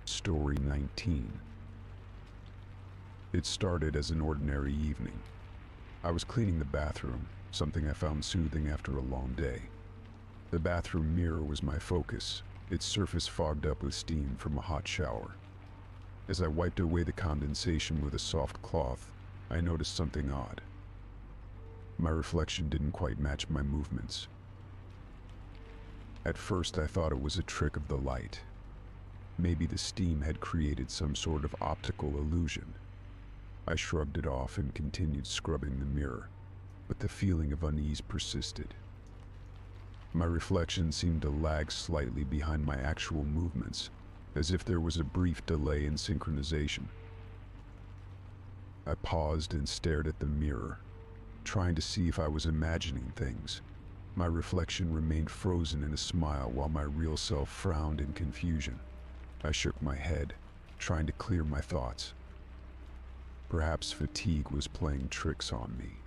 [SPEAKER 1] Story 19. It started as an ordinary evening. I was cleaning the bathroom, something I found soothing after a long day. The bathroom mirror was my focus, its surface fogged up with steam from a hot shower. As I wiped away the condensation with a soft cloth, I noticed something odd. My reflection didn't quite match my movements. At first, I thought it was a trick of the light. Maybe the steam had created some sort of optical illusion. I shrugged it off and continued scrubbing the mirror, but the feeling of unease persisted. My reflection seemed to lag slightly behind my actual movements, as if there was a brief delay in synchronization. I paused and stared at the mirror, trying to see if I was imagining things. My reflection remained frozen in a smile while my real self frowned in confusion. I shook my head, trying to clear my thoughts. Perhaps fatigue was playing tricks on me.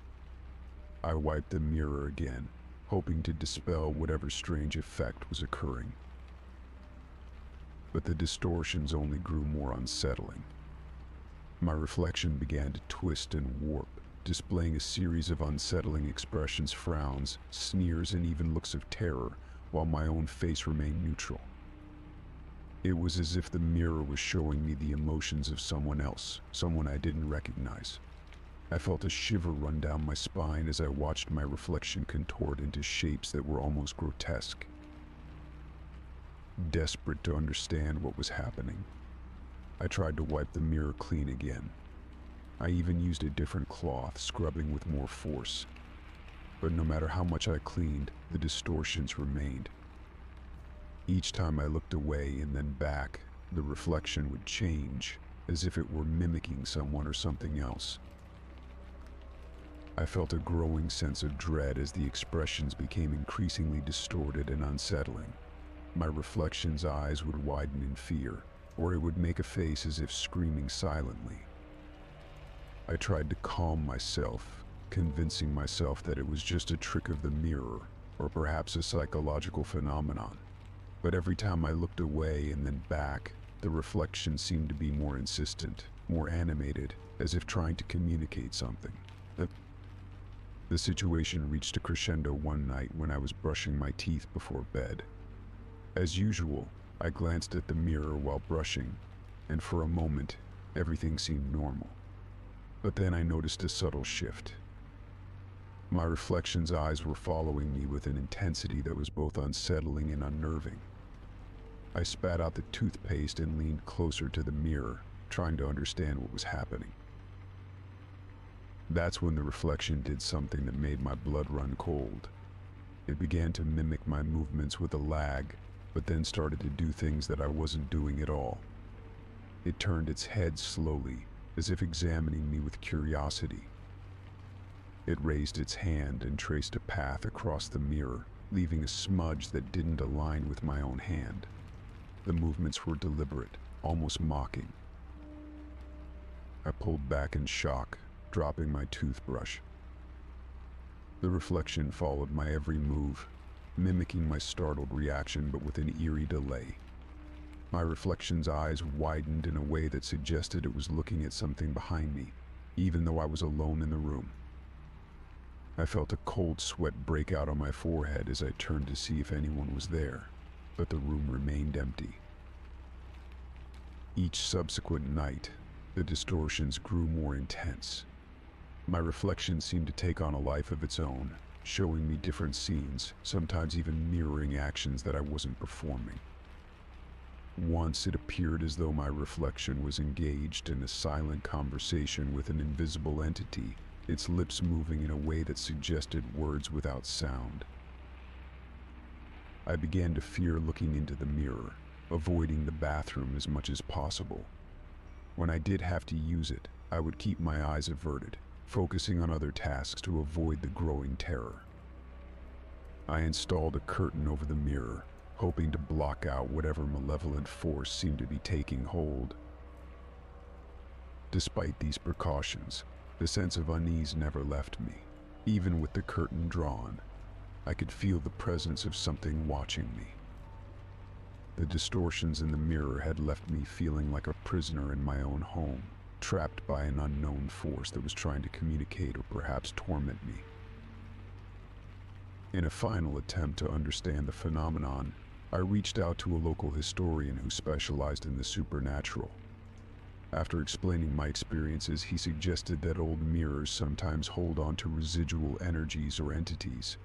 [SPEAKER 1] I wiped the mirror again, hoping to dispel whatever strange effect was occurring. But the distortions only grew more unsettling. My reflection began to twist and warp, displaying a series of unsettling expressions, frowns, sneers, and even looks of terror, while my own face remained neutral. It was as if the mirror was showing me the emotions of someone else, someone I didn't recognize. I felt a shiver run down my spine as I watched my reflection contort into shapes that were almost grotesque. Desperate to understand what was happening, I tried to wipe the mirror clean again. I even used a different cloth, scrubbing with more force. But no matter how much I cleaned, the distortions remained. Each time I looked away and then back, the reflection would change, as if it were mimicking someone or something else. I felt a growing sense of dread as the expressions became increasingly distorted and unsettling. My reflection's eyes would widen in fear, or it would make a face as if screaming silently. I tried to calm myself, convincing myself that it was just a trick of the mirror, or perhaps a psychological phenomenon. But every time I looked away and then back, the reflection seemed to be more insistent, more animated, as if trying to communicate something. The situation reached a crescendo one night when I was brushing my teeth before bed. As usual, I glanced at the mirror while brushing, and for a moment, everything seemed normal. But then I noticed a subtle shift. My reflection's eyes were following me with an intensity that was both unsettling and unnerving. I spat out the toothpaste and leaned closer to the mirror, trying to understand what was happening. That's when the reflection did something that made my blood run cold. It began to mimic my movements with a lag, but then started to do things that I wasn't doing at all. It turned its head slowly, as if examining me with curiosity. It raised its hand and traced a path across the mirror, leaving a smudge that didn't align with my own hand. The movements were deliberate, almost mocking. I pulled back in shock, dropping my toothbrush. The reflection followed my every move, mimicking my startled reaction but with an eerie delay. My reflection's eyes widened in a way that suggested it was looking at something behind me, even though I was alone in the room. I felt a cold sweat break out on my forehead as I turned to see if anyone was there, but the room remained empty. Each subsequent night, the distortions grew more intense. My reflection seemed to take on a life of its own, showing me different scenes, sometimes even mirroring actions that I wasn't performing. Once it appeared as though my reflection was engaged in a silent conversation with an invisible entity, its lips moving in a way that suggested words without sound. I began to fear looking into the mirror, avoiding the bathroom as much as possible. When I did have to use it, I would keep my eyes averted, focusing on other tasks to avoid the growing terror. I installed a curtain over the mirror, hoping to block out whatever malevolent force seemed to be taking hold. Despite these precautions, the sense of unease never left me. Even with the curtain drawn, I could feel the presence of something watching me. The distortions in the mirror had left me feeling like a prisoner in my own home, trapped by an unknown force that was trying to communicate or perhaps torment me. In a final attempt to understand the phenomenon, I reached out to a local historian who specialized in the supernatural. After explaining my experiences, he suggested that old mirrors sometimes hold on to residual energies or entities.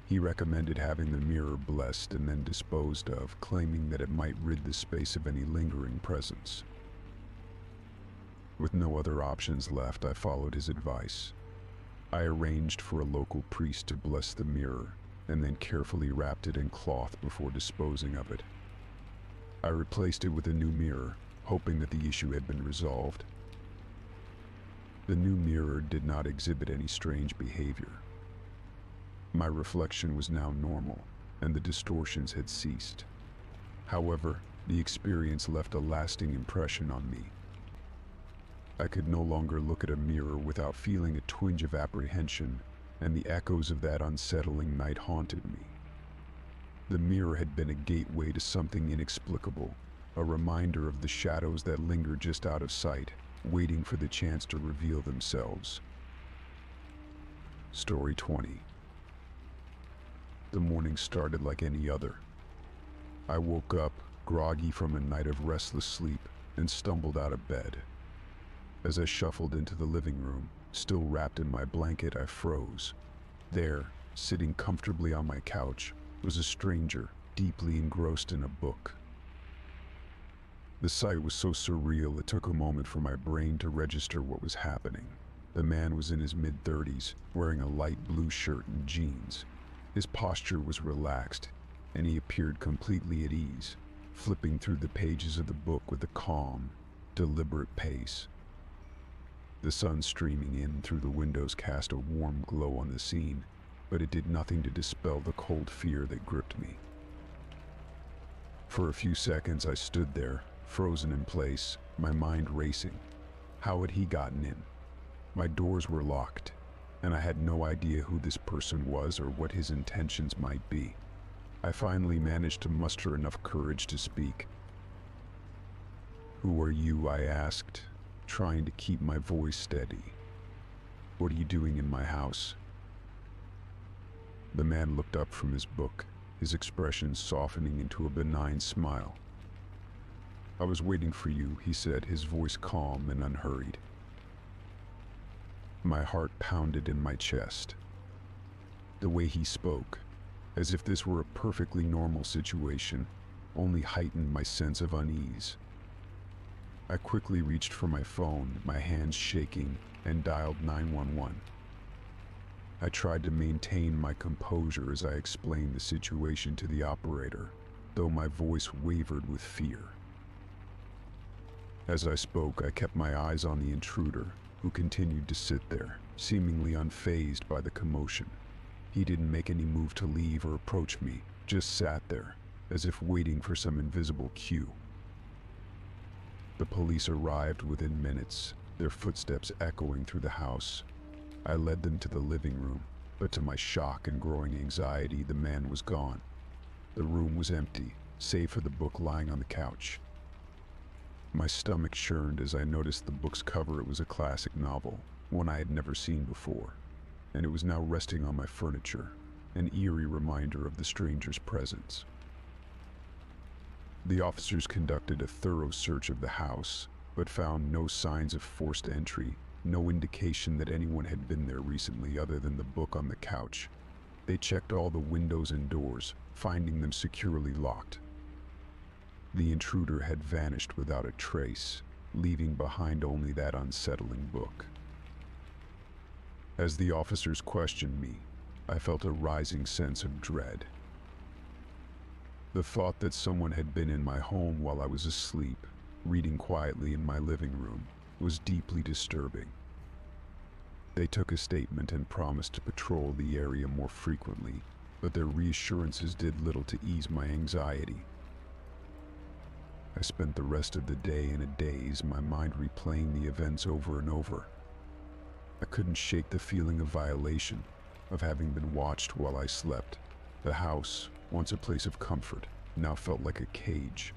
[SPEAKER 1] He recommended having the mirror blessed and then disposed of, claiming that it might rid the space of any lingering presence. With no other options left, I followed his advice. I arranged for a local priest to bless the mirror, and then carefully wrapped it in cloth before disposing of it. I replaced it with a new mirror, hoping that the issue had been resolved. The new mirror did not exhibit any strange behavior. My reflection was now normal, and the distortions had ceased. However, the experience left a lasting impression on me. I could no longer look at a mirror without feeling a twinge of apprehension, and the echoes of that unsettling night haunted me. The mirror had been a gateway to something inexplicable, a reminder of the shadows that linger just out of sight, waiting for the chance to reveal themselves. Story 20. The morning started like any other. I woke up, groggy from a night of restless sleep, and stumbled out of bed. As I shuffled into the living room, still wrapped in my blanket, I froze. There, sitting comfortably on my couch, was a stranger, deeply engrossed in a book. The sight was so surreal it took a moment for my brain to register what was happening. The man was in his mid-30s, wearing a light blue shirt and jeans. His posture was relaxed, and he appeared completely at ease, flipping through the pages of the book with a calm, deliberate pace. The sun streaming in through the windows cast a warm glow on the scene, but it did nothing to dispel the cold fear that gripped me. For a few seconds I stood there, frozen in place, my mind racing. How had he gotten in? My doors were locked, and I had no idea who this person was or what his intentions might be. I finally managed to muster enough courage to speak. "Who are you?" I asked, trying to keep my voice steady. "What are you doing in my house?" The man looked up from his book, his expression softening into a benign smile. "I was waiting for you," he said, his voice calm and unhurried. My heart pounded in my chest. The way he spoke, as if this were a perfectly normal situation, only heightened my sense of unease. I quickly reached for my phone, my hands shaking, and dialed 911. I tried to maintain my composure as I explained the situation to the operator, though my voice wavered with fear. As I spoke, I kept my eyes on the intruder, who continued to sit there, seemingly unfazed by the commotion. He didn't make any move to leave or approach me, just sat there, as if waiting for some invisible cue. The police arrived within minutes, their footsteps echoing through the house. I led them to the living room, but to my shock and growing anxiety, the man was gone. The room was empty, save for the book lying on the couch. My stomach churned as I noticed the book's cover. It was a classic novel, one I had never seen before, and it was now resting on my furniture, an eerie reminder of the stranger's presence. The officers conducted a thorough search of the house, but found no signs of forced entry, no indication that anyone had been there recently other than the book on the couch. They checked all the windows and doors, finding them securely locked. The intruder had vanished without a trace, leaving behind only that unsettling book. As the officers questioned me, I felt a rising sense of dread. The thought that someone had been in my home while I was asleep, reading quietly in my living room, was deeply disturbing. They took a statement and promised to patrol the area more frequently, but their reassurances did little to ease my anxiety. I spent the rest of the day in a daze, my mind replaying the events over and over. I couldn't shake the feeling of violation, of having been watched while I slept. The house, once a place of comfort, now felt like a cage.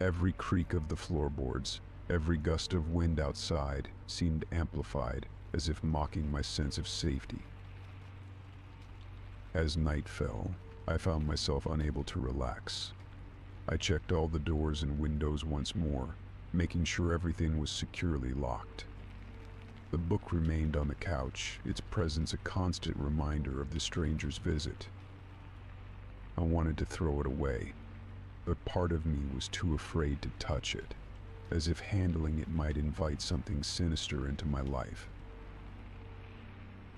[SPEAKER 1] Every creak of the floorboards, every gust of wind outside seemed amplified, as if mocking my sense of safety. As night fell, I found myself unable to relax. I checked all the doors and windows once more, making sure everything was securely locked. The book remained on the couch, its presence a constant reminder of the stranger's visit. I wanted to throw it away, but part of me was too afraid to touch it, as if handling it might invite something sinister into my life.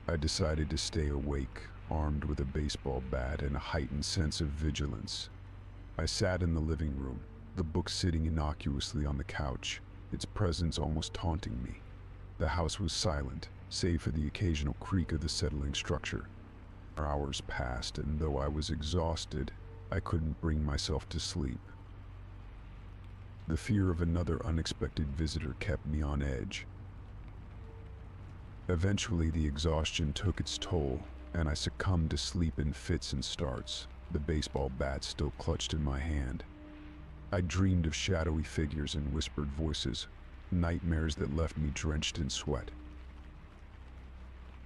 [SPEAKER 1] I decided to stay awake, armed with a baseball bat and a heightened sense of vigilance. I sat in the living room, the book sitting innocuously on the couch, its presence almost taunting me. The house was silent, save for the occasional creak of the settling structure. Hours passed, and though I was exhausted, I couldn't bring myself to sleep. The fear of another unexpected visitor kept me on edge. Eventually, the exhaustion took its toll, and I succumbed to sleep in fits and starts, the baseball bat still clutched in my hand. I dreamed of shadowy figures and whispered voices, nightmares that left me drenched in sweat.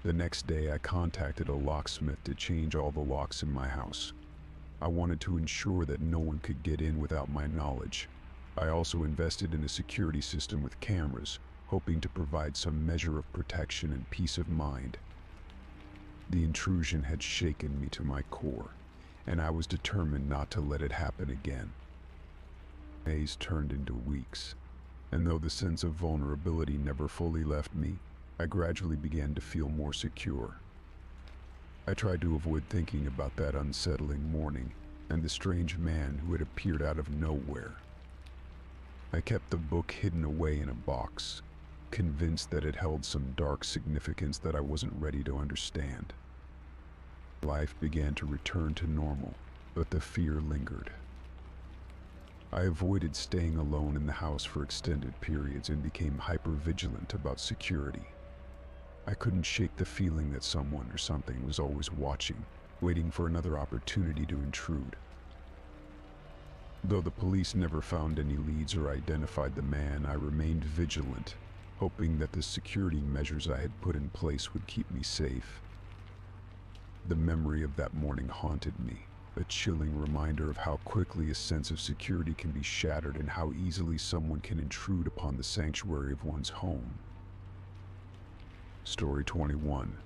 [SPEAKER 1] The next day, I contacted a locksmith to change all the locks in my house. I wanted to ensure that no one could get in without my knowledge. I also invested in a security system with cameras, hoping to provide some measure of protection and peace of mind. The intrusion had shaken me to my core, and I was determined not to let it happen again. Days turned into weeks, and though the sense of vulnerability never fully left me, I gradually began to feel more secure. I tried to avoid thinking about that unsettling morning and the strange man who had appeared out of nowhere. I kept the book hidden away in a box, convinced that it held some dark significance that I wasn't ready to understand. Life began to return to normal, but the fear lingered. I avoided staying alone in the house for extended periods and became hyper-vigilant about security. I couldn't shake the feeling that someone or something was always watching, waiting for another opportunity to intrude. Though the police never found any leads or identified the man, I remained vigilant, hoping that the security measures I had put in place would keep me safe. The memory of that morning haunted me, a chilling reminder of how quickly a sense of security can be shattered and how easily someone can intrude upon the sanctuary of one's home. Story 21.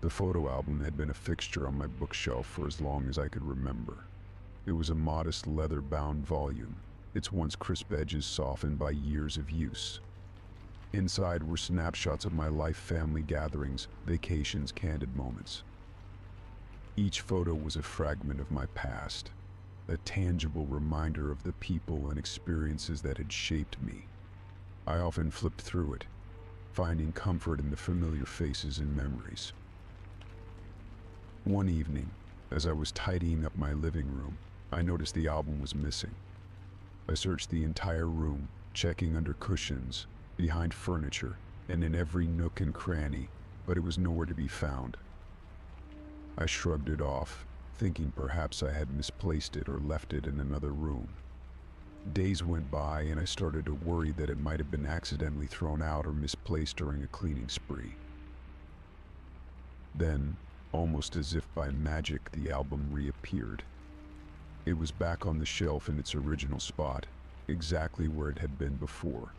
[SPEAKER 1] The photo album had been a fixture on my bookshelf for as long as I could remember. It was a modest leather-bound volume, its once crisp edges softened by years of use. Inside were snapshots of my life, family gatherings, vacations, candid moments. Each photo was a fragment of my past, a tangible reminder of the people and experiences that had shaped me. I often flipped through it, finding comfort in the familiar faces and memories. One evening, as I was tidying up my living room, I noticed the album was missing. I searched the entire room, checking under cushions, behind furniture, and in every nook and cranny, but it was nowhere to be found. I shrugged it off, thinking perhaps I had misplaced it or left it in another room. Days went by and I started to worry that it might have been accidentally thrown out or misplaced during a cleaning spree. Then, almost as if by magic, the album reappeared. It was back on the shelf in its original spot, exactly where it had been before.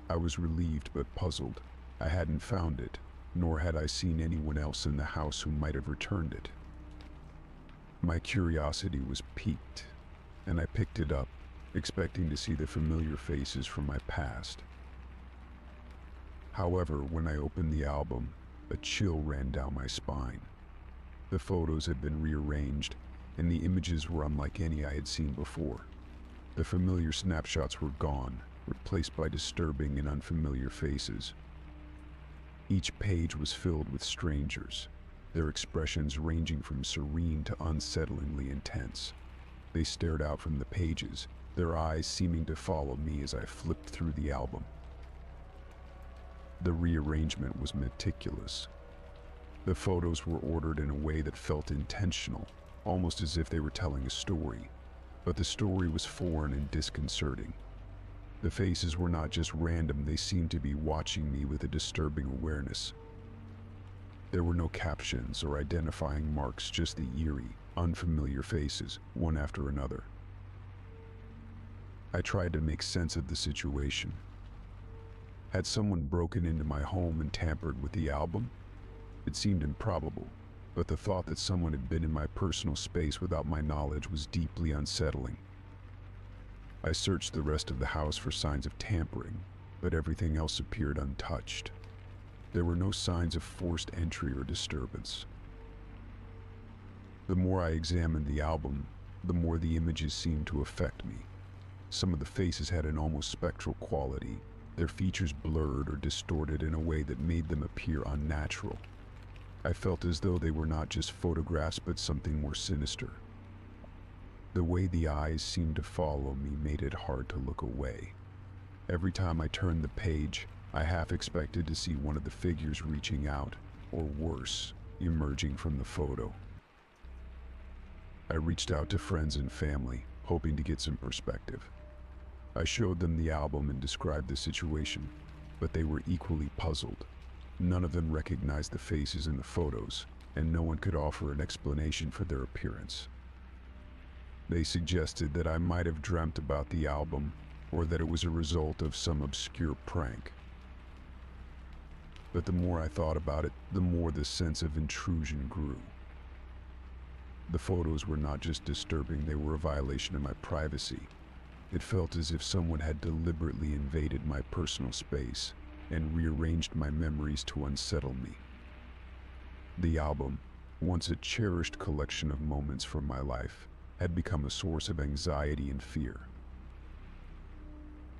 [SPEAKER 1] I was relieved but puzzled. I hadn't found it, nor had I seen anyone else in the house who might have returned it. My curiosity was piqued, and I picked it up, expecting to see the familiar faces from my past. However, when I opened the album, a chill ran down my spine. The photos had been rearranged, and the images were unlike any I had seen before. The familiar snapshots were gone, replaced by disturbing and unfamiliar faces. Each page was filled with strangers, their expressions ranging from serene to unsettlingly intense. They stared out from the pages, their eyes seeming to follow me as I flipped through the album. The rearrangement was meticulous. The photos were ordered in a way that felt intentional, almost as if they were telling a story. But the story was foreign and disconcerting. The faces were not just random, they seemed to be watching me with a disturbing awareness. There were no captions or identifying marks, just the eerie, unfamiliar faces, one after another. I tried to make sense of the situation. Had someone broken into my home and tampered with the album? It seemed improbable, but the thought that someone had been in my personal space without my knowledge was deeply unsettling. I searched the rest of the house for signs of tampering, but everything else appeared untouched. There were no signs of forced entry or disturbance. The more I examined the album, the more the images seemed to affect me. Some of the faces had an almost spectral quality, their features blurred or distorted in a way that made them appear unnatural. I felt as though they were not just photographs but something more sinister. The way the eyes seemed to follow me made it hard to look away. Every time I turned the page, I half expected to see one of the figures reaching out, or worse, emerging from the photo. I reached out to friends and family, hoping to get some perspective. I showed them the album and described the situation, but they were equally puzzled. None of them recognized the faces in the photos, and no one could offer an explanation for their appearance. They suggested that I might have dreamt about the album, or that it was a result of some obscure prank. But the more I thought about it, the more the sense of intrusion grew. The photos were not just disturbing, they were a violation of my privacy. It felt as if someone had deliberately invaded my personal space and rearranged my memories to unsettle me. The album, once a cherished collection of moments from my life, had become a source of anxiety and fear.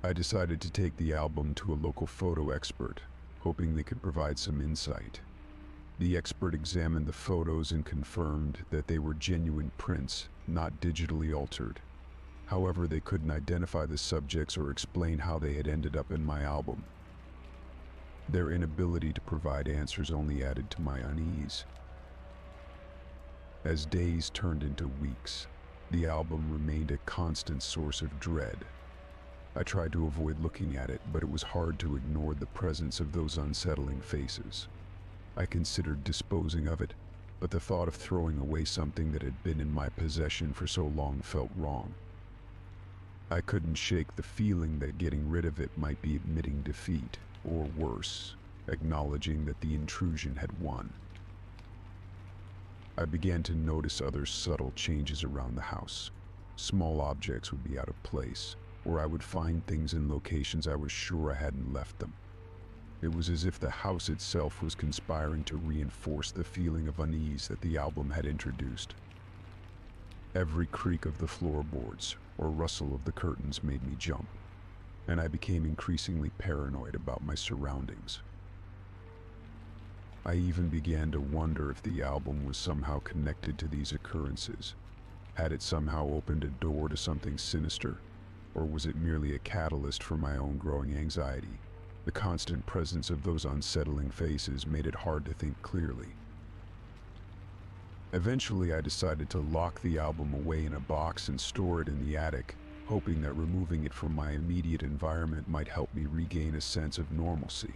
[SPEAKER 1] I decided to take the album to a local photo expert, hoping they could provide some insight. The expert examined the photos and confirmed that they were genuine prints, not digitally altered. However, they couldn't identify the subjects or explain how they had ended up in my album. Their inability to provide answers only added to my unease. As days turned into weeks, the album remained a constant source of dread. I tried to avoid looking at it, but it was hard to ignore the presence of those unsettling faces. I considered disposing of it, but the thought of throwing away something that had been in my possession for so long felt wrong. I couldn't shake the feeling that getting rid of it might be admitting defeat, or worse, acknowledging that the intrusion had won. I began to notice other subtle changes around the house. Small objects would be out of place, or I would find things in locations I was sure I hadn't left them. It was as if the house itself was conspiring to reinforce the feeling of unease that the album had introduced. Every creak of the floorboards or rustle of the curtains made me jump, and I became increasingly paranoid about my surroundings. I even began to wonder if the album was somehow connected to these occurrences. Had it somehow opened a door to something sinister, or was it merely a catalyst for my own growing anxiety? The constant presence of those unsettling faces made it hard to think clearly. Eventually, I decided to lock the album away in a box and store it in the attic, hoping that removing it from my immediate environment might help me regain a sense of normalcy.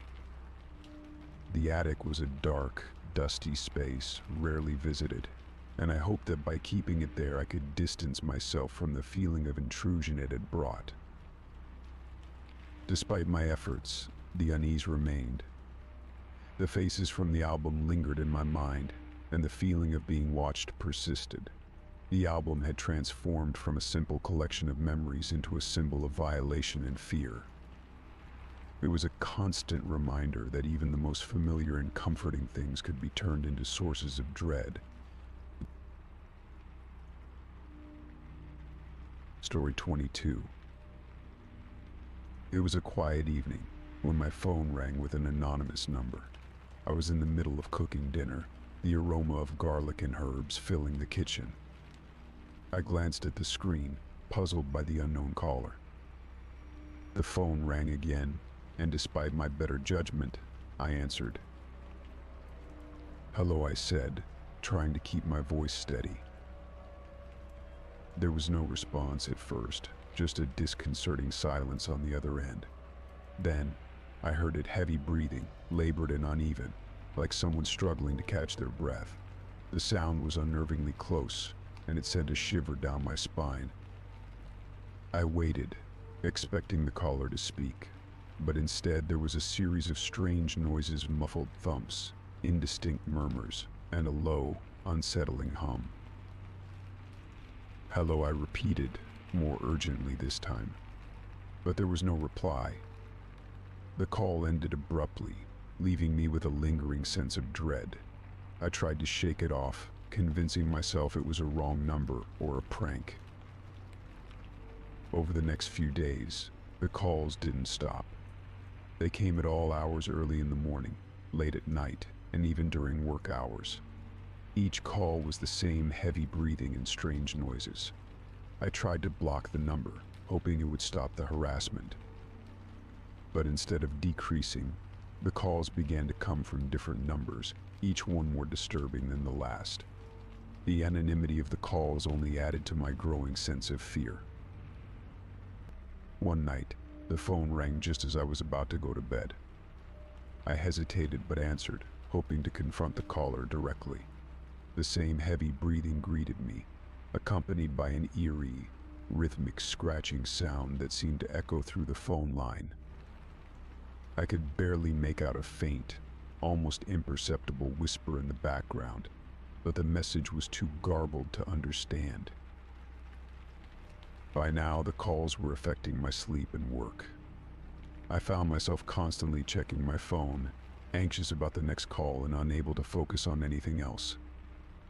[SPEAKER 1] The attic was a dark, dusty space, rarely visited, and I hoped that by keeping it there I could distance myself from the feeling of intrusion it had brought. Despite my efforts, the unease remained. The faces from the album lingered in my mind, and the feeling of being watched persisted. The album had transformed from a simple collection of memories into a symbol of violation and fear. It was a constant reminder that even the most familiar and comforting things could be turned into sources of dread. Story 22. It was a quiet evening when my phone rang with an anonymous number. I was in the middle of cooking dinner, the aroma of garlic and herbs filling the kitchen. I glanced at the screen, puzzled by the unknown caller. The phone rang again, and despite my better judgment, I answered. "Hello," I said, trying to keep my voice steady. There was no response at first, just a disconcerting silence on the other end. Then, I heard it heavy breathing, labored and uneven, like someone struggling to catch their breath. The sound was unnervingly close, and it sent a shiver down my spine. I waited, expecting the caller to speak, but instead there was a series of strange noises, muffled thumps, indistinct murmurs, and a low, unsettling hum. "Hello," I repeated, more urgently this time. But there was no reply. The call ended abruptly, leaving me with a lingering sense of dread. I tried to shake it off, convincing myself it was a wrong number or a prank. Over the next few days, the calls didn't stop. They came at all hours, early in the morning, late at night, and even during work hours. Each call was the same heavy breathing and strange noises. I tried to block the number, hoping it would stop the harassment. But instead of decreasing, the calls began to come from different numbers, each one more disturbing than the last. The anonymity of the calls only added to my growing sense of fear. One night, the phone rang just as I was about to go to bed. I hesitated but answered, hoping to confront the caller directly. The same heavy breathing greeted me, accompanied by an eerie, rhythmic scratching sound that seemed to echo through the phone line. I could barely make out a faint, almost imperceptible whisper in the background, but the message was too garbled to understand. By now, the calls were affecting my sleep and work. I found myself constantly checking my phone, anxious about the next call and unable to focus on anything else.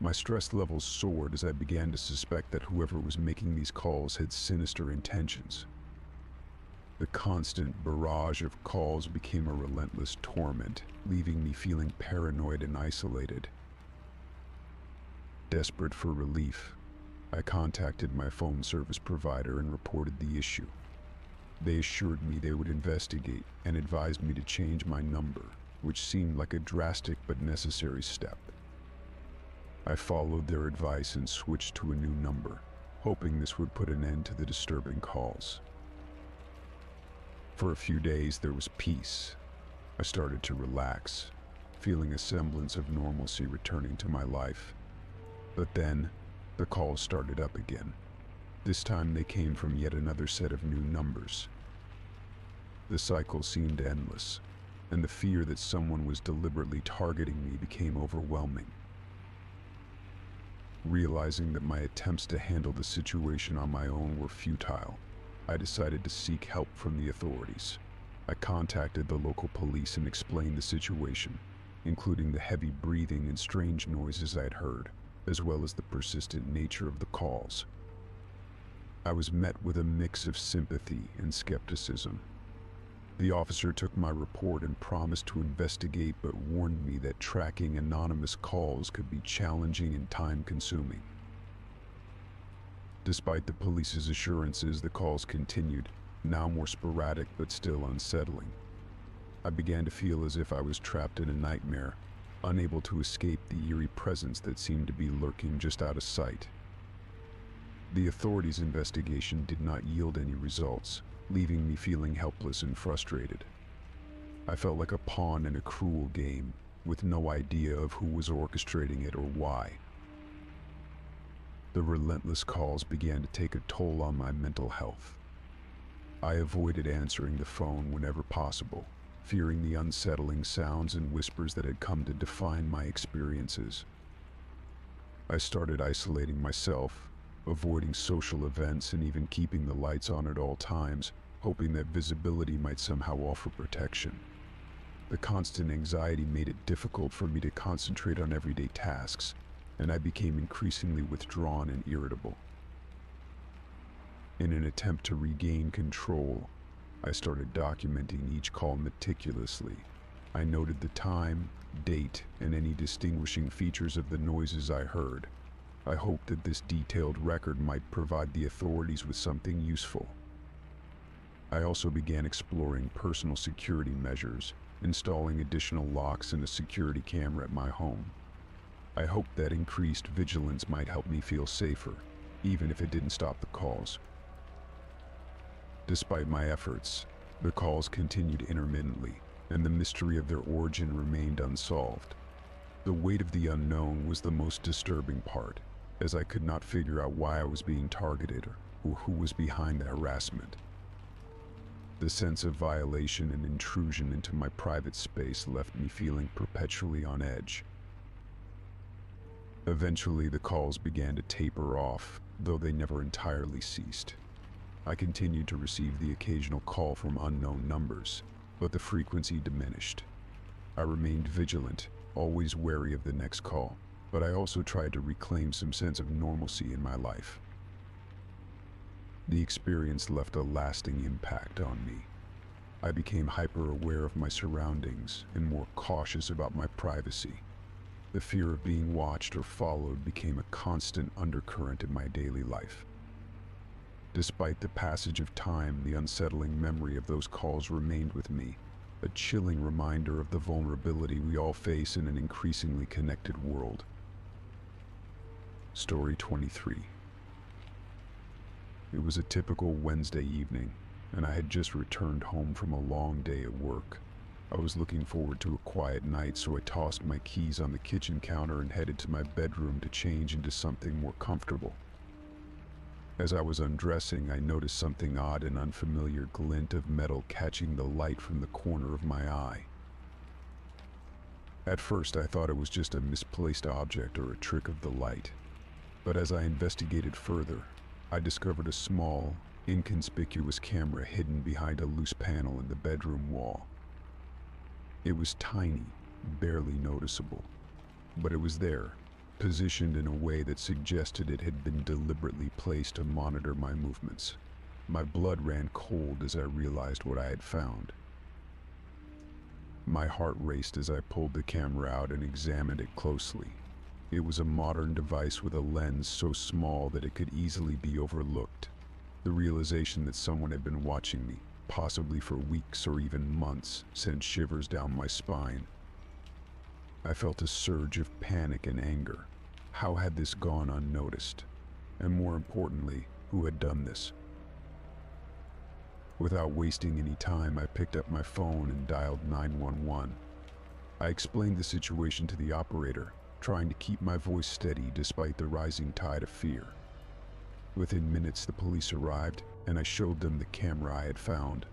[SPEAKER 1] My stress levels soared as I began to suspect that whoever was making these calls had sinister intentions. The constant barrage of calls became a relentless torment, leaving me feeling paranoid and isolated. Desperate for relief, I contacted my phone service provider and reported the issue. They assured me they would investigate and advised me to change my number, which seemed like a drastic but necessary step. I followed their advice and switched to a new number, hoping this would put an end to the disturbing calls. For a few days there was peace. I started to relax, feeling a semblance of normalcy returning to my life. But then, the calls started up again. This time they came from yet another set of new numbers. The cycle seemed endless, and the fear that someone was deliberately targeting me became overwhelming. Realizing that my attempts to handle the situation on my own were futile, I decided to seek help from the authorities. I contacted the local police and explained the situation, including the heavy breathing and strange noises I had heard, as well as the persistent nature of the calls. I was met with a mix of sympathy and skepticism. The officer took my report and promised to investigate, but warned me that tracking anonymous calls could be challenging and time-consuming. Despite the police's assurances, the calls continued, now more sporadic but still unsettling. I began to feel as if I was trapped in a nightmare, unable to escape the eerie presence that seemed to be lurking just out of sight. The authorities' investigation did not yield any results, leaving me feeling helpless and frustrated. I felt like a pawn in a cruel game, with no idea of who was orchestrating it or why. The relentless calls began to take a toll on my mental health. I avoided answering the phone whenever possible, fearing the unsettling sounds and whispers that had come to define my experiences. I started isolating myself, avoiding social events and even keeping the lights on at all times, hoping that visibility might somehow offer protection. The constant anxiety made it difficult for me to concentrate on everyday tasks, and I became increasingly withdrawn and irritable. In an attempt to regain control, I started documenting each call meticulously. I noted the time, date, and any distinguishing features of the noises I heard. I hoped that this detailed record might provide the authorities with something useful. I also began exploring personal security measures, installing additional locks and a security camera at my home. I hoped that increased vigilance might help me feel safer, even if it didn't stop the calls. Despite my efforts, the calls continued intermittently, and the mystery of their origin remained unsolved. The weight of the unknown was the most disturbing part, as I could not figure out why I was being targeted or who was behind the harassment. The sense of violation and intrusion into my private space left me feeling perpetually on edge. Eventually, the calls began to taper off, though they never entirely ceased. I continued to receive the occasional call from unknown numbers, but the frequency diminished. I remained vigilant, always wary of the next call, but I also tried to reclaim some sense of normalcy in my life. The experience left a lasting impact on me. I became hyper-aware of my surroundings and more cautious about my privacy. The fear of being watched or followed became a constant undercurrent in my daily life. Despite the passage of time, the unsettling memory of those calls remained with me, a chilling reminder of the vulnerability we all face in an increasingly connected world. Story 23. It was a typical Wednesday evening, and I had just returned home from a long day at work. I was looking forward to a quiet night, so I tossed my keys on the kitchen counter and headed to my bedroom to change into something more comfortable. As I was undressing, I noticed something odd, an unfamiliar glint of metal catching the light from the corner of my eye. At first, I thought it was just a misplaced object or a trick of the light. But as I investigated further, I discovered a small, inconspicuous camera hidden behind a loose panel in the bedroom wall. It was tiny, barely noticeable, but it was there, positioned in a way that suggested it had been deliberately placed to monitor my movements. My blood ran cold as I realized what I had found. My heart raced as I pulled the camera out and examined it closely. It was a modern device with a lens so small that it could easily be overlooked. The realization that someone had been watching me, possibly for weeks or even months, sent shivers down my spine. I felt a surge of panic and anger. How had this gone unnoticed? And more importantly, who had done this? Without wasting any time, I picked up my phone and dialed 911. I explained the situation to the operator, trying to keep my voice steady despite the rising tide of fear. Within minutes, the police arrived, and I showed them the camera I had found.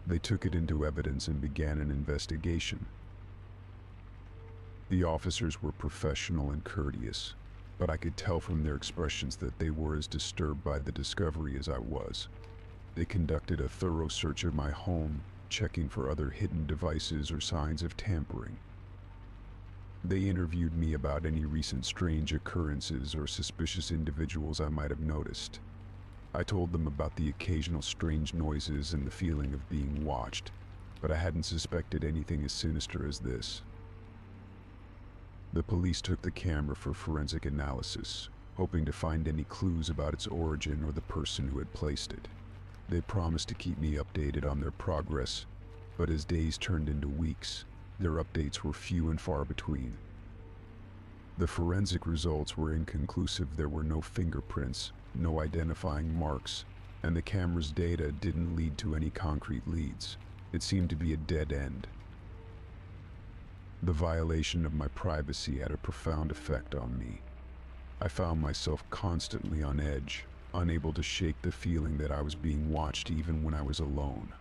[SPEAKER 1] They took it into evidence and began an investigation. The officers were professional and courteous, but I could tell from their expressions that they were as disturbed by the discovery as I was. They conducted a thorough search of my home, checking for other hidden devices or signs of tampering. They interviewed me about any recent strange occurrences or suspicious individuals I might have noticed. I told them about the occasional strange noises and the feeling of being watched, but I hadn't suspected anything as sinister as this. The police took the camera for forensic analysis, hoping to find any clues about its origin or the person who had placed it. They promised to keep me updated on their progress, but as days turned into weeks, their updates were few and far between. The forensic results were inconclusive. There were no fingerprints, no identifying marks, and the camera's data didn't lead to any concrete leads. It seemed to be a dead end. The violation of my privacy had a profound effect on me. I found myself constantly on edge, unable to shake the feeling that I was being watched even when I was alone.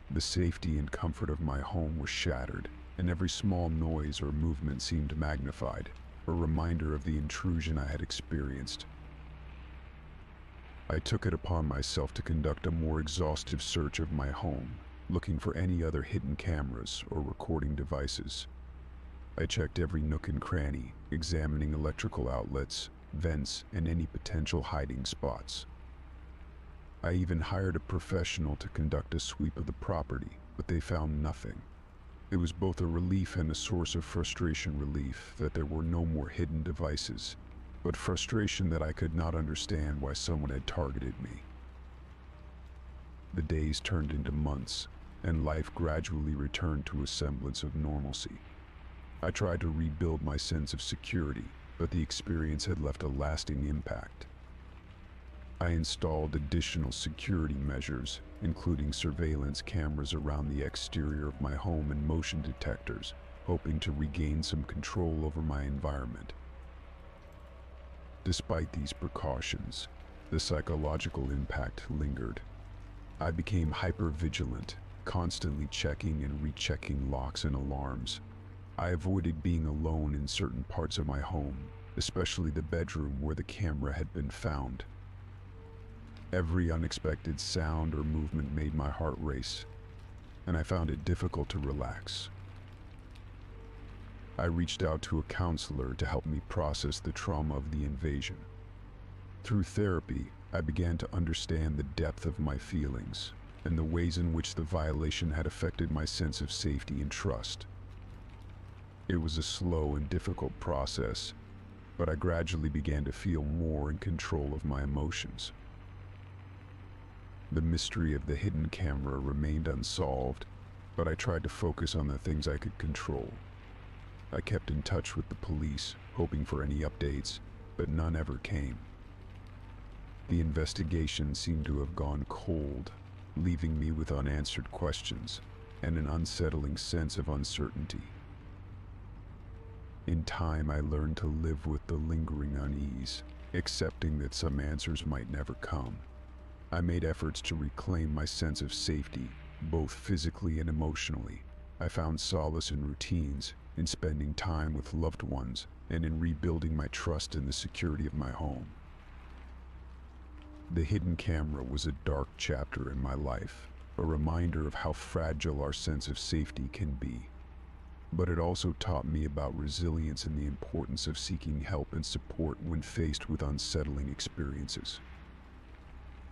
[SPEAKER 1] The safety and comfort of my home were shattered, and every small noise or movement seemed magnified, a reminder of the intrusion I had experienced. I took it upon myself to conduct a more exhaustive search of my home, looking for any other hidden cameras or recording devices. I checked every nook and cranny, examining electrical outlets, vents, and any potential hiding spots. I even hired a professional to conduct a sweep of the property, but they found nothing. It was both a relief and a source of frustration. Relief that there were no more hidden devices, but frustration that I could not understand why someone had targeted me. The days turned into months, and life gradually returned to a semblance of normalcy. I tried to rebuild my sense of security, but the experience had left a lasting impact. I installed additional security measures, including surveillance cameras around the exterior of my home and motion detectors, hoping to regain some control over my environment. Despite these precautions, the psychological impact lingered. I became hyper-vigilant, constantly checking and rechecking locks and alarms. I avoided being alone in certain parts of my home, especially the bedroom where the camera had been found. Every unexpected sound or movement made my heart race, and I found it difficult to relax. I reached out to a counselor to help me process the trauma of the invasion. Through therapy, I began to understand the depth of my feelings and the ways in which the violation had affected my sense of safety and trust. It was a slow and difficult process, but I gradually began to feel more in control of my emotions. The mystery of the hidden camera remained unsolved, but I tried to focus on the things I could control. I kept in touch with the police, hoping for any updates, but none ever came. The investigation seemed to have gone cold, leaving me with unanswered questions and an unsettling sense of uncertainty. In time, I learned to live with the lingering unease, accepting that some answers might never come. I made efforts to reclaim my sense of safety, both physically and emotionally. I found solace in routines, in spending time with loved ones, and in rebuilding my trust in the security of my home. The hidden camera was a dark chapter in my life, a reminder of how fragile our sense of safety can be. But it also taught me about resilience and the importance of seeking help and support when faced with unsettling experiences.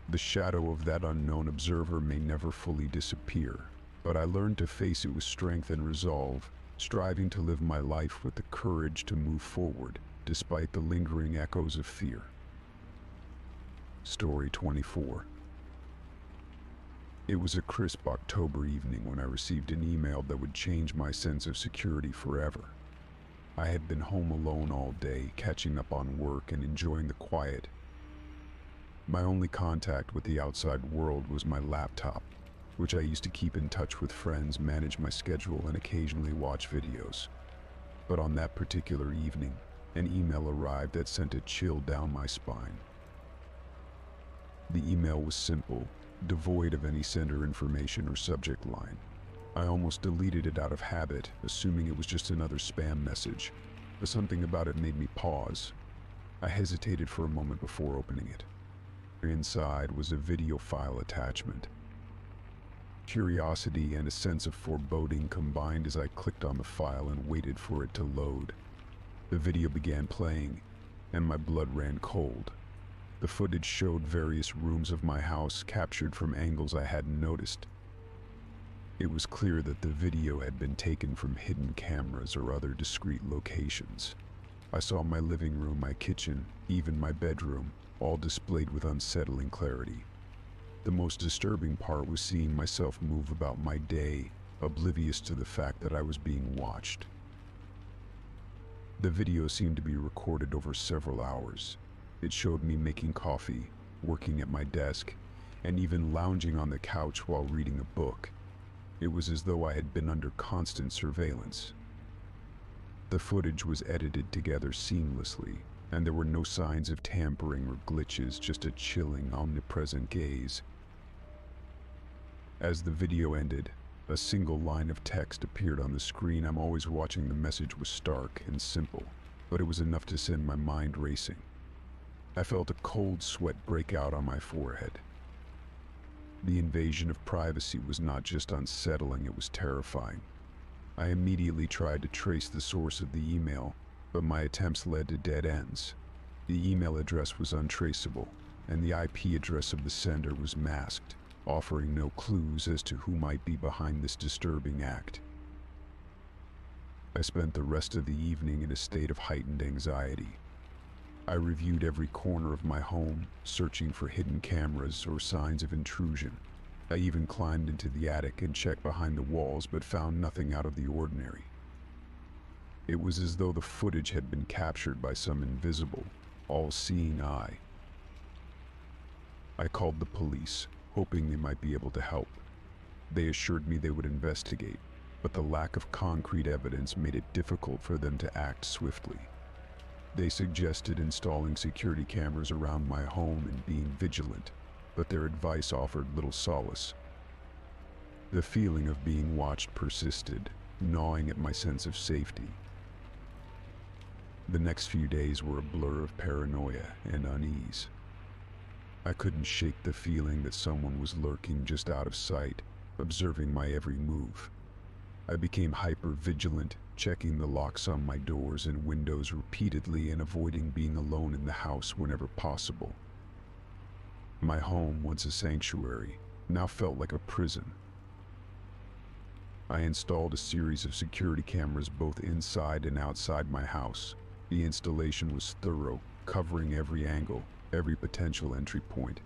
[SPEAKER 1] The shadow of that unknown observer may never fully disappear, but I learned to face it with strength and resolve, striving to live my life with the courage to move forward, despite the lingering echoes of fear. Story 24. It was a crisp October evening when I received an email that would change my sense of security forever. I had been home alone all day, catching up on work and enjoying the quiet. My only contact with the outside world was my laptop, which I used to keep in touch with friends, manage my schedule, and occasionally watch videos. But on that particular evening, an email arrived that sent a chill down my spine. The email was simple, devoid of any sender information or subject line. I almost deleted it out of habit, assuming it was just another spam message, but something about it made me pause. I hesitated for a moment before opening it. Inside was a video file attachment. Curiosity and a sense of foreboding combined as I clicked on the file and waited for it to load. The video began playing, and my blood ran cold. The footage showed various rooms of my house captured from angles I hadn't noticed. It was clear that the video had been taken from hidden cameras or other discreet locations. I saw my living room, my kitchen, even my bedroom, all displayed with unsettling clarity. The most disturbing part was seeing myself move about my day, oblivious to the fact that I was being watched. The video seemed to be recorded over several hours. It showed me making coffee, working at my desk, and even lounging on the couch while reading a book. It was as though I had been under constant surveillance. The footage was edited together seamlessly, and there were no signs of tampering or glitches, just a chilling, omnipresent gaze. As the video ended, a single line of text appeared on the screen. I'm always watching. The message was stark and simple, but it was enough to send my mind racing. I felt a cold sweat break out on my forehead. The invasion of privacy was not just unsettling, it was terrifying. I immediately tried to trace the source of the email, but my attempts led to dead ends. The email address was untraceable, and the IP address of the sender was masked, offering no clues as to who might be behind this disturbing act. I spent the rest of the evening in a state of heightened anxiety. I reviewed every corner of my home, searching for hidden cameras or signs of intrusion. I even climbed into the attic and checked behind the walls, but found nothing out of the ordinary. It was as though the footage had been captured by some invisible, all-seeing eye. I called the police, hoping they might be able to help. They assured me they would investigate, but the lack of concrete evidence made it difficult for them to act swiftly. They suggested installing security cameras around my home and being vigilant, but their advice offered little solace. The feeling of being watched persisted, gnawing at my sense of safety. The next few days were a blur of paranoia and unease. I couldn't shake the feeling that someone was lurking just out of sight, observing my every move. I became hyper-vigilant, checking the locks on my doors and windows repeatedly and avoiding being alone in the house whenever possible. My home, once a sanctuary, now felt like a prison. I installed a series of security cameras both inside and outside my house. The installation was thorough, covering every angle, every potential entry point.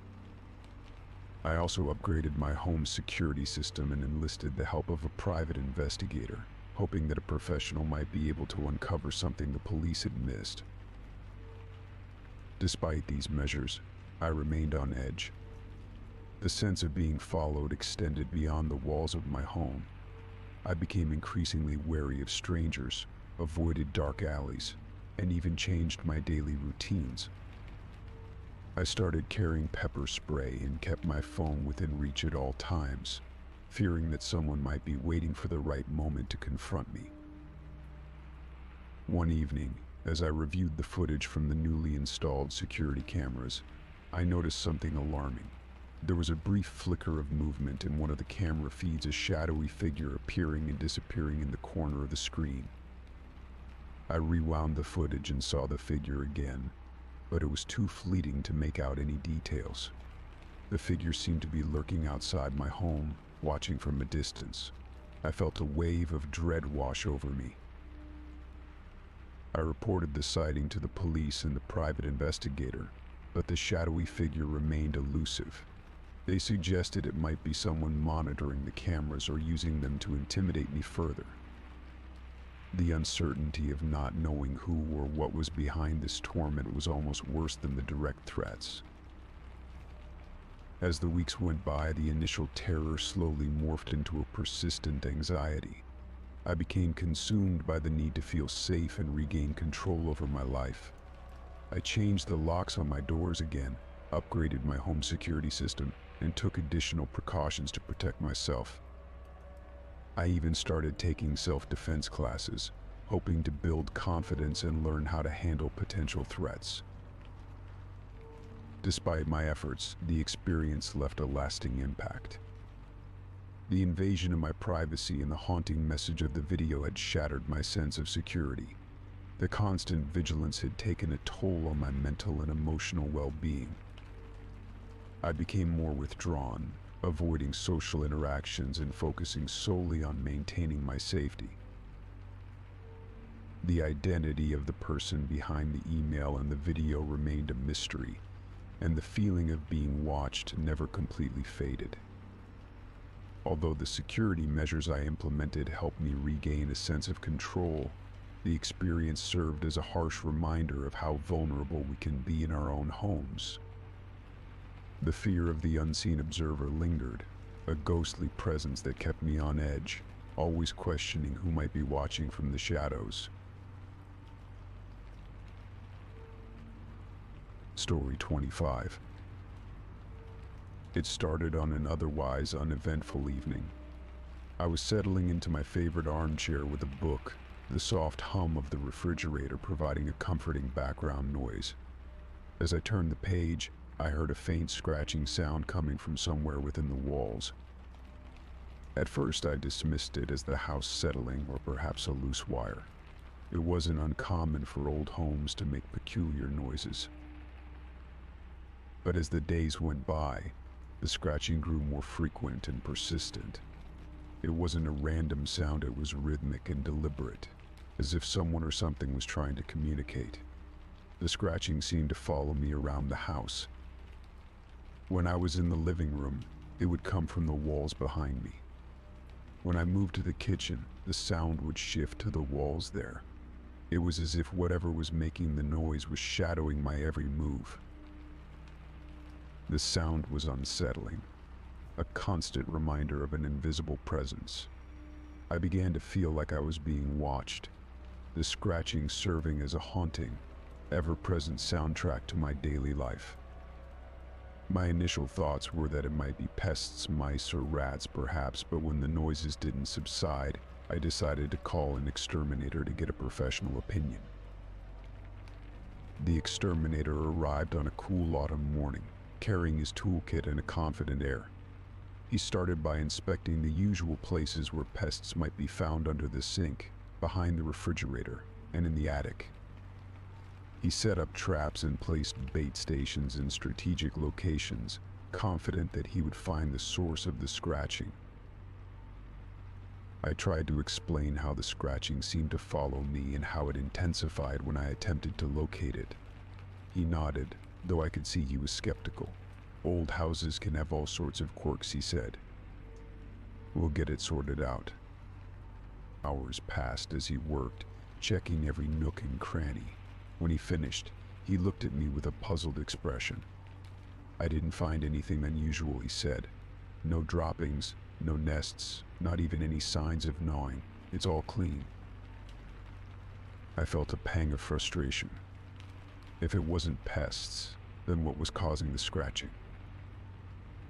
[SPEAKER 1] I also upgraded my home security system and enlisted the help of a private investigator, hoping that a professional might be able to uncover something the police had missed. Despite these measures, I remained on edge. The sense of being followed extended beyond the walls of my home. I became increasingly wary of strangers, avoided dark alleys, and even changed my daily routines. I started carrying pepper spray and kept my phone within reach at all times, fearing that someone might be waiting for the right moment to confront me. One evening, as I reviewed the footage from the newly installed security cameras, I noticed something alarming. There was a brief flicker of movement in one of the camera feeds, a shadowy figure appearing and disappearing in the corner of the screen. I rewound the footage and saw the figure again, but it was too fleeting to make out any details. The figure seemed to be lurking outside my home, watching from a distance. I felt a wave of dread wash over me. I reported the sighting to the police and the private investigator, but the shadowy figure remained elusive. They suggested it might be someone monitoring the cameras or using them to intimidate me further. The uncertainty of not knowing who or what was behind this torment was almost worse than the direct threats. As the weeks went by, the initial terror slowly morphed into a persistent anxiety. I became consumed by the need to feel safe and regain control over my life. I changed the locks on my doors again, upgraded my home security system, and took additional precautions to protect myself. I even started taking self-defense classes, hoping to build confidence and learn how to handle potential threats. Despite my efforts, the experience left a lasting impact. The invasion of my privacy and the haunting message of the video had shattered my sense of security. The constant vigilance had taken a toll on my mental and emotional well-being. I became more withdrawn, avoiding social interactions and focusing solely on maintaining my safety. The identity of the person behind the email and the video remained a mystery, and the feeling of being watched never completely faded. Although the security measures I implemented helped me regain a sense of control, the experience served as a harsh reminder of how vulnerable we can be in our own homes. The fear of the unseen observer lingered, a ghostly presence that kept me on edge, always questioning who might be watching from the shadows. Story 25. It started on an otherwise uneventful evening. I was settling into my favorite armchair with a book, the soft hum of the refrigerator providing a comforting background noise. As I turned the page, I heard a faint scratching sound coming from somewhere within the walls. At first, I dismissed it as the house settling or perhaps a loose wire. It wasn't uncommon for old homes to make peculiar noises. But as the days went by, the scratching grew more frequent and persistent. It wasn't a random sound, it was rhythmic and deliberate, as if someone or something was trying to communicate. The scratching seemed to follow me around the house. When I was in the living room, it would come from the walls behind me. When I moved to the kitchen, the sound would shift to the walls there. It was as if whatever was making the noise was shadowing my every move. The sound was unsettling, a constant reminder of an invisible presence. I began to feel like I was being watched, the scratching serving as a haunting, ever-present soundtrack to my daily life. My initial thoughts were that it might be pests, mice, or rats perhaps, but when the noises didn't subside, I decided to call an exterminator to get a professional opinion. The exterminator arrived on a cool autumn morning, carrying his toolkit and a confident air. He started by inspecting the usual places where pests might be found under the sink, behind the refrigerator, and in the attic. He set up traps and placed bait stations in strategic locations, confident that he would find the source of the scratching. I tried to explain how the scratching seemed to follow me and how it intensified when I attempted to locate it. He nodded, though I could see he was skeptical. Old houses can have all sorts of quirks, he said. We'll get it sorted out. Hours passed as he worked, checking every nook and cranny. When he finished, he looked at me with a puzzled expression. I didn't find anything unusual, he said. No droppings, no nests, not even any signs of gnawing. It's all clean. I felt a pang of frustration. If it wasn't pests, then what was causing the scratching?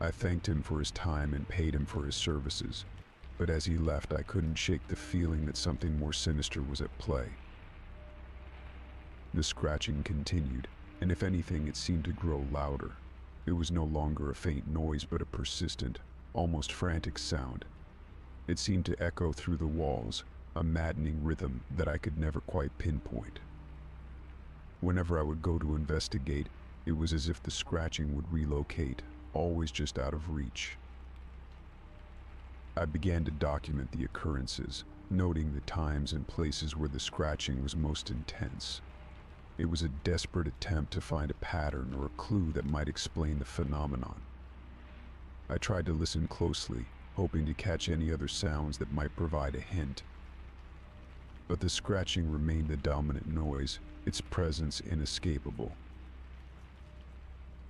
[SPEAKER 1] I thanked him for his time and paid him for his services, but as he left, I couldn't shake the feeling that something more sinister was at play. The scratching continued, and if anything, it seemed to grow louder. It was no longer a faint noise, but a persistent, almost frantic sound. It seemed to echo through the walls, a maddening rhythm that I could never quite pinpoint. Whenever I would go to investigate, it was as if the scratching would relocate, always just out of reach. I began to document the occurrences, noting the times and places where the scratching was most intense. It was a desperate attempt to find a pattern or a clue that might explain the phenomenon. I tried to listen closely, hoping to catch any other sounds that might provide a hint. But the scratching remained the dominant noise, its presence inescapable.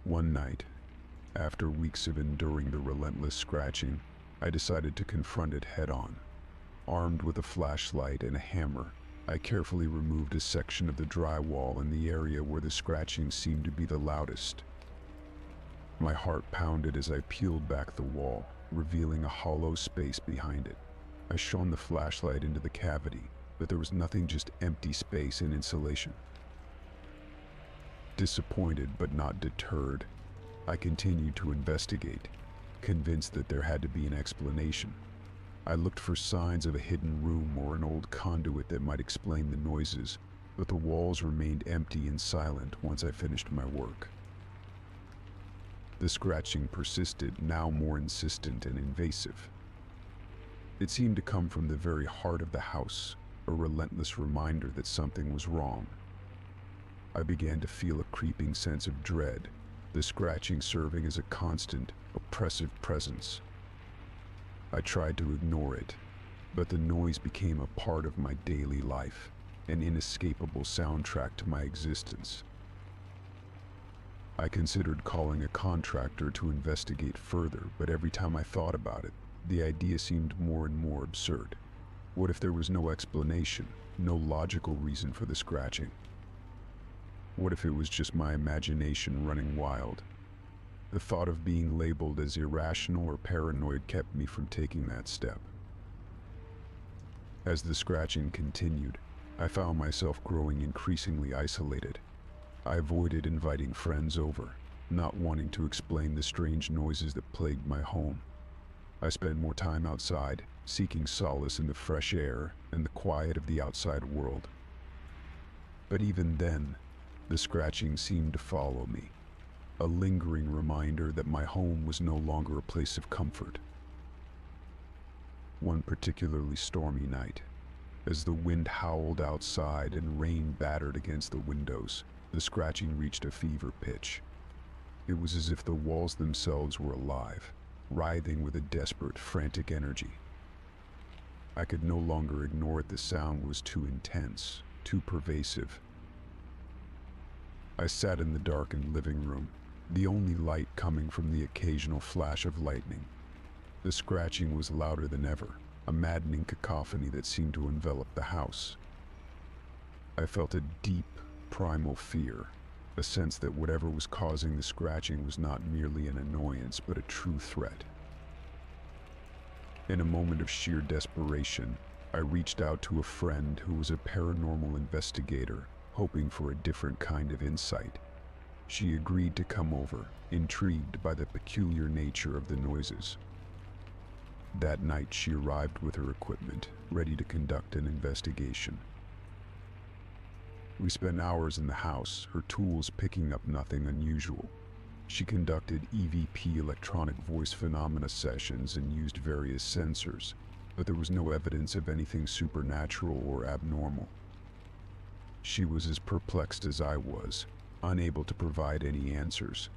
[SPEAKER 1] One night, after weeks of enduring the relentless scratching, I decided to confront it head-on. Armed with a flashlight and a hammer, I carefully removed a section of the drywall in the area where the scratching seemed to be the loudest. My heart pounded as I peeled back the wall, revealing a hollow space behind it. I shone the flashlight into the cavity, but there was nothing, just empty space and insulation. Disappointed but not deterred, I continued to investigate, convinced that there had to be an explanation. I looked for signs of a hidden room or an old conduit that might explain the noises, but the walls remained empty and silent once I finished my work. The scratching persisted, now more insistent and invasive. It seemed to come from the very heart of the house, a relentless reminder that something was wrong. I began to feel a creeping sense of dread, the scratching serving as a constant, oppressive presence. I tried to ignore it, but the noise became a part of my daily life, an inescapable soundtrack to my existence. I considered calling a contractor to investigate further, but every time I thought about it, the idea seemed more and more absurd. What if there was no explanation, no logical reason for the scratching? What if it was just my imagination running wild? The thought of being labeled as irrational or paranoid kept me from taking that step. As the scratching continued, I found myself growing increasingly isolated. I avoided inviting friends over, not wanting to explain the strange noises that plagued my home. I spent more time outside, seeking solace in the fresh air and the quiet of the outside world. But even then, the scratching seemed to follow me, a lingering reminder that my home was no longer a place of comfort. One particularly stormy night, as the wind howled outside and rain battered against the windows, the scratching reached a fever pitch. It was as if the walls themselves were alive, writhing with a desperate, frantic energy. I could no longer ignore it. The sound was too intense, too pervasive. I sat in the darkened living room, the only light coming from the occasional flash of lightning. The scratching was louder than ever, a maddening cacophony that seemed to envelop the house. I felt a deep, primal fear, a sense that whatever was causing the scratching was not merely an annoyance, but a true threat. In a moment of sheer desperation, I reached out to a friend who was a paranormal investigator, hoping for a different kind of insight. She agreed to come over, intrigued by the peculiar nature of the noises. That night she arrived with her equipment, ready to conduct an investigation. We spent hours in the house, her tools picking up nothing unusual. She conducted EVP electronic voice phenomena sessions and used various sensors, but there was no evidence of anything supernatural or abnormal. She was as perplexed as I was, unable to provide any answers.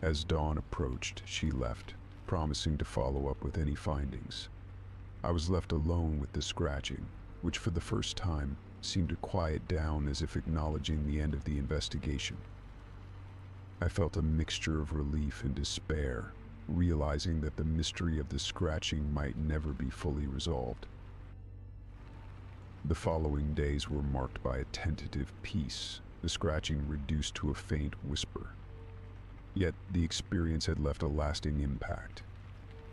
[SPEAKER 1] As dawn approached, she left, promising to follow up with any findings. I was left alone with the scratching, which for the first time seemed to quiet down as if acknowledging the end of the investigation. I felt a mixture of relief and despair, realizing that the mystery of the scratching might never be fully resolved. The following days were marked by a tentative peace, the scratching reduced to a faint whisper. Yet the experience had left a lasting impact.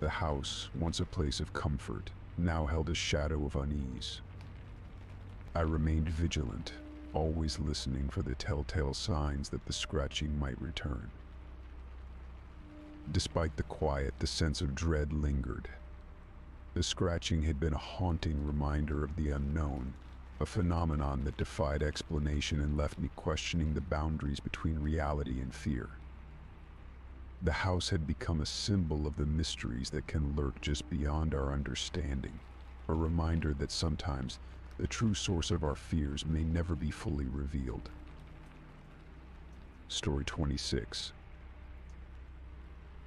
[SPEAKER 1] The house, once a place of comfort, now held a shadow of unease. I remained vigilant, always listening for the telltale signs that the scratching might return. Despite the quiet, the sense of dread lingered. The scratching had been a haunting reminder of the unknown, a phenomenon that defied explanation and left me questioning the boundaries between reality and fear. The house had become a symbol of the mysteries that can lurk just beyond our understanding, a reminder that sometimes the true source of our fears may never be fully revealed. Story 26.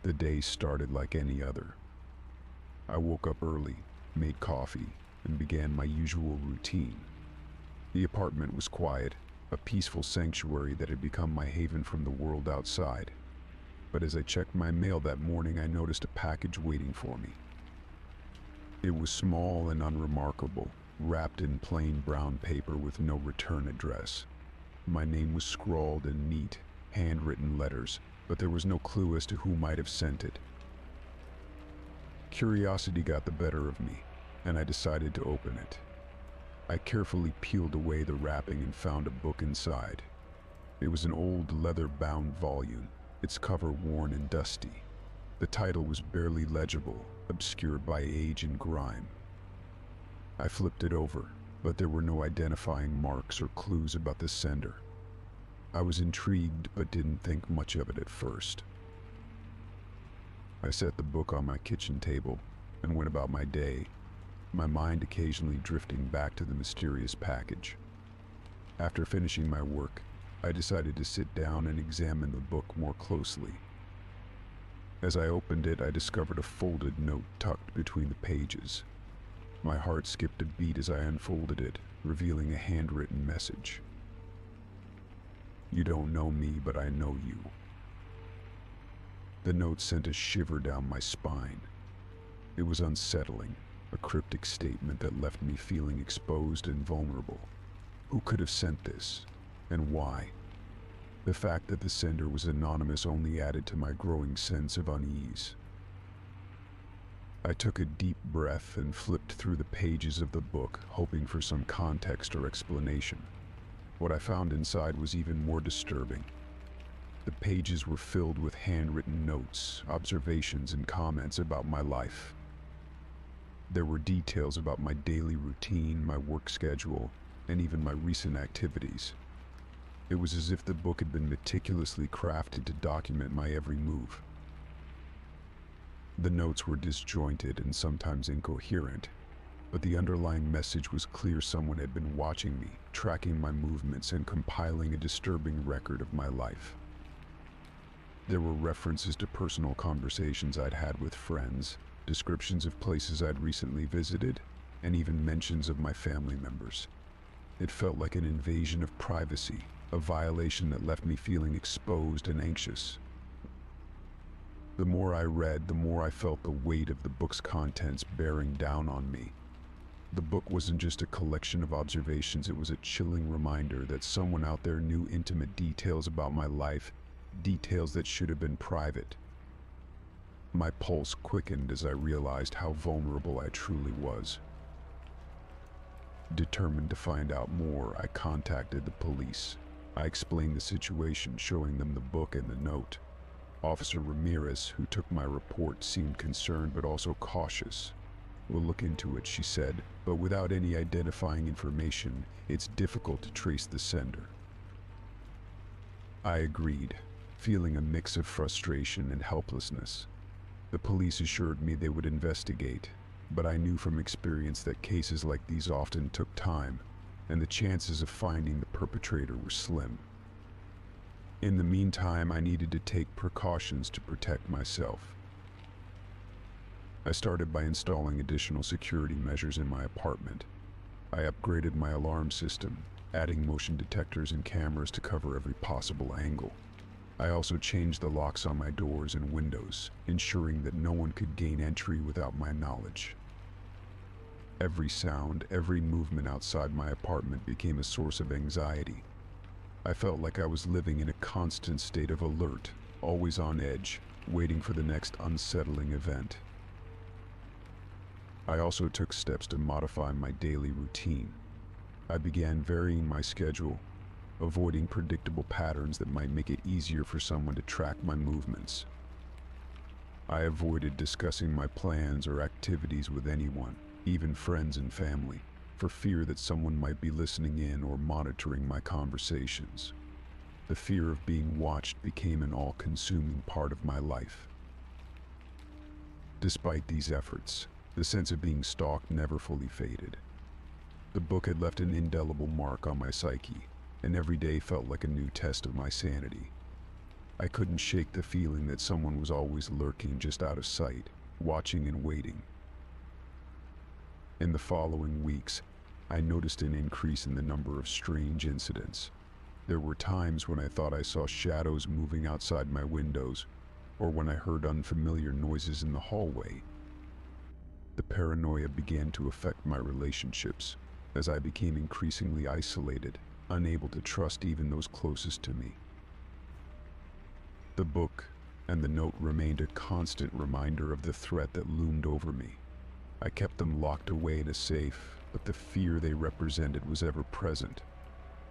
[SPEAKER 1] The day started like any other. I woke up early, made coffee, and began my usual routine. The apartment was quiet, a peaceful sanctuary that had become my haven from the world outside. But as I checked my mail that morning, I noticed a package waiting for me. It was small and unremarkable, wrapped in plain brown paper with no return address. My name was scrawled in neat, handwritten letters, but there was no clue as to who might have sent it. Curiosity got the better of me, and I decided to open it. I carefully peeled away the wrapping and found a book inside. It was an old leather-bound volume, its cover worn and dusty. The title was barely legible, obscured by age and grime. I flipped it over, but there were no identifying marks or clues about the sender. I was intrigued, but didn't think much of it at first. I set the book on my kitchen table and went about my day, my mind occasionally drifting back to the mysterious package. After finishing my work, I decided to sit down and examine the book more closely. As I opened it, I discovered a folded note tucked between the pages. My heart skipped a beat as I unfolded it, revealing a handwritten message. "You don't know me, but I know you." The note sent a shiver down my spine. It was unsettling, a cryptic statement that left me feeling exposed and vulnerable. Who could have sent this, and why? The fact that the sender was anonymous only added to my growing sense of unease. I took a deep breath and flipped through the pages of the book, hoping for some context or explanation. What I found inside was even more disturbing. The pages were filled with handwritten notes, observations, and comments about my life. There were details about my daily routine, my work schedule, and even my recent activities. It was as if the book had been meticulously crafted to document my every move. The notes were disjointed and sometimes incoherent, but the underlying message was clear. Someone had been watching me, tracking my movements, and compiling a disturbing record of my life. There were references to personal conversations I'd had with friends, descriptions of places I'd recently visited, and even mentions of my family members. It felt like an invasion of privacy, a violation that left me feeling exposed and anxious. The more I read, the more I felt the weight of the book's contents bearing down on me. The book wasn't just a collection of observations, it was a chilling reminder that someone out there knew intimate details about my life, details that should have been private. My pulse quickened as I realized how vulnerable I truly was. Determined to find out more, I contacted the police. I explained the situation, showing them the book and the note. Officer Ramirez, who took my report, seemed concerned but also cautious. "We'll look into it," she said, "but without any identifying information, it's difficult to trace the sender." I agreed, feeling a mix of frustration and helplessness. The police assured me they would investigate, but I knew from experience that cases like these often took time, and the chances of finding the perpetrator were slim. In the meantime, I needed to take precautions to protect myself. I started by installing additional security measures in my apartment. I upgraded my alarm system, adding motion detectors and cameras to cover every possible angle. I also changed the locks on my doors and windows, ensuring that no one could gain entry without my knowledge. Every sound, every movement outside my apartment became a source of anxiety. I felt like I was living in a constant state of alert, always on edge, waiting for the next unsettling event. I also took steps to modify my daily routine. I began varying my schedule, avoiding predictable patterns that might make it easier for someone to track my movements. I avoided discussing my plans or activities with anyone, even friends and family, for fear that someone might be listening in or monitoring my conversations. The fear of being watched became an all-consuming part of my life. Despite these efforts, the sense of being stalked never fully faded. The book had left an indelible mark on my psyche, and every day felt like a new test of my sanity. I couldn't shake the feeling that someone was always lurking just out of sight, watching and waiting. In the following weeks, I noticed an increase in the number of strange incidents. There were times when I thought I saw shadows moving outside my windows, or when I heard unfamiliar noises in the hallway. The paranoia began to affect my relationships, as I became increasingly isolated, unable to trust even those closest to me. The book and the note remained a constant reminder of the threat that loomed over me. I kept them locked away in a safe, but the fear they represented was ever present.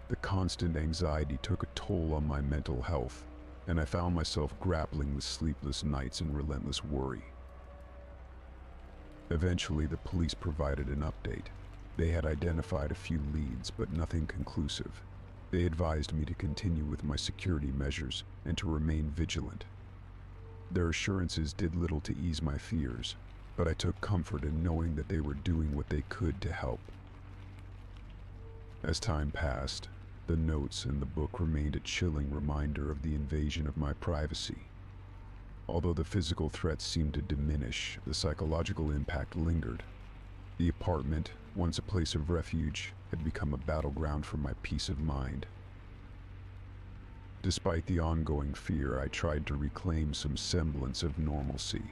[SPEAKER 1] The constant anxiety took a toll on my mental health, and I found myself grappling with sleepless nights and relentless worry. Eventually, the police provided an update. They had identified a few leads, but nothing conclusive. They advised me to continue with my security measures and to remain vigilant. Their assurances did little to ease my fears, but I took comfort in knowing that they were doing what they could to help. As time passed, the notes in the book remained a chilling reminder of the invasion of my privacy. Although the physical threats seemed to diminish, the psychological impact lingered. The apartment, once a place of refuge, had become a battleground for my peace of mind. Despite the ongoing fear, I tried to reclaim some semblance of normalcy.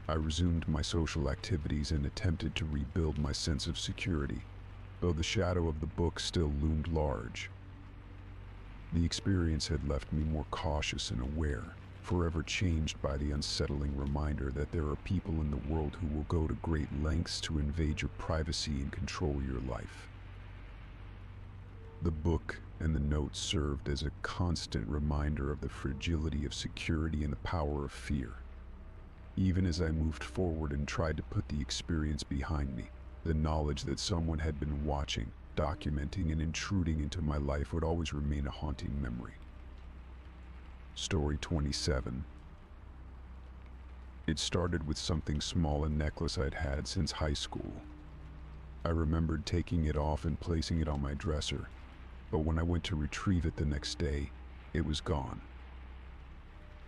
[SPEAKER 1] I resumed my social activities and attempted to rebuild my sense of security, though the shadow of the book still loomed large. The experience had left me more cautious and aware, forever changed by the unsettling reminder that there are people in the world who will go to great lengths to invade your privacy and control your life. The book and the notes served as a constant reminder of the fragility of security and the power of fear. Even as I moved forward and tried to put the experience behind me, the knowledge that someone had been watching, documenting, and intruding into my life would always remain a haunting memory. Story 27. It started with something small, a necklace I'd had since high school. I remembered taking it off and placing it on my dresser, but when I went to retrieve it the next day, it was gone.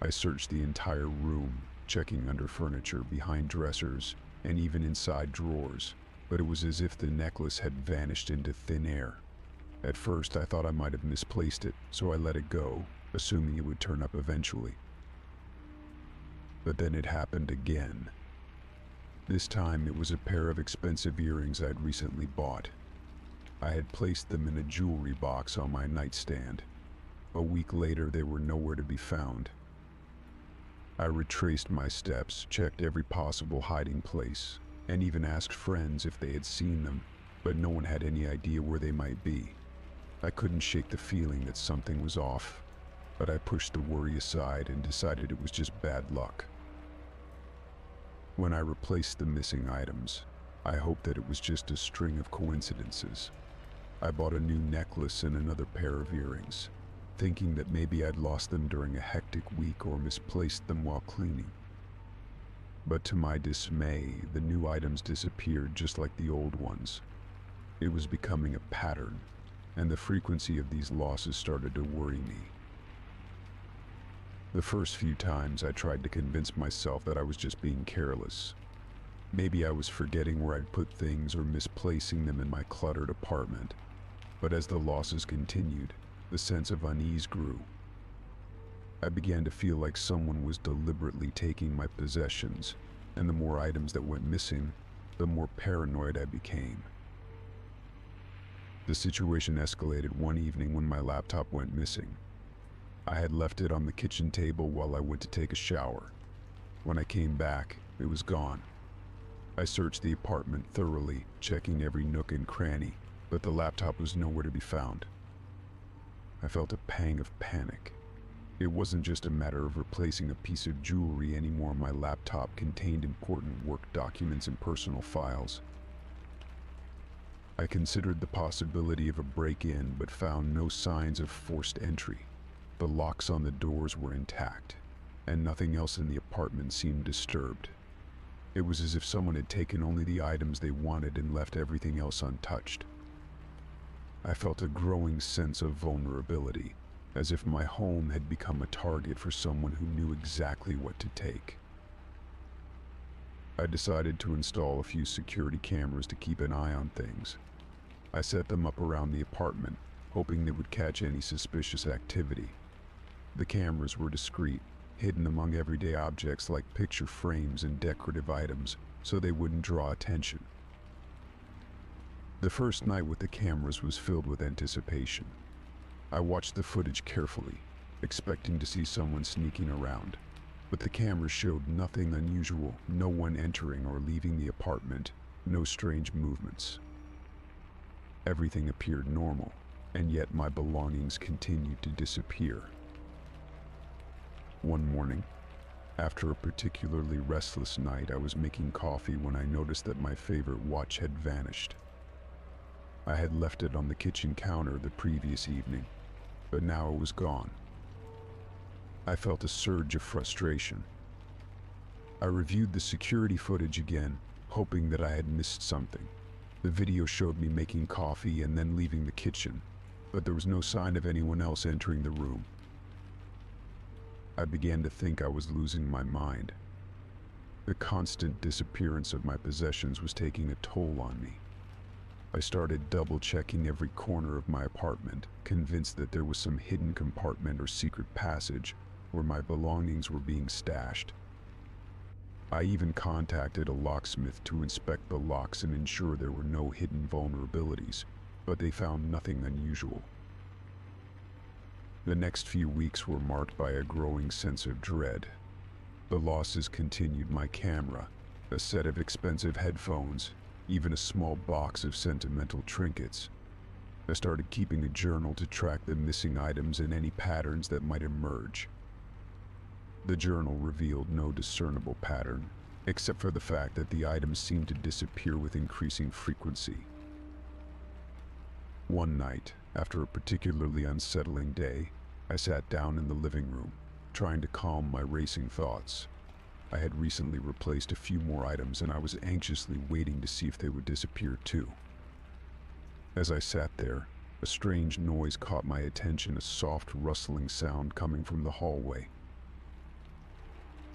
[SPEAKER 1] I searched the entire room, checking under furniture, behind dressers, and even inside drawers, but it was as if the necklace had vanished into thin air. At first, I thought I might have misplaced it, so I let it go, assuming it would turn up eventually. But then it happened again. This time, it was a pair of expensive earrings I'd recently bought. I had placed them in a jewelry box on my nightstand. A week later, they were nowhere to be found. I retraced my steps, checked every possible hiding place, and even asked friends if they had seen them, but no one had any idea where they might be. I couldn't shake the feeling that something was off, but I pushed the worry aside and decided it was just bad luck. When I replaced the missing items, I hoped that it was just a string of coincidences. I bought a new necklace and another pair of earrings, thinking that maybe I'd lost them during a hectic week or misplaced them while cleaning. But to my dismay, the new items disappeared just like the old ones. It was becoming a pattern, and the frequency of these losses started to worry me. The first few times I tried to convince myself that I was just being careless. Maybe I was forgetting where I'd put things or misplacing them in my cluttered apartment. But as the losses continued, the sense of unease grew. I began to feel like someone was deliberately taking my possessions, and the more items that went missing, the more paranoid I became. The situation escalated one evening when my laptop went missing. I had left it on the kitchen table while I went to take a shower. When I came back, it was gone. I searched the apartment thoroughly, checking every nook and cranny, but the laptop was nowhere to be found. I felt a pang of panic. It wasn't just a matter of replacing a piece of jewelry anymore. My laptop contained important work documents and personal files. I considered the possibility of a break-in, but found no signs of forced entry. The locks on the doors were intact, and nothing else in the apartment seemed disturbed. It was as if someone had taken only the items they wanted and left everything else untouched. I felt a growing sense of vulnerability, as if my home had become a target for someone who knew exactly what to take. I decided to install a few security cameras to keep an eye on things. I set them up around the apartment, hoping they would catch any suspicious activity. The cameras were discreet, hidden among everyday objects like picture frames and decorative items, so they wouldn't draw attention. The first night with the cameras was filled with anticipation. I watched the footage carefully, expecting to see someone sneaking around, but the cameras showed nothing unusual, no one entering or leaving the apartment, no strange movements. Everything appeared normal, and yet my belongings continued to disappear. One morning, after a particularly restless night, I was making coffee when I noticed that my favorite watch had vanished. I had left it on the kitchen counter the previous evening, but now it was gone. I felt a surge of frustration. I reviewed the security footage again, hoping that I had missed something. The video showed me making coffee and then leaving the kitchen, but there was no sign of anyone else entering the room. I began to think I was losing my mind. The constant disappearance of my possessions was taking a toll on me. I started double-checking every corner of my apartment, convinced that there was some hidden compartment or secret passage where my belongings were being stashed. I even contacted a locksmith to inspect the locks and ensure there were no hidden vulnerabilities, but they found nothing unusual. The next few weeks were marked by a growing sense of dread. The losses continued: my camera, a set of expensive headphones, even a small box of sentimental trinkets. I started keeping a journal to track the missing items and any patterns that might emerge. The journal revealed no discernible pattern, except for the fact that the items seemed to disappear with increasing frequency. One night, after a particularly unsettling day, I sat down in the living room, trying to calm my racing thoughts. I had recently replaced a few more items and I was anxiously waiting to see if they would disappear too. As I sat there, a strange noise caught my attention, a soft rustling sound coming from the hallway.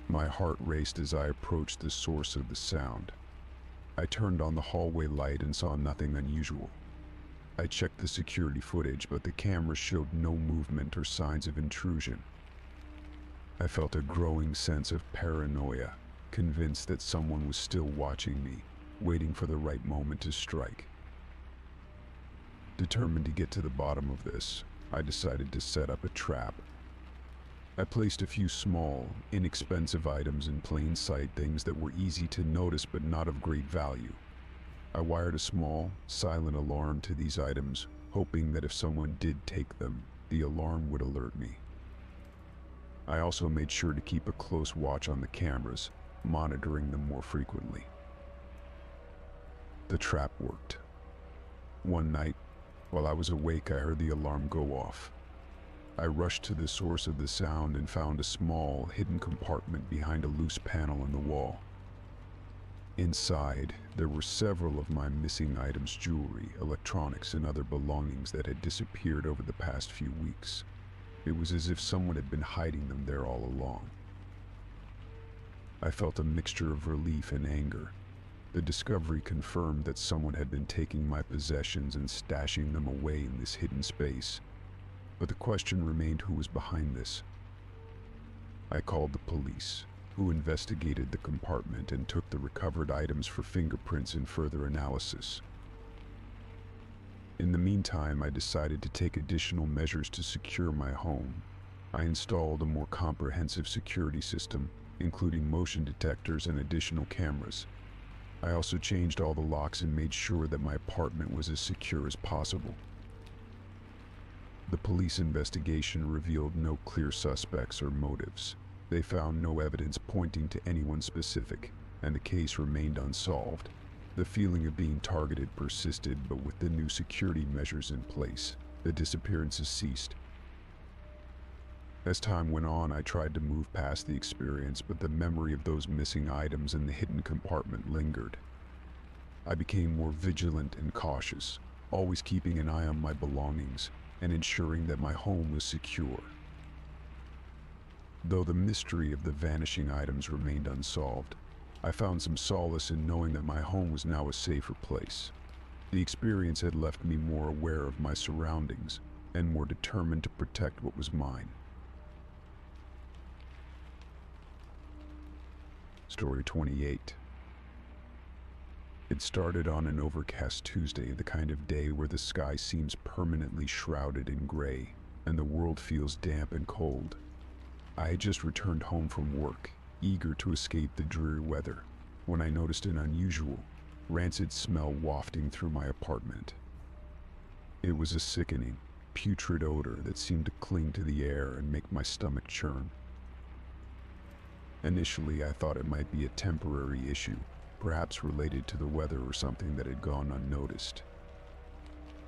[SPEAKER 1] My heart raced as I approached the source of the sound. I turned on the hallway light and saw nothing unusual. I checked the security footage, but the camera showed no movement or signs of intrusion. I felt a growing sense of paranoia, convinced that someone was still watching me, waiting for the right moment to strike. Determined to get to the bottom of this, I decided to set up a trap. I placed a few small, inexpensive items in plain sight, things that were easy to notice but not of great value. I wired a small, silent alarm to these items, hoping that if someone did take them, the alarm would alert me. I also made sure to keep a close watch on the cameras, monitoring them more frequently. The trap worked. One night, while I was awake, I heard the alarm go off. I rushed to the source of the sound and found a small, hidden compartment behind a loose panel in the wall. Inside, there were several of my missing items: jewelry, electronics, and other belongings that had disappeared over the past few weeks. It was as if someone had been hiding them there all along. I felt a mixture of relief and anger. The discovery confirmed that someone had been taking my possessions and stashing them away in this hidden space. But the question remained: who was behind this? I called the police, who investigated the compartment and took the recovered items for fingerprints and further analysis. In the meantime, I decided to take additional measures to secure my home. I installed a more comprehensive security system, including motion detectors and additional cameras. I also changed all the locks and made sure that my apartment was as secure as possible. The police investigation revealed no clear suspects or motives. They found no evidence pointing to anyone specific, and the case remained unsolved. The feeling of being targeted persisted, but with the new security measures in place, the disappearances ceased. As time went on, I tried to move past the experience, but the memory of those missing items in the hidden compartment lingered. I became more vigilant and cautious, always keeping an eye on my belongings and ensuring that my home was secure. Though the mystery of the vanishing items remained unsolved, I found some solace in knowing that my home was now a safer place. The experience had left me more aware of my surroundings and more determined to protect what was mine. Story 28. It started on an overcast Tuesday, the kind of day where the sky seems permanently shrouded in gray and the world feels damp and cold. I had just returned home from work, eager to escape the dreary weather, when I noticed an unusual, rancid smell wafting through my apartment. It was a sickening, putrid odor that seemed to cling to the air and make my stomach churn. Initially, I thought it might be a temporary issue, perhaps related to the weather or something that had gone unnoticed.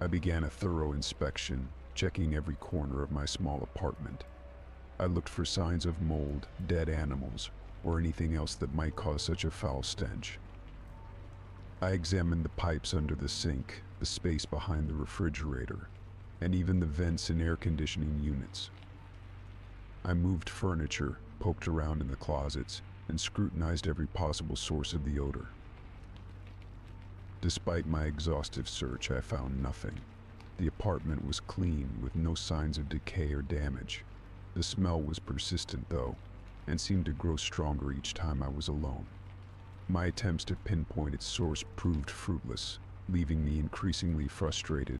[SPEAKER 1] I began a thorough inspection, checking every corner of my small apartment. I looked for signs of mold, dead animals, or anything else that might cause such a foul stench. I examined the pipes under the sink, the space behind the refrigerator, and even the vents and air conditioning units. I moved furniture, poked around in the closets, and scrutinized every possible source of the odor. Despite my exhaustive search, I found nothing. The apartment was clean, with no signs of decay or damage. The smell was persistent, though, and seemed to grow stronger each time I was alone. My attempts to pinpoint its source proved fruitless, leaving me increasingly frustrated